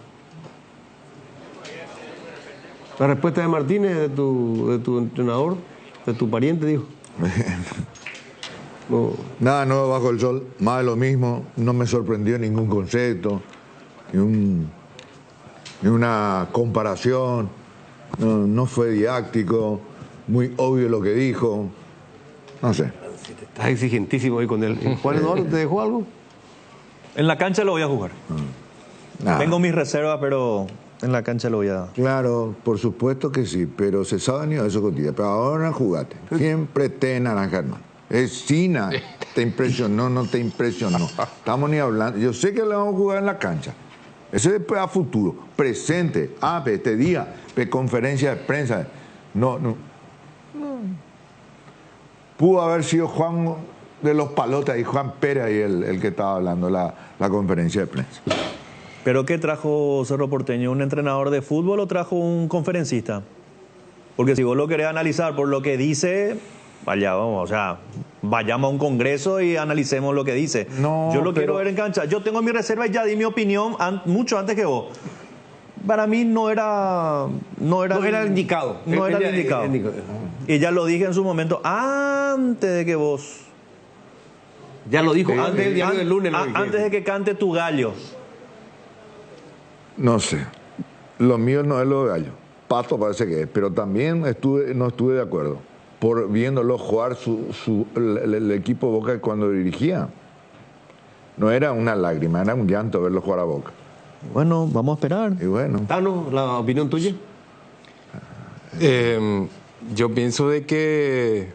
Speaker 15: La respuesta de Martínez, de tu entrenador, de tu pariente, dijo.
Speaker 9: No. Nada nuevo bajo el sol, más de lo mismo, no me sorprendió ningún concepto, ni una comparación, no fue didáctico, muy obvio lo que dijo, no sé.
Speaker 15: Estás exigentísimo ahí con él. ¿Juan Eduardo te dejó algo?
Speaker 8: En la cancha lo voy a jugar. Tengo mis reservas, pero en la cancha lo voy a...
Speaker 9: Claro, por supuesto que sí, pero se sabe ni eso contigo. Pero ahora jugate. Siempre te naranja, hermano. Es China. ¿Te impresionó? No te impresionó. Estamos ni hablando. Yo sé que le vamos a jugar en la cancha. Eso es después a futuro. Presente. Este día, conferencia de prensa. No. Pudo haber sido Juan de los Palotes y Juan Pérez ahí el que estaba hablando la conferencia de prensa.
Speaker 8: ¿Pero qué trajo Cerro Porteño? ¿Un entrenador de fútbol o trajo un conferencista? Porque si vos lo querés analizar por lo que dice, vayamos a un congreso y analicemos lo que dice. Yo lo quiero ver en cancha. Yo tengo mi reserva y ya di mi opinión mucho antes que vos. Para mí no era el
Speaker 15: indicado.
Speaker 8: No era el indicado. Y ya lo dije en su momento, antes de que vos...
Speaker 15: Ya lo dijo, antes del diario del lunes.
Speaker 8: Antes de que cante tu gallo.
Speaker 9: No sé. Lo mío no es lo de gallo. Pato parece que es, pero también no estuve de acuerdo. Por viéndolo jugar el equipo Boca cuando dirigía. No era una lágrima, era un llanto verlo jugar a Boca.
Speaker 8: Bueno, vamos a esperar.
Speaker 9: Y bueno.
Speaker 15: Tano, ¿la opinión tuya?
Speaker 10: Yo pienso de que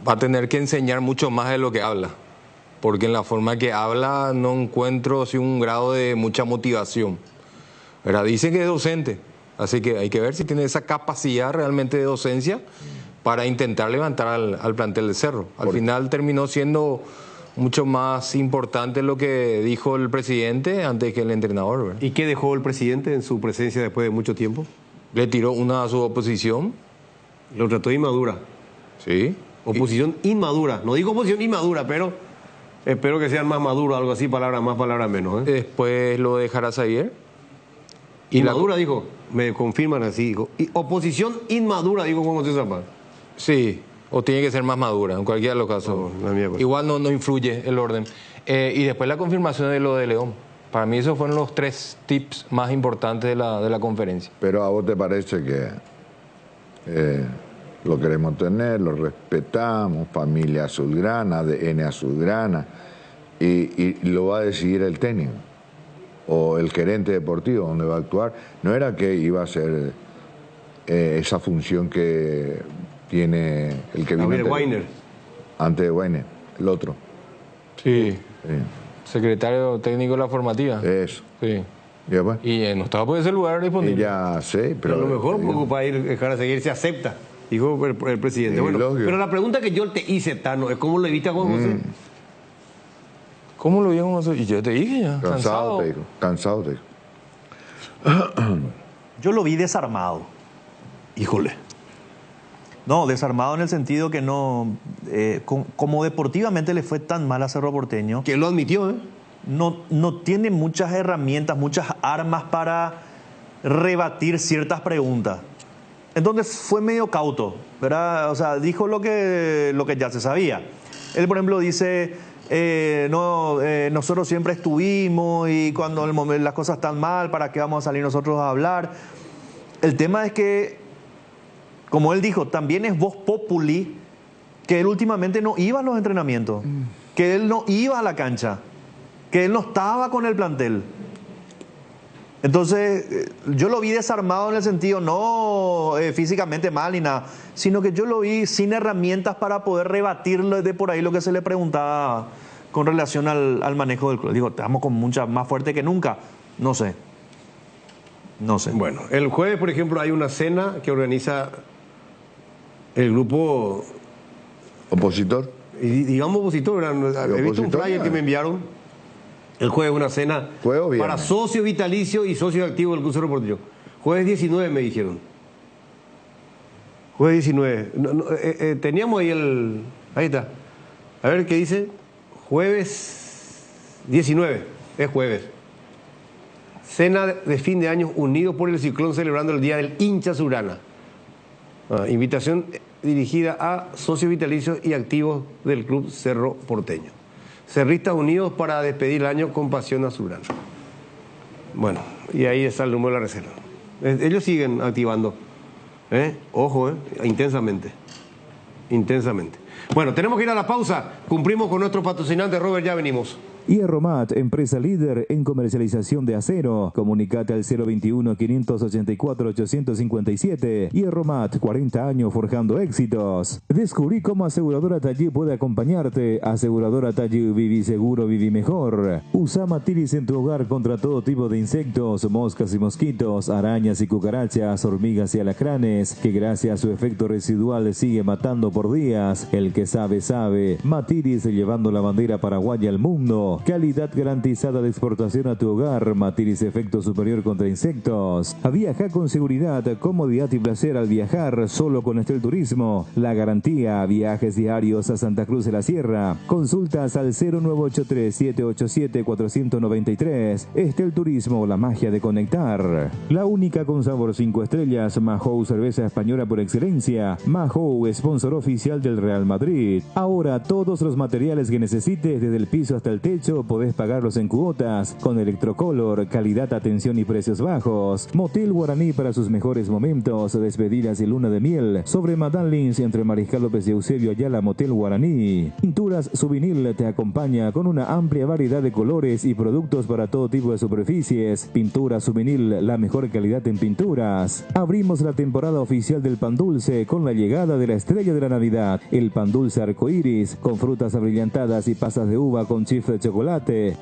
Speaker 10: va a tener que enseñar mucho más de lo que habla. Porque en la forma que habla no encuentro así un grado de mucha motivación. ¿Verdad? Dicen que es docente, así que hay que ver si tiene esa capacidad realmente de docencia para intentar levantar al plantel del Cerro. Al final terminó siendo mucho más importante lo que dijo el presidente antes que el entrenador, ¿verdad?
Speaker 15: ¿Y qué dejó el presidente en su presencia después de mucho tiempo?
Speaker 10: Le tiró una a su oposición.
Speaker 15: Lo trató de inmadura.
Speaker 10: Sí.
Speaker 15: Oposición inmadura. No digo oposición inmadura, pero espero que sean más maduros, algo así, palabras más, palabras menos.
Speaker 10: Después lo dejará salir.
Speaker 15: Inmadura, dijo. Me confirman así. Dijo. Oposición inmadura, dijo Juan José Zapac.
Speaker 10: Sí. O tiene que ser más madura, en cualquiera de los casos. Igual no influye el orden. Y después la confirmación de lo de León. Para mí esos fueron los 3 tips más importantes de la conferencia.
Speaker 9: Pero a vos te parece que lo queremos tener, lo respetamos, familia azulgrana, ADN azulgrana, y lo va a decidir el técnico o el gerente deportivo donde va a actuar. No era que iba a ser esa función que tiene el que vino antes de Weiner, el otro.
Speaker 10: Sí. Secretario técnico de la formativa.
Speaker 9: Eso.
Speaker 10: Sí.
Speaker 9: ¿Ya pues?
Speaker 10: Y no estaba por ese lugar disponible.
Speaker 9: Ya sé, pero...
Speaker 15: a lo mejor para dejar de seguir se acepta, dijo el presidente. Bueno, pero la pregunta que yo te hice, Tano, es ¿cómo lo viste a Juan José?
Speaker 10: ¿Cómo lo vi a Juan José? Y yo te dije ya.
Speaker 9: Cansado te dijo. Cansado te dijo.
Speaker 8: Yo lo vi desarmado. Híjole. No, desarmado en el sentido que no... como deportivamente le fue tan mal a Cerro Porteño...
Speaker 15: Que lo admitió,
Speaker 8: No tiene muchas herramientas, muchas armas para rebatir ciertas preguntas. Entonces fue medio cauto, ¿verdad? O sea, dijo lo que ya se sabía. Él, por ejemplo, dice... nosotros siempre estuvimos y cuando las cosas están mal, ¿para qué vamos a salir nosotros a hablar? El tema es que... Como él dijo, también es voz populi que él últimamente no iba a los entrenamientos, que él no iba a la cancha, que él no estaba con el plantel. Entonces, yo lo vi desarmado en el sentido, no físicamente mal ni nada, sino que yo lo vi sin herramientas para poder rebatirle de por ahí lo que se le preguntaba con relación al manejo del club. Digo, estamos con mucha más fuerte que nunca. No sé.
Speaker 15: Bueno, el jueves, por ejemplo, hay una cena que organiza el grupo
Speaker 9: ¿Opositor?
Speaker 15: Y digamos opositor, he visto un flyer que me enviaron el jueves, una cena para socio vitalicio y socio activo del Club Cerro Porteño. Jueves 19 me dijeron. Jueves 19. Teníamos ahí ahí está. A ver qué dice. Jueves 19. Es jueves. Cena de fin de año unidos por el Ciclón celebrando el Día del Hincha Surana. Invitación dirigida a socios vitalicios y activos del Club Cerro Porteño. Cerristas unidos para despedir el año con pasión azulgrana. Bueno, y ahí está el número de la reserva. Ellos siguen activando. Ojo, intensamente. Intensamente. Bueno, tenemos que ir a la pausa. Cumplimos con nuestro patrocinante, Robert, ya venimos.
Speaker 13: Hierromat, empresa líder en comercialización de acero. Comunicate al 021-584-857. Hierromat, 40 años forjando éxitos. Descubrí cómo Aseguradora Tallí puede acompañarte. Aseguradora Tallí, viví seguro, viví mejor. Usa Matiris en tu hogar contra todo tipo de insectos, moscas y mosquitos, arañas y cucarachas, hormigas y alacranes, que gracias a su efecto residual sigue matando por días. El que sabe, sabe. Matiris, llevando la bandera paraguaya al mundo. Calidad garantizada de exportación a tu hogar. Matiris, efecto superior contra insectos. Viaja con seguridad, comodidad y placer al viajar solo con Estel Turismo. La garantía, viajes diarios a Santa Cruz de la Sierra. Consultas al 0983-787-493. Estel Turismo, la magia de conectar. La única con sabor 5 estrellas. Mahou, cerveza española por excelencia. Mahou, sponsor oficial del Real Madrid. Ahora todos los materiales que necesites, desde el piso hasta el techo, podés pagarlos en cuotas con Electrocolor, calidad, atención y precios bajos. Motel Guaraní para sus mejores momentos, despedidas y luna de miel. Sobre Madame Lins entre Mariscal López y Eusebio Ayala, Motel Guaraní. Pinturas Souvenir te acompaña con una amplia variedad de colores y productos para todo tipo de superficies. Pinturas Souvenir, la mejor calidad en pinturas. Abrimos la temporada oficial del pan dulce con la llegada de la estrella de la Navidad, el pan dulce arcoíris, con frutas abrillantadas y pasas de uva con chifre de chocolate.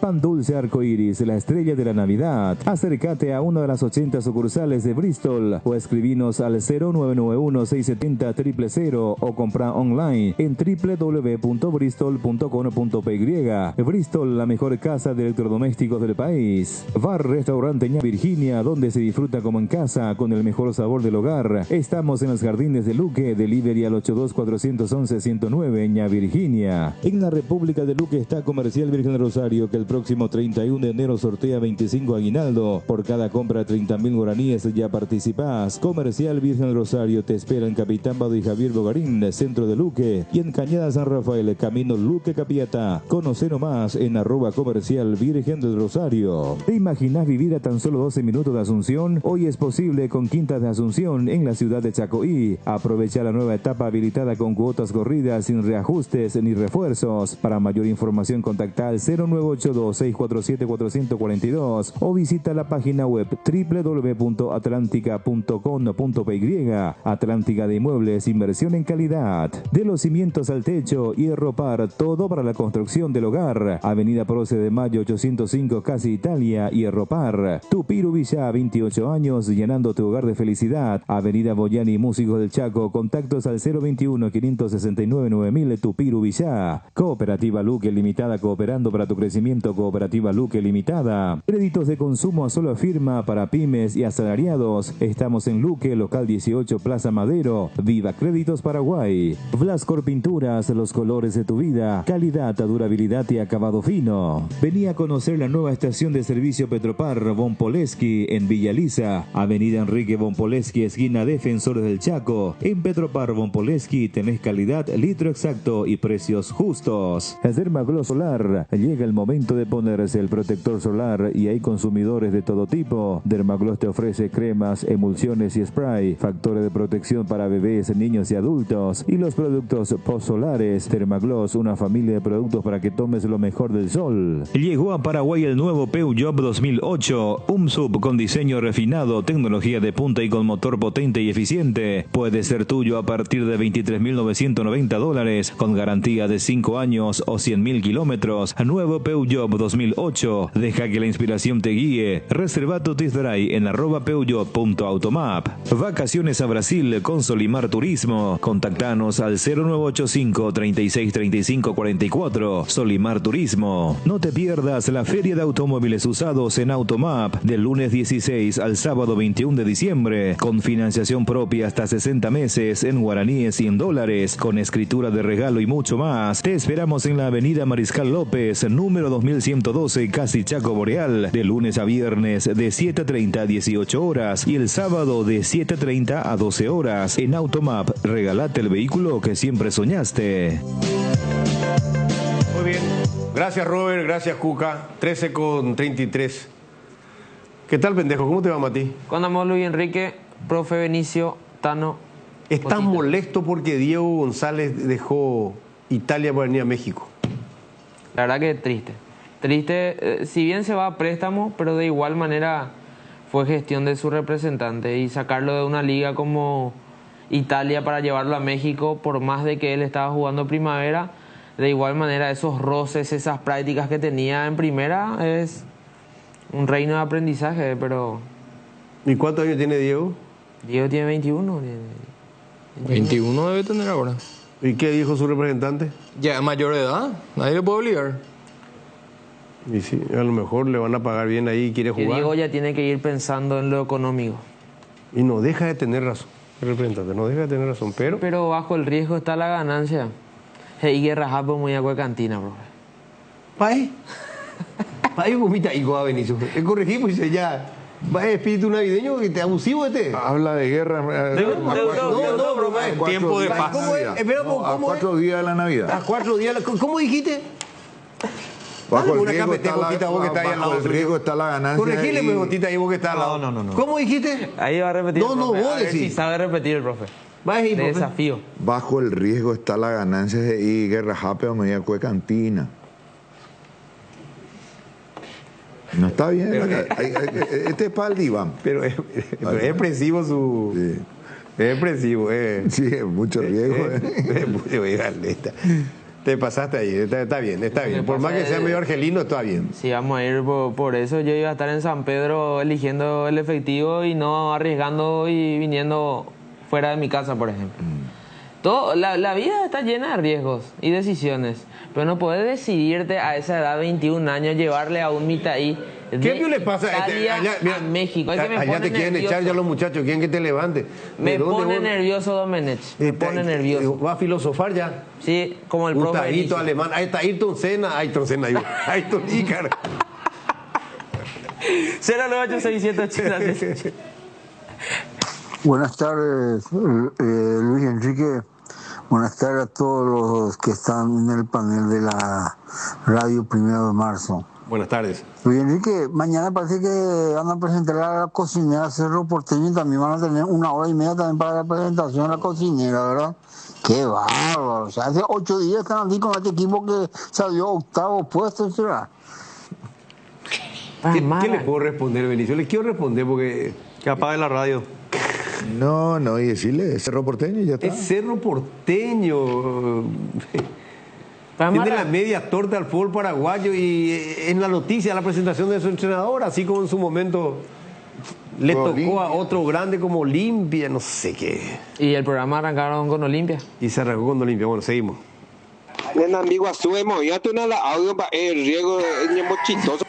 Speaker 13: Pan dulce arcoíris, la estrella de la Navidad. Acércate a una de las 80 sucursales de Bristol o escribinos al 0991-670-000 o compra online en www.bristol.com.py. Bristol, la mejor casa de electrodomésticos del país. Bar Restaurante Ña Virginia, donde se disfruta como en casa con el mejor sabor del hogar. Estamos en los Jardines de Luque, delivery al 82-411-109 Ña Virginia. En la República de Luque está Comercial Virgen del Rosario, que el próximo 31 de enero sortea 25 aguinaldo. Por cada compra de 30.000 guaraníes ya participás. Comercial Virgen del Rosario te espera en Capitán Bado y Javier Bogarín, centro de Luque, y en Cañada San Rafael, camino Luque Capiatá. Conoce nomás en @comercial Virgen del Rosario. ¿Te imaginas vivir a tan solo 12 minutos de Asunción? Hoy es posible con Quintas de Asunción en la ciudad de Chacoí. Aprovecha la nueva etapa habilitada con cuotas corridas sin reajustes ni refuerzos. Para mayor información contacta al 0982-647-442 o visita la página web www.atlantica.com.py. Atlántica de Inmuebles, inversión en calidad. De los cimientos al techo, Hierropar, todo para la construcción del hogar. Avenida Proce de Mayo 805, Casi Italia, Hierropar. Tupiru Villa, 28 años, llenando tu hogar de felicidad. Avenida Boyani, Músicos del Chaco, contactos al 021-569-9000, Tupiru Villa. Cooperativa Luque Limitada, cooperando para tu crecimiento. Cooperativa Luque Limitada. Créditos de consumo a sola firma para pymes y asalariados. Estamos en Luque, local 18, Plaza Madero. Viva Créditos Paraguay. Blascor Pinturas, los colores de tu vida. Calidad, durabilidad y acabado fino. Vení a conocer la nueva estación de servicio Petropar Von Poleski en Villa Lisa. Avenida Enrique Von Poleski, esquina Defensores del Chaco. En Petropar Von Poleski tenés calidad, litro exacto y precios justos. Dermaglow Solar. Llega el momento de ponerse el protector solar y hay consumidores de todo tipo. Dermagloss te ofrece cremas, emulsiones y spray, factores de protección para bebés, niños y adultos y los productos post-solares. Dermagloss, una familia de productos para que tomes lo mejor del sol. Llegó a Paraguay el nuevo Peugeot 2008, un sub con diseño refinado, tecnología de punta y con motor potente y eficiente. Puede ser tuyo a partir de $23.990 con garantía de 5 años o 100.000 kilómetros. Nuevo Peugeot 2008. Deja que la inspiración te guíe. Reserva tu test drive en @peugeot.automap. Vacaciones a Brasil con Solimar Turismo. Contactanos al 0985 36 35 44. Solimar Turismo. No te pierdas la Feria de Automóviles Usados en Automap del lunes 16 al sábado 21 de diciembre, con financiación propia hasta 60 meses en guaraníes y en dólares, con escritura de regalo y mucho más. Te esperamos en la avenida Mariscal López, número 2112, casi Chaco Boreal, de lunes a viernes de 7:30 a 18 horas y el sábado de 7:30 a 12 horas. En Automap, regalate el vehículo que siempre soñaste.
Speaker 7: Muy bien. Gracias, Robert. Gracias, Cuca. 13:33. ¿Qué tal, pendejo? ¿Cómo te va, Mati?
Speaker 12: ¿Cómo andamos, Luis Enrique? Profe Benicio, Tano.
Speaker 7: ¿Estás molesto porque Diego González dejó Italia para venir a México?
Speaker 12: La verdad que triste. Triste, si bien se va a préstamo, pero de igual manera fue gestión de su representante. Y sacarlo de una liga como Italia para llevarlo a México, por más de que él estaba jugando primavera, de igual manera esos roces, esas prácticas que tenía en primera, es un reino de aprendizaje, pero...
Speaker 7: ¿Y cuántos años tiene Diego?
Speaker 12: Diego tiene 21.
Speaker 10: 21 debe tener ahora.
Speaker 7: ¿Y qué dijo su representante?
Speaker 10: Ya es mayor de edad, nadie le puede obligar.
Speaker 7: Y sí, a lo mejor le van a pagar bien ahí y quiere jugar.
Speaker 12: Diego ya tiene que ir pensando en lo económico.
Speaker 7: Y no deja de tener razón, el representante, no deja de tener razón, pero...
Speaker 12: Pero bajo el riesgo está la ganancia. Y guerra japo muy agua cantina, profe.
Speaker 7: ¿Pae? ¿Pae vomita y goa Benicio? Corregimos y dice ya... ¿Va espíritu navideño que te abusivo este?
Speaker 9: Habla de guerra.
Speaker 7: No,
Speaker 9: tiempo de paz. A 4 días de la Navidad.
Speaker 7: A 4 días. ¿Cómo dijiste?
Speaker 9: Bajo el riesgo está la ganancia.
Speaker 7: Corregile, Botita, ahí vos que está al lado.
Speaker 12: No.
Speaker 7: ¿Cómo dijiste?
Speaker 12: Ahí va a repetir.
Speaker 7: No, vos decís.
Speaker 12: Si sabe repetir el profe.
Speaker 7: Va a ir,
Speaker 12: desafío.
Speaker 9: Bajo el riesgo está la ganancia y guerra rápida medida cuecantina. No está bien. Este es para el diván.
Speaker 7: Pero es expresivo su...
Speaker 9: Sí.
Speaker 7: Es expresivo.
Speaker 9: Sí, es mucho riesgo.
Speaker 7: Te pasaste ahí. Está bien. Por más que sea medio argelino, está bien.
Speaker 12: Sí, vamos a ir por eso. Yo iba a estar en San Pedro eligiendo el efectivo y no arriesgando y viniendo fuera de mi casa, por ejemplo. La vida está llena de riesgos y decisiones, pero no puedes decidirte a esa edad, 21 años, llevarle a un mitaí
Speaker 7: ¿Qué le pasa
Speaker 12: a México?
Speaker 7: Allá te quieren echar ya los muchachos, quieren que te levante.
Speaker 12: Me pone nervioso Domenech, me pone nervioso.
Speaker 7: ¿Va a filosofar ya?
Speaker 12: Sí, como el profe
Speaker 7: Gustavo alemán, ahí está Ayrton Senna, Ayrton Icar.
Speaker 12: 0986780.
Speaker 11: Buenas tardes, Luis Enrique. Buenas tardes a todos los que están en el panel de la radio 1 de marzo.
Speaker 7: Buenas tardes.
Speaker 11: Luis Enrique, mañana parece que van a presentar a la cocinera Cerro Porteño y también van a tener 1 hora y media también para la presentación de la cocinera, ¿verdad? ¡Qué bárbaro! O sea, hace 8 días están aquí con este equipo que salió octavo puesto, ¿será?
Speaker 7: ¿Qué le puedo responder, Benicio? Le quiero responder porque...
Speaker 8: Que apague la radio.
Speaker 9: No, y decirle Cerro Porteño y ya está.
Speaker 7: Es Cerro Porteño. Tiene la media torta al fútbol paraguayo y en la noticia, la presentación de su entrenador, así como en su momento le tocó a otro grande como Olimpia, no sé qué.
Speaker 12: Y el programa arrancaron con Olimpia.
Speaker 7: Y se arrancó con Olimpia. Bueno, seguimos.
Speaker 22: En amigo asuemo, ya tú no la audio para el riego de mochitoso.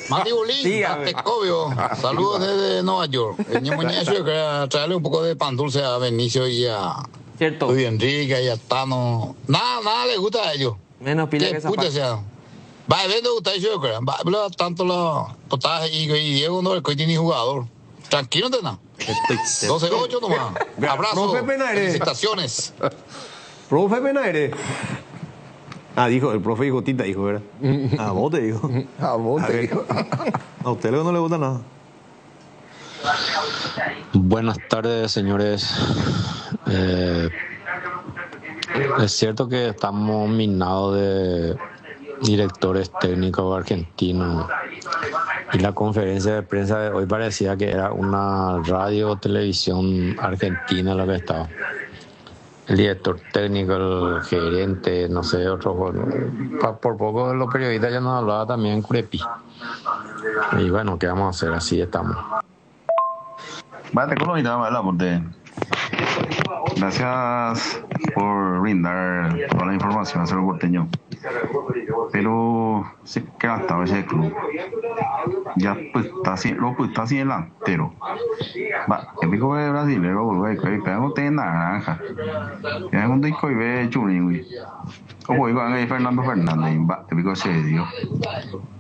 Speaker 23: Mati Bolín, Tecovio, saludos desde Nueva York. El ñemoñeso, yo quería traerle un poco de pan dulce a Benicio y a Luis Enrique y a Tano. Nada le gusta a ellos.
Speaker 12: Menos pila que esa
Speaker 23: sea. Va, vendo gusta yo creo. Va, tanto la potaje y Diego no es ni jugador. Tranquilo, no te nada. 12-8 nomás. Abrazo. Felicitaciones.
Speaker 7: Profe Penaire. Dijo, el profe dijo Tita, dijo, ¿verdad?
Speaker 8: A vos te dijo.
Speaker 9: A vos te dijo.
Speaker 8: A usted no le gusta nada.
Speaker 24: Buenas tardes, señores. Es cierto que estamos minados de directores técnicos argentinos y la conferencia de prensa de hoy parecía que era una radio o televisión argentina lo que estaba. el director técnico, el gerente, no sé, otros. Por poco los periodistas ya nos hablaban también Curepi. Y bueno, ¿qué vamos a hacer? Así estamos.
Speaker 1: Vale, gracias por brindar toda la información sobre el Porteño. Pero se gastaba ese club. Ya pues está sin delantero. Va, el pico de brasileño, güey, que pegamos de naranja. Ya es un disco y ve churingui. Como digo, Fernando Fernández, va, el pico se dio.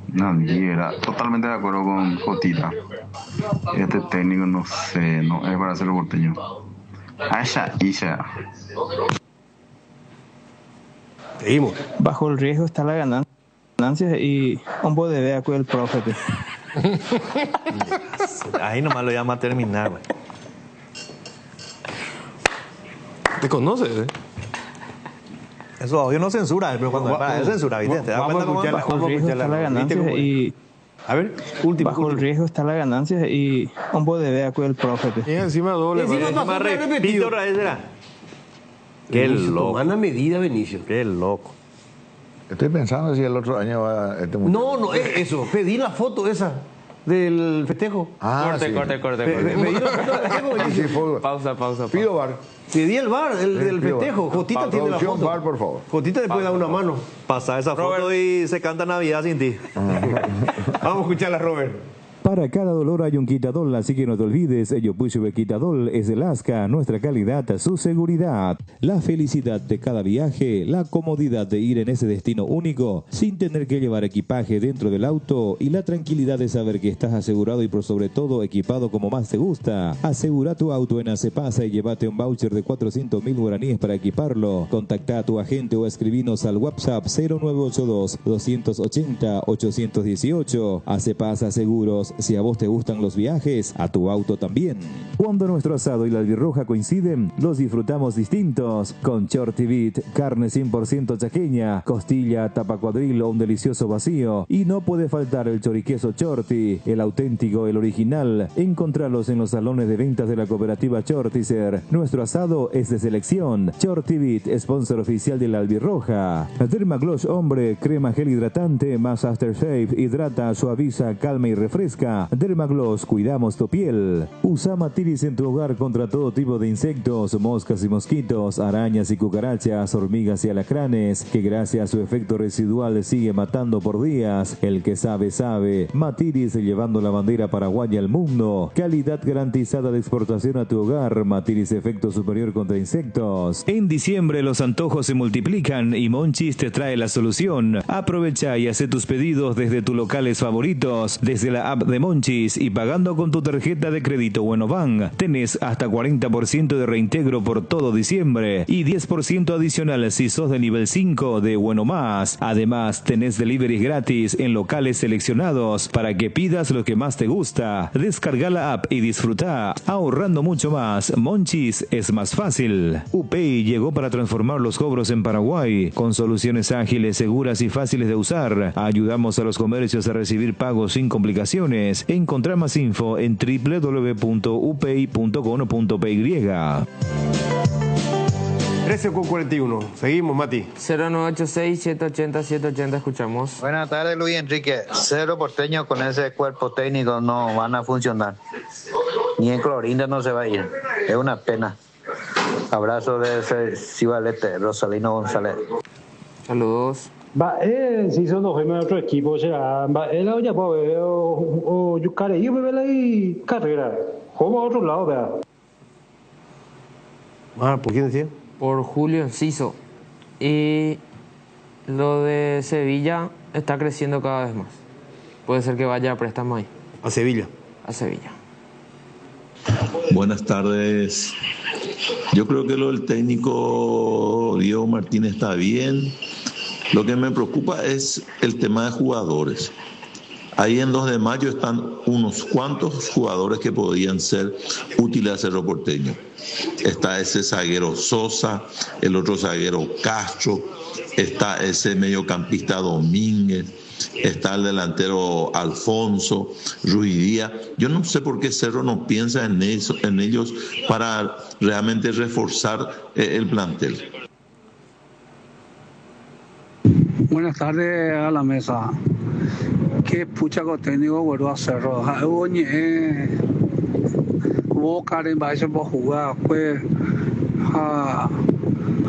Speaker 1: Nadie era totalmente de acuerdo con Jotita. Este técnico no sé, no es para hacerlo Porteño.
Speaker 8: Seguimos.
Speaker 12: Bajo el riesgo está la ganancia y un poco de vea con el profe.
Speaker 8: Ahí nomás lo llama a terminar, güey.
Speaker 10: ¿Te conoces,
Speaker 8: Eso audio no censura, pero cuando es censura, ¿viste? ¿Te das cuenta cómo
Speaker 12: bajo el riesgo está la ganancia y...
Speaker 8: A ver, último.
Speaker 12: Bajo el riesgo está la ganancia y un poco de vea con el profe.
Speaker 10: Y encima doble.
Speaker 8: Encima repito otra vez, será. Qué loco. Toma una medida, Benicio. Qué loco.
Speaker 9: Estoy pensando si el otro año va este
Speaker 8: muchacho. No es eso. Pedí la foto esa del festejo.
Speaker 12: Corte.
Speaker 8: Pedí la foto del festejo, Benicio.
Speaker 12: Pausa.
Speaker 9: Pido bar.
Speaker 8: Pedí el bar, el del festejo. Jotita tiene la foto.
Speaker 9: Bar, por favor.
Speaker 8: Jotita le puede dar una mano. Pasa esa foto y se canta Navidad sin ti. Vamos a escucharla, Robert.
Speaker 13: Para cada dolor hay un Quitadol, así que no te olvides, Yopushube Quitadol es el ASCA, nuestra calidad, su seguridad. La felicidad de cada viaje, la comodidad de ir en ese destino único, sin tener que llevar equipaje dentro del auto y la tranquilidad de saber que estás asegurado y por sobre todo equipado como más te gusta. Asegura tu auto en Acepasa y llévate un voucher de 400.000 guaraníes para equiparlo. Contacta a tu agente o escribinos al WhatsApp 0982-280-818. Acepasa Seguros. Si a vos te gustan los viajes, a tu auto también. Cuando nuestro asado y la albirroja coinciden, los disfrutamos distintos. Con Shorty Beat, carne 100% chaqueña, costilla, tapa cuadril o un delicioso vacío. Y no puede faltar el choriqueso Shorty, el auténtico, el original. Encontralos en los salones de ventas de la cooperativa Shortizer. Nuestro asado es de selección. Shorty Beat, sponsor oficial de la albirroja. Dermagloss Hombre, crema gel hidratante más aftershave, hidrata, suaviza, calma y refresca. Dermagloss, cuidamos tu piel. Usa Matiris en tu hogar contra todo tipo de insectos, moscas y mosquitos, arañas y cucarachas, hormigas y alacranes, que gracias a su efecto residual sigue matando por días. El que sabe, sabe. Matiris, llevando la bandera paraguaya al mundo. Calidad garantizada de exportación a tu hogar. Matiris, efecto superior contra insectos. En diciembre los antojos se multiplican y Monchis te trae la solución. Aprovecha y hace tus pedidos desde tus locales favoritos, desde la app de Monchis y pagando con tu tarjeta de crédito Buenobank. Tenés hasta 40% de reintegro por todo diciembre y 10% adicional si sos de nivel 5 de Bueno Más. Además, tenés deliveries gratis en locales seleccionados para que pidas lo que más te gusta. Descarga la app y disfruta, ahorrando mucho más. Monchis es más fácil. UPay llegó para transformar los cobros en Paraguay con soluciones ágiles, seguras y fáciles de usar. Ayudamos a los comercios a recibir pagos sin complicaciones. Encontrá más info en www.upay.com.py.
Speaker 8: 13:41. Seguimos, Mati.
Speaker 2: 0986-780-780, escuchamos.
Speaker 19: Buenas tardes, Luis Enrique. Cero Porteño con ese cuerpo técnico no van a funcionar. Ni en Clorinda no se va a ir. Es una pena. Abrazo de ese Cibalete, Rosalino González.
Speaker 2: Saludos.
Speaker 21: Si son dos de otro equipo, será. Él ya puede o Yucare, yo me veo ahí carrera. Como a otro lado, ¿verdad?
Speaker 8: ¿Por quién decía?
Speaker 2: Por Julio Enciso. Y lo de Sevilla está creciendo cada vez más. Puede ser que vaya a préstamo ahí.
Speaker 8: ¿A Sevilla?
Speaker 2: A Sevilla.
Speaker 25: Buenas tardes. Yo creo que lo del técnico Diego Martínez está bien. Lo que me preocupa es el tema de jugadores. Ahí en 2 de mayo están unos cuantos jugadores que podrían ser útiles a Cerro Porteño. Está ese zaguero Sosa, el otro zaguero Castro, está ese mediocampista Domínguez, está el delantero Alfonso, Ruidía. Yo no sé por qué Cerro no piensa en ellos para realmente reforzar el plantel.
Speaker 3: Buenas tardes a la mesa. ¿Qué pucha con técnico vuelvo a Cerro? Vos Karen vais a jugar pues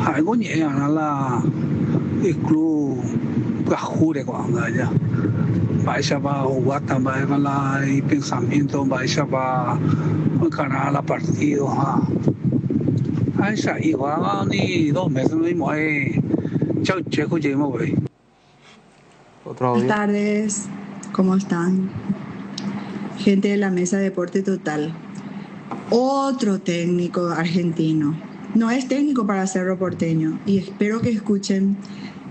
Speaker 3: algo ni el club jure cuando allá vais a jugar también con el pensamiento vais a ganar la partido esa igual ni 2 meses no dimos chao checo llemo güey.
Speaker 4: Buenas tardes, ¿cómo están? Gente de la mesa de Deporte Total. Otro técnico argentino. No es técnico para Cerro Porteño. Y espero que escuchen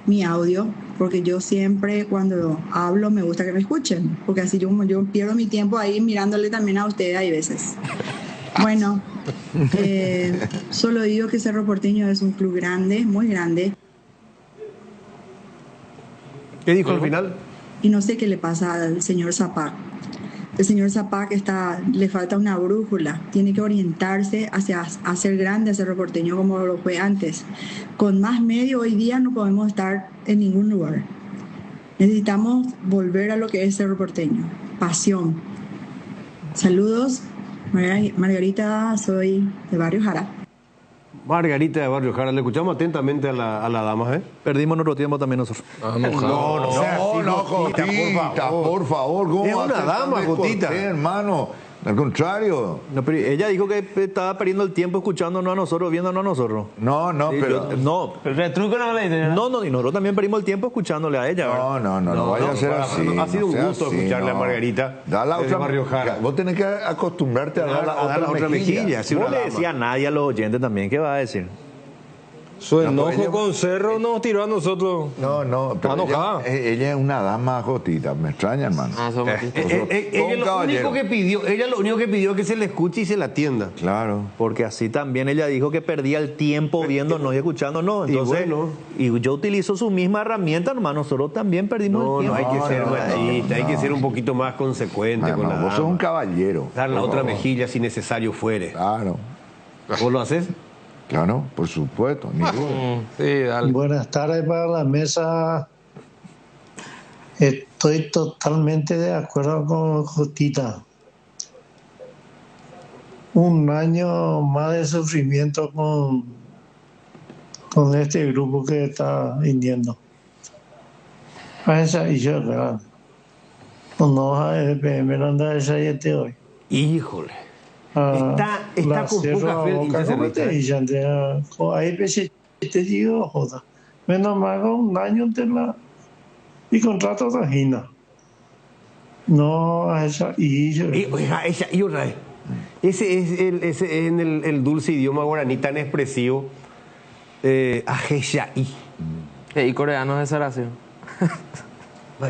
Speaker 4: mi audio, porque yo siempre cuando hablo me gusta que me escuchen, porque así yo pierdo mi tiempo ahí mirándole también a ustedes hay veces. Bueno, solo digo que Cerro Porteño es un club grande, muy grande.
Speaker 7: ¿Qué dijo al final?
Speaker 4: Y no sé qué le pasa al señor Zapac. El señor Zapac le falta una brújula, tiene que orientarse hacia hacer grande a Cerro Porteño como lo fue antes. Con más medios hoy día no podemos estar en ningún lugar. Necesitamos volver a lo que es Cerro Porteño, pasión. Saludos, Margarita, soy de Barrio Jara.
Speaker 7: Margarita de Barrio Jara, le escuchamos atentamente a la dama, ¿eh?
Speaker 8: Perdimos nuestro tiempo también nosotros.
Speaker 9: Jotita, por favor. ¿Cómo
Speaker 7: es una dama, Jotita.
Speaker 9: Hermano, al contrario.
Speaker 8: No, pero ella dijo que estaba perdiendo el tiempo escuchándonos a nosotros, viéndonos a nosotros.
Speaker 9: No,
Speaker 8: sí,
Speaker 9: pero...
Speaker 8: Pero retruco no le dice. No, y nosotros también perdimos el tiempo escuchándole a ella.
Speaker 9: No vaya a ser así.
Speaker 7: Ha sido un gusto escucharle a Margarita.
Speaker 9: Da la otra
Speaker 7: Barrio Jara.
Speaker 9: Vos tenés que acostumbrarte a dar la otra mejilla.
Speaker 8: No le decía a nadie a los oyentes también. ¿Qué va a decir?
Speaker 10: Su enojo con Cerro nos tiró a nosotros.
Speaker 9: No, pero ella es una dama, Jotita. Me extraña, hermano.
Speaker 7: Ella lo único que pidió es que se le escuche y se la atienda.
Speaker 9: Claro.
Speaker 8: Porque así también ella dijo que perdía el tiempo viéndonos y escuchándonos. Entonces, y yo utilizo su misma herramienta, hermano. Nosotros también perdimos el tiempo.
Speaker 7: No, hay que ser machista, hay que ser un poquito más consecuente con la dama.
Speaker 9: Vos sos un caballero.
Speaker 7: Dar la otra mejilla si necesario fuere.
Speaker 9: Claro.
Speaker 7: ¿Vos lo haces?
Speaker 9: Claro, por supuesto, ni duda.
Speaker 10: Sí, dale.
Speaker 21: Buenas tardes para la mesa. Estoy totalmente de acuerdo con Jotita. Un año más de sufrimiento con este grupo que está viniendo. Y yo, claro. No vas a EPM, no anda esa y este hoy.
Speaker 7: Híjole. Está con poca fe.
Speaker 21: Ahí te digo, joda. Menos mal un año y contrato trajina. No, esa y
Speaker 7: otra vez. Ese es en el dulce idioma guaraní tan expresivo. Ajesha
Speaker 2: y coreano es Saracio.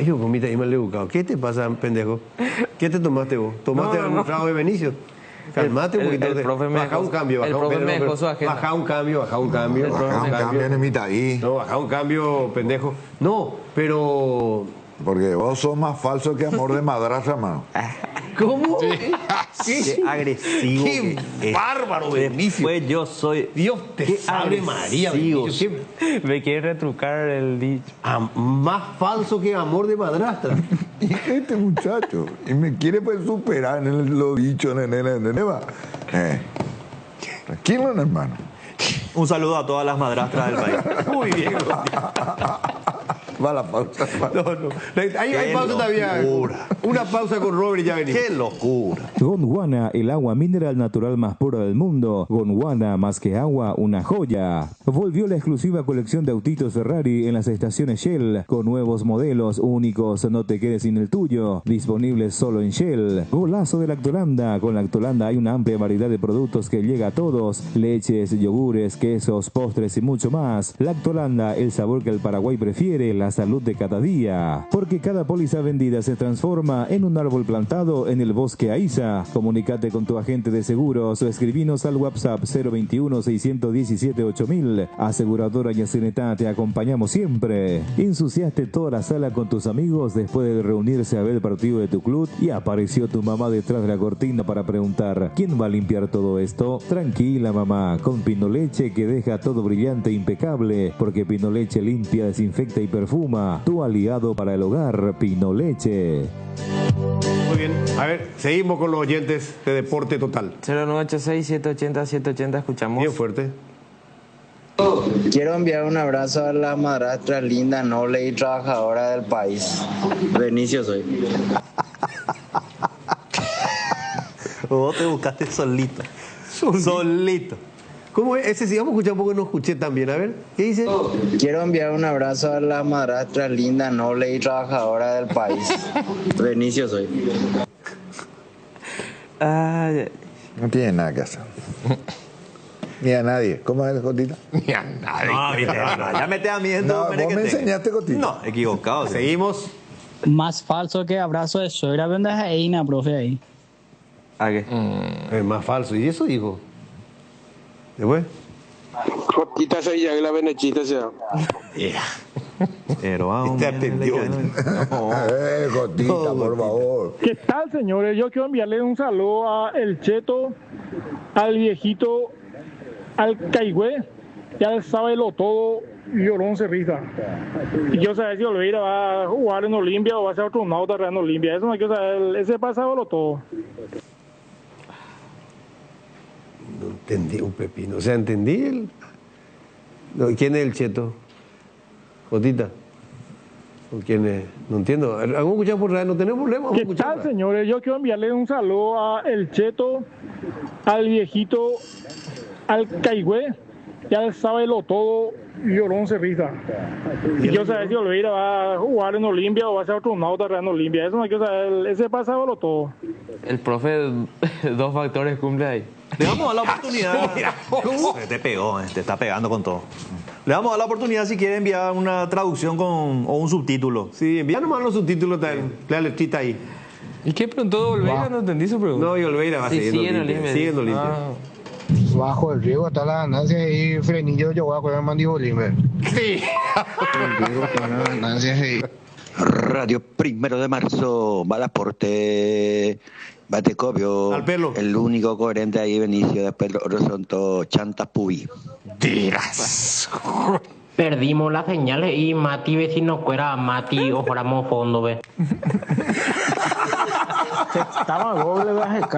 Speaker 7: Yo comí ahí mal educado. ¿Qué te pasa, pendejo? ¿Qué te tomaste vos? ¿Tomaste algún trago de Benicio? Calmate un poquito.
Speaker 2: El profe me
Speaker 7: baja un cambio. Baja un cambio.
Speaker 9: Baja un cambio en mitad ahí.
Speaker 7: No, baja un cambio, pendejo. No, pero...
Speaker 9: Porque vos sos más falso que amor de madraza, mano.
Speaker 8: ¿Cómo? Qué agresivo.
Speaker 7: Qué bárbaro, Benicio.
Speaker 8: Pues yo soy...
Speaker 7: Dios te salve María, Benicio.
Speaker 2: Me quiere retrucar el dicho.
Speaker 7: Más falso que amor de madrastra.
Speaker 9: Y este muchacho. Y me quiere pues superar en lo dicho, neva. Tranquilo, hermano.
Speaker 8: Un saludo a todas las madrastras del país.
Speaker 7: Muy bien.
Speaker 9: Va la pausa.
Speaker 7: No. Hay pausa todavía. Una pausa con Robert y ya venimos.
Speaker 8: ¡Qué locura!
Speaker 13: Gondwana, el agua mineral natural más pura del mundo. Gondwana, más que agua, una joya. Volvió la exclusiva colección de autitos Ferrari en las estaciones Shell, con nuevos modelos únicos, no te quedes sin el tuyo. Disponibles solo en Shell. Golazo de Lactolanda. Con Lactolanda hay una amplia variedad de productos que llega a todos. Leches, yogures, quesos, postres y mucho más. Lactolanda, el sabor que el Paraguay prefiere. La la salud de cada día. Porque cada póliza vendida se transforma en un árbol plantado en el bosque Aiza. Comunícate con tu agente de seguros o escribinos al WhatsApp 021-617-8000. Aseguradora Yacenetá, te acompañamos siempre. Ensuciaste toda la sala con tus amigos después de reunirse a ver el partido de tu club y apareció tu mamá detrás de la cortina para preguntar: ¿quién va a limpiar todo esto? Tranquila, mamá, con Pinoleche, que deja todo brillante e impecable, porque Pinoleche limpia, desinfecta y perfuma. Tu aliado para el hogar, Pinoleche.
Speaker 7: Muy bien, a ver, seguimos con los oyentes de Deporte Total.
Speaker 2: 0986-780-780, escuchamos.
Speaker 7: Bien fuerte.
Speaker 5: Quiero enviar un abrazo a la madrastra linda, noble y trabajadora del país. Benicio soy.
Speaker 8: Vos te buscaste solito. Solito.
Speaker 7: ¿Cómo es? Ese sí, vamos a escuchar un poco, no escuché también. A ver, ¿qué dice?
Speaker 5: Quiero enviar un abrazo a la madrastra linda, noble y trabajadora del país. Benicio soy.
Speaker 9: No tiene nada que hacer. Ni a nadie. ¿Cómo es, Cotita?
Speaker 8: Ni a nadie. No, ya me te amiendo.
Speaker 9: No, vos me enseñaste, Cotita.
Speaker 8: No, equivocado.
Speaker 7: Seguimos.
Speaker 6: Más falso que abrazo de suegra, ¿vendas ahí, profe, ahí?
Speaker 7: ¿A qué? Es más falso. ¿Y eso dijo? ¿Después?
Speaker 22: Cotita se ya que la benechita sea.
Speaker 8: Pero vamos.
Speaker 7: Te atendió.
Speaker 9: Cotita, por favor.
Speaker 16: ¿Qué tal, señores? Yo quiero enviarle un saludo a El Cheto, al viejito, al Caigüe, y al Sábelo Todo, Llorón Cerrita. Y yo sé si Oliveira va a jugar en Olimpia o va a ser otro nauta en Olimpia. Eso no hay que saber. Ese pasa Sábelo Todo.
Speaker 7: No entendí un pepino. O sea, entendí el... No, ¿quién es el Cheto? Jotita. ¿O quién es? No entiendo. ¿Vamos a escuchar por radio? No tenemos problema.
Speaker 16: ¿Qué tal, señores? Yo quiero enviarle un saludo a El Cheto, al viejito, al Caigüe, y al Sábelo Todo, Llorón Cerrita. Y yo sé si Oliveira va a jugar en Olimpia o va a ser otro nauta en Olimpia. Eso no hay que saber. Ese pasa Sábelo Todo.
Speaker 2: El profe, 2 factores cumple ahí.
Speaker 8: Le vamos a dar la oportunidad. ¿Cómo? Te pegó, te está pegando con todo. Le vamos a dar la oportunidad si quiere enviar una traducción o un subtítulo.
Speaker 7: Sí, envía nomás los subtítulos, la letrita ahí.
Speaker 2: ¿Y qué preguntó Olveira? No entendí su pregunta.
Speaker 7: No, y Olveira va a seguir en Olimpia. Sigue en Olimpia.
Speaker 23: Bajo el riego está la ganancia y frenillo yo voy a coger mandíbula.
Speaker 7: Sí.
Speaker 23: El riego está la ganancia y...
Speaker 17: Radio 1 de marzo, Badaporte, Batecopio,
Speaker 7: al pelo.
Speaker 17: El único coherente ahí, Benicio, después los otros son todos chantas pubi.
Speaker 7: Tiras.
Speaker 20: Perdimos las señales y Mati vecino fuera Mati o fuéramos fondo, ve.
Speaker 6: Estaba doble BGK.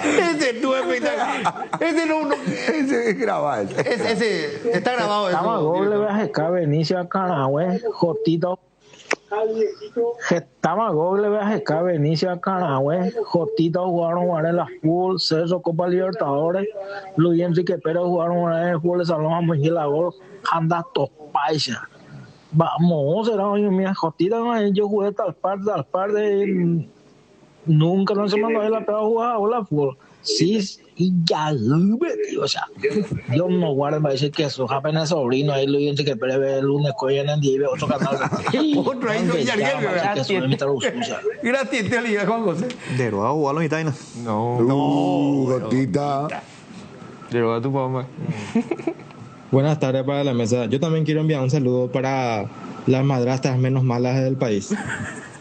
Speaker 7: Ese tú espectacular. Ese no.
Speaker 9: Ese es grabado.
Speaker 7: Ese está grabado.
Speaker 6: Estaba doble BGK, Benicio Acarahue, Jotito. Estaba doble BGK, Benicio Acarahue, Jotito jugaron en la fútbol, Cerro Copa Libertadores, Luis Enrique Pérez jugaron en el fútbol de Salón Amigila Gol, anda Topaisa. Vamos, será oye, mira, Jotita, yo jugué tal parte. Nunca no se mandó a la pega a jugar a la fútbol. Sí, y ya, tío, o sea, Dios no guarde, me dice que eso, apenas sobrino, ahí lo dice que ve el lunes, coño, en el día, otro canal.
Speaker 7: Otro ahí, no, ya, gracias, te liga, Juan José.
Speaker 8: De verdad, jugarlo en Itaina.
Speaker 2: No.
Speaker 9: Gotita.
Speaker 2: De verdad, tu mamá.
Speaker 26: Buenas tardes para la mesa. Yo también quiero enviar un saludo para las madrastras menos malas del país.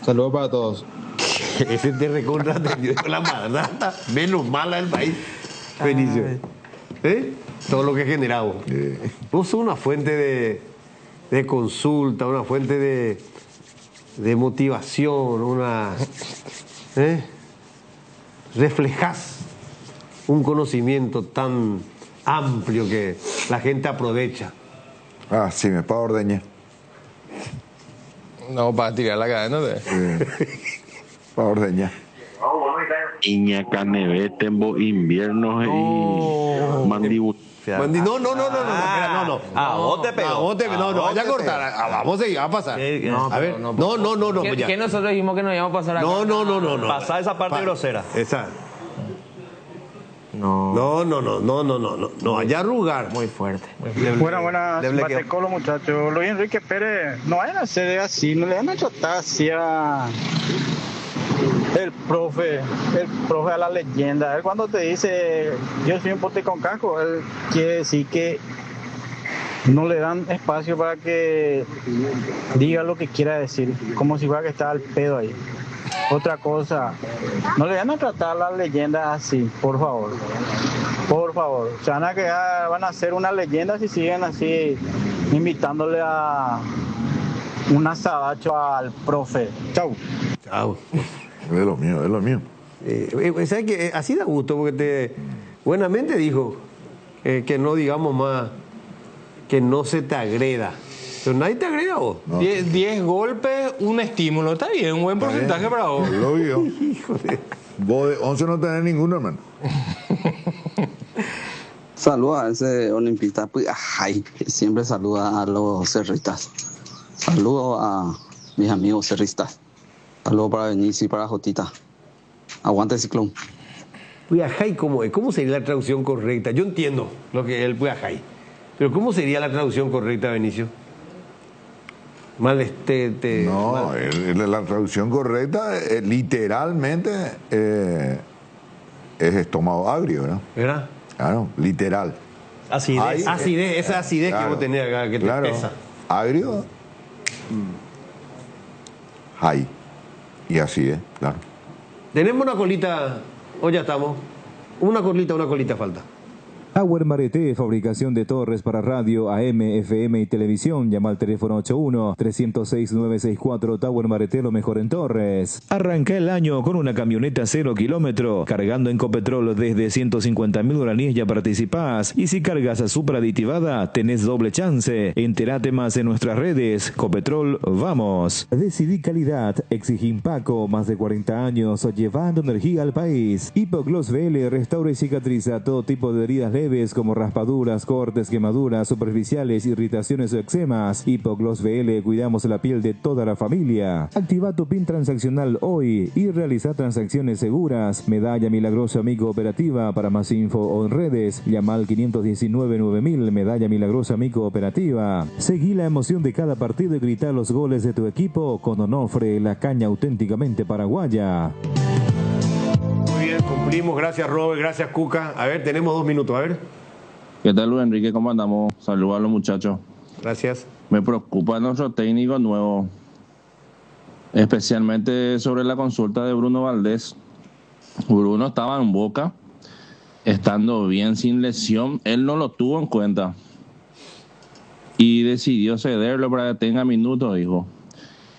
Speaker 26: Saludos para todos.
Speaker 7: Ese te recontra atendido con la madrastra menos mala del país. Benicio. Todo lo que he generado. Vos sos una fuente de consulta, una fuente de motivación, una... reflejás un conocimiento tan amplio que la gente aprovecha.
Speaker 9: Ah, sí, me pago ordeña.
Speaker 2: No, para tirar la cadena de...
Speaker 9: Para ordeñar.
Speaker 25: Iñaca neve, tembo inviernos y mandíbula.
Speaker 7: No.
Speaker 8: Ah, vos te pegó.
Speaker 7: No, vaya a cortar. Vamos a seguir, va a pasar. A ver, no.
Speaker 2: ¿Qué nosotros dijimos que nos íbamos a pasar acá?
Speaker 7: No.
Speaker 8: Pasar esa parte grosera.
Speaker 7: Esa. No, allá arrugar.
Speaker 2: Muy fuerte.
Speaker 21: Buenas, Batecolo, muchachos. Luis Enrique Pérez, no vayan a hacer así, no le van a tratar así a el profe a la leyenda. Él cuando te dice, yo soy un pote con casco, él quiere decir que no le dan espacio para que diga lo que quiera decir, como si fuera que está al pedo ahí. Otra cosa, no le van a tratar a las leyendas así, por favor. Por favor, se van a quedar, van a ser una leyenda si siguen así, invitándole a un asabacho al profe. Chau.
Speaker 9: Es lo mío.
Speaker 7: ¿Sabes qué? Así da gusto, porque buenamente dijo que no digamos más, que no se te agreda. Pero nadie te agrega vos.
Speaker 10: 10 golpes, un estímulo. Está bien, un buen porcentaje para vos.
Speaker 9: Lo vio. Vos de 11 no tenés ninguno, hermano.
Speaker 1: Saludos a ese olimpista, pues, que siempre saluda a los cerristas. Saludos a mis amigos cerristas. Saludos para Benicio y para Jotita. Aguante Ciclón.
Speaker 7: Puyajay, ¿cómo es? ¿Cómo sería la traducción correcta? Yo entiendo lo que es el Puyajay, pero ¿cómo sería la traducción correcta, Benicio? La
Speaker 9: traducción correcta literalmente es estómago agrio, ¿verdad?
Speaker 7: ¿Verdad?
Speaker 9: Claro, literal.
Speaker 7: Acidez, esa acidez
Speaker 9: claro,
Speaker 7: que vos tenés acá, que te pesa.
Speaker 9: Agrio, hay. Y así es, claro.
Speaker 7: Tenemos una colita, o ya estamos. Una colita falta.
Speaker 13: Tower Mareté, fabricación de torres para radio, AM, FM y televisión. Llama al teléfono 81-306-964. Tower Mareté, lo mejor en torres. Arranca el año con una camioneta 0 kilómetro. Cargando en Copetrol desde 150.000 guaraníes ya participás. Y si cargas a Supra aditivada, tenés doble chance. Entérate más en nuestras redes. Copetrol, vamos. Decidí calidad, exigí Impaco. Más de 40 años llevando energía al país. Hipogloss VL restaura y cicatriza todo tipo de heridas leves como raspaduras, cortes, quemaduras superficiales, irritaciones o eczemas. Hipogloss VL, cuidamos la piel de toda la familia. Activa tu PIN transaccional hoy y realiza transacciones seguras. Medalla Milagrosa Amigo Operativa. Para más info o en redes, llama al 519-9000. Medalla Milagrosa Amigo Operativa. Seguí la emoción de cada partido y grita los goles de tu equipo con Onofre, la caña auténticamente paraguaya.
Speaker 7: Muy bien, cumplimos. Gracias, Robert. Gracias, Cuca. A ver, tenemos 2 minutos. A ver.
Speaker 26: ¿Qué tal, Luis Enrique? ¿Cómo andamos? Saludos a los muchachos.
Speaker 7: Gracias.
Speaker 26: Me preocupa nuestro técnico nuevo, especialmente sobre la consulta de Bruno Valdés. Bruno estaba en Boca, estando bien sin lesión. Él no lo tuvo en cuenta y decidió cederlo para que tenga minutos, dijo.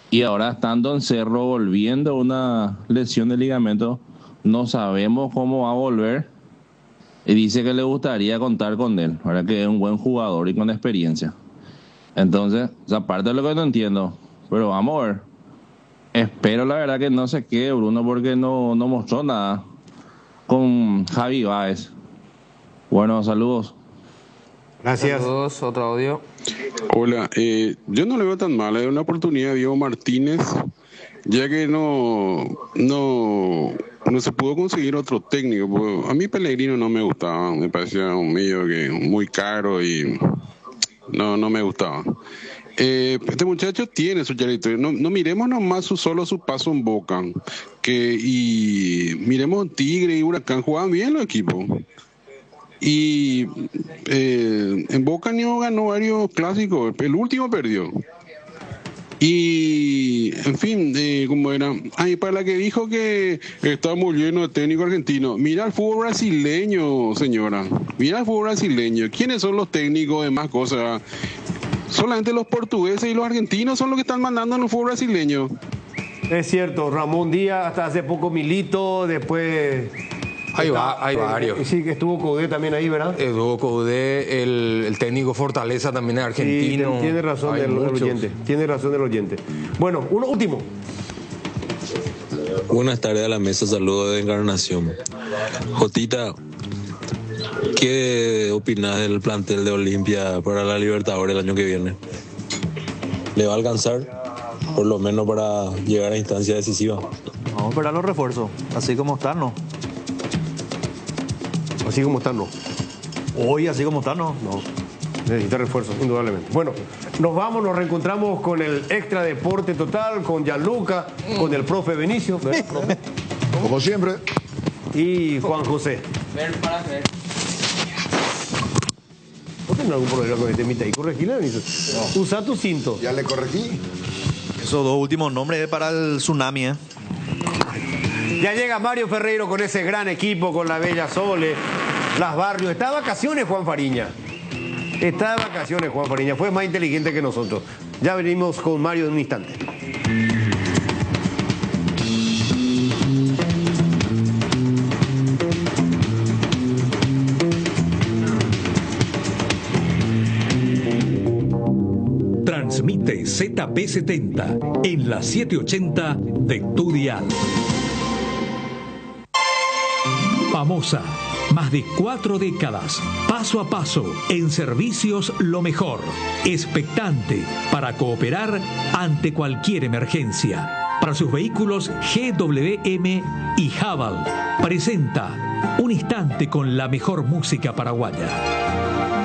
Speaker 26: Y ahora, estando en Cerro, volviendo una lesión de ligamento, no sabemos cómo va a volver. Y dice que le gustaría contar con él. Ahora que es un buen jugador y con experiencia. Entonces, esa parte es lo que no entiendo. Pero vamos a ver. Espero la verdad que no se quede Bruno, porque no mostró nada con Javi Báez. Bueno, saludos.
Speaker 7: Gracias.
Speaker 2: Saludos, otro audio.
Speaker 22: Hola, yo no le veo tan mal. Es una oportunidad de Diego Martínez, ya que no se pudo conseguir otro técnico. A mí Pellegrino no me gustaba, me parecía un medio que muy caro y no me gustaba. Este muchacho tiene su trayectoria. No miremos nomás solo su paso en Boca, y miremos Tigre y Huracán, jugaban bien los equipos. Y en Boca Niño ganó varios clásicos, el último perdió. Y, en fin, como era. Y para la que dijo que estamos llenos de técnico argentino, mira el fútbol brasileño, señora. Mira el fútbol brasileño. ¿Quiénes son los técnicos de más cosas? Solamente los portugueses y los argentinos son los que están mandando en el fútbol brasileño.
Speaker 7: Es cierto, Ramón Díaz, hasta hace poco Milito, después...
Speaker 10: Hay varios.
Speaker 7: Sí, que estuvo Coudet también ahí, ¿verdad?
Speaker 10: Estuvo Coudet, el técnico Fortaleza también es argentino.
Speaker 7: Sí, tiene razón el oyente. Tiene razón el oyente. Bueno, uno último.
Speaker 11: Buenas tardes a la mesa, saludos de Encarnación. Jotita, ¿qué opinas del plantel de Olimpia para la Libertadores el año que viene? ¿Le va a alcanzar? Por lo menos para llegar a instancia decisiva.
Speaker 8: Vamos a esperar los refuerzos, así como están, ¿no?
Speaker 7: Así como está, no.
Speaker 8: Hoy, así como está, no.
Speaker 7: No. Necesita refuerzos, indudablemente. Bueno, nos vamos, nos reencontramos con el Extra Deporte Total, con Gianluca, con el profe Benicio.
Speaker 9: Como siempre.
Speaker 7: Y Juan José.
Speaker 2: Ver para ver.
Speaker 7: ¿Vos tenés algún problema con este mitad? ¿Y corregirle, Benicio? No. Usa tu cinto.
Speaker 9: Ya le corregí.
Speaker 8: Esos dos últimos nombres es para el tsunami, ¿eh?
Speaker 7: Ya llega Mario Ferreiro con ese gran equipo, con la Bella Sole, Las Barrios. Está de vacaciones Juan Fariña. Está de vacaciones Juan Fariña. Fue más inteligente que nosotros. Ya venimos con Mario en un instante.
Speaker 12: Transmite ZP70 en la 780 de tu dial. Famosa, más de 4 décadas, paso a paso, en servicios lo mejor, expectante para cooperar ante cualquier emergencia. Para sus vehículos GWM y Haval, presenta Un Instante con la mejor música paraguaya.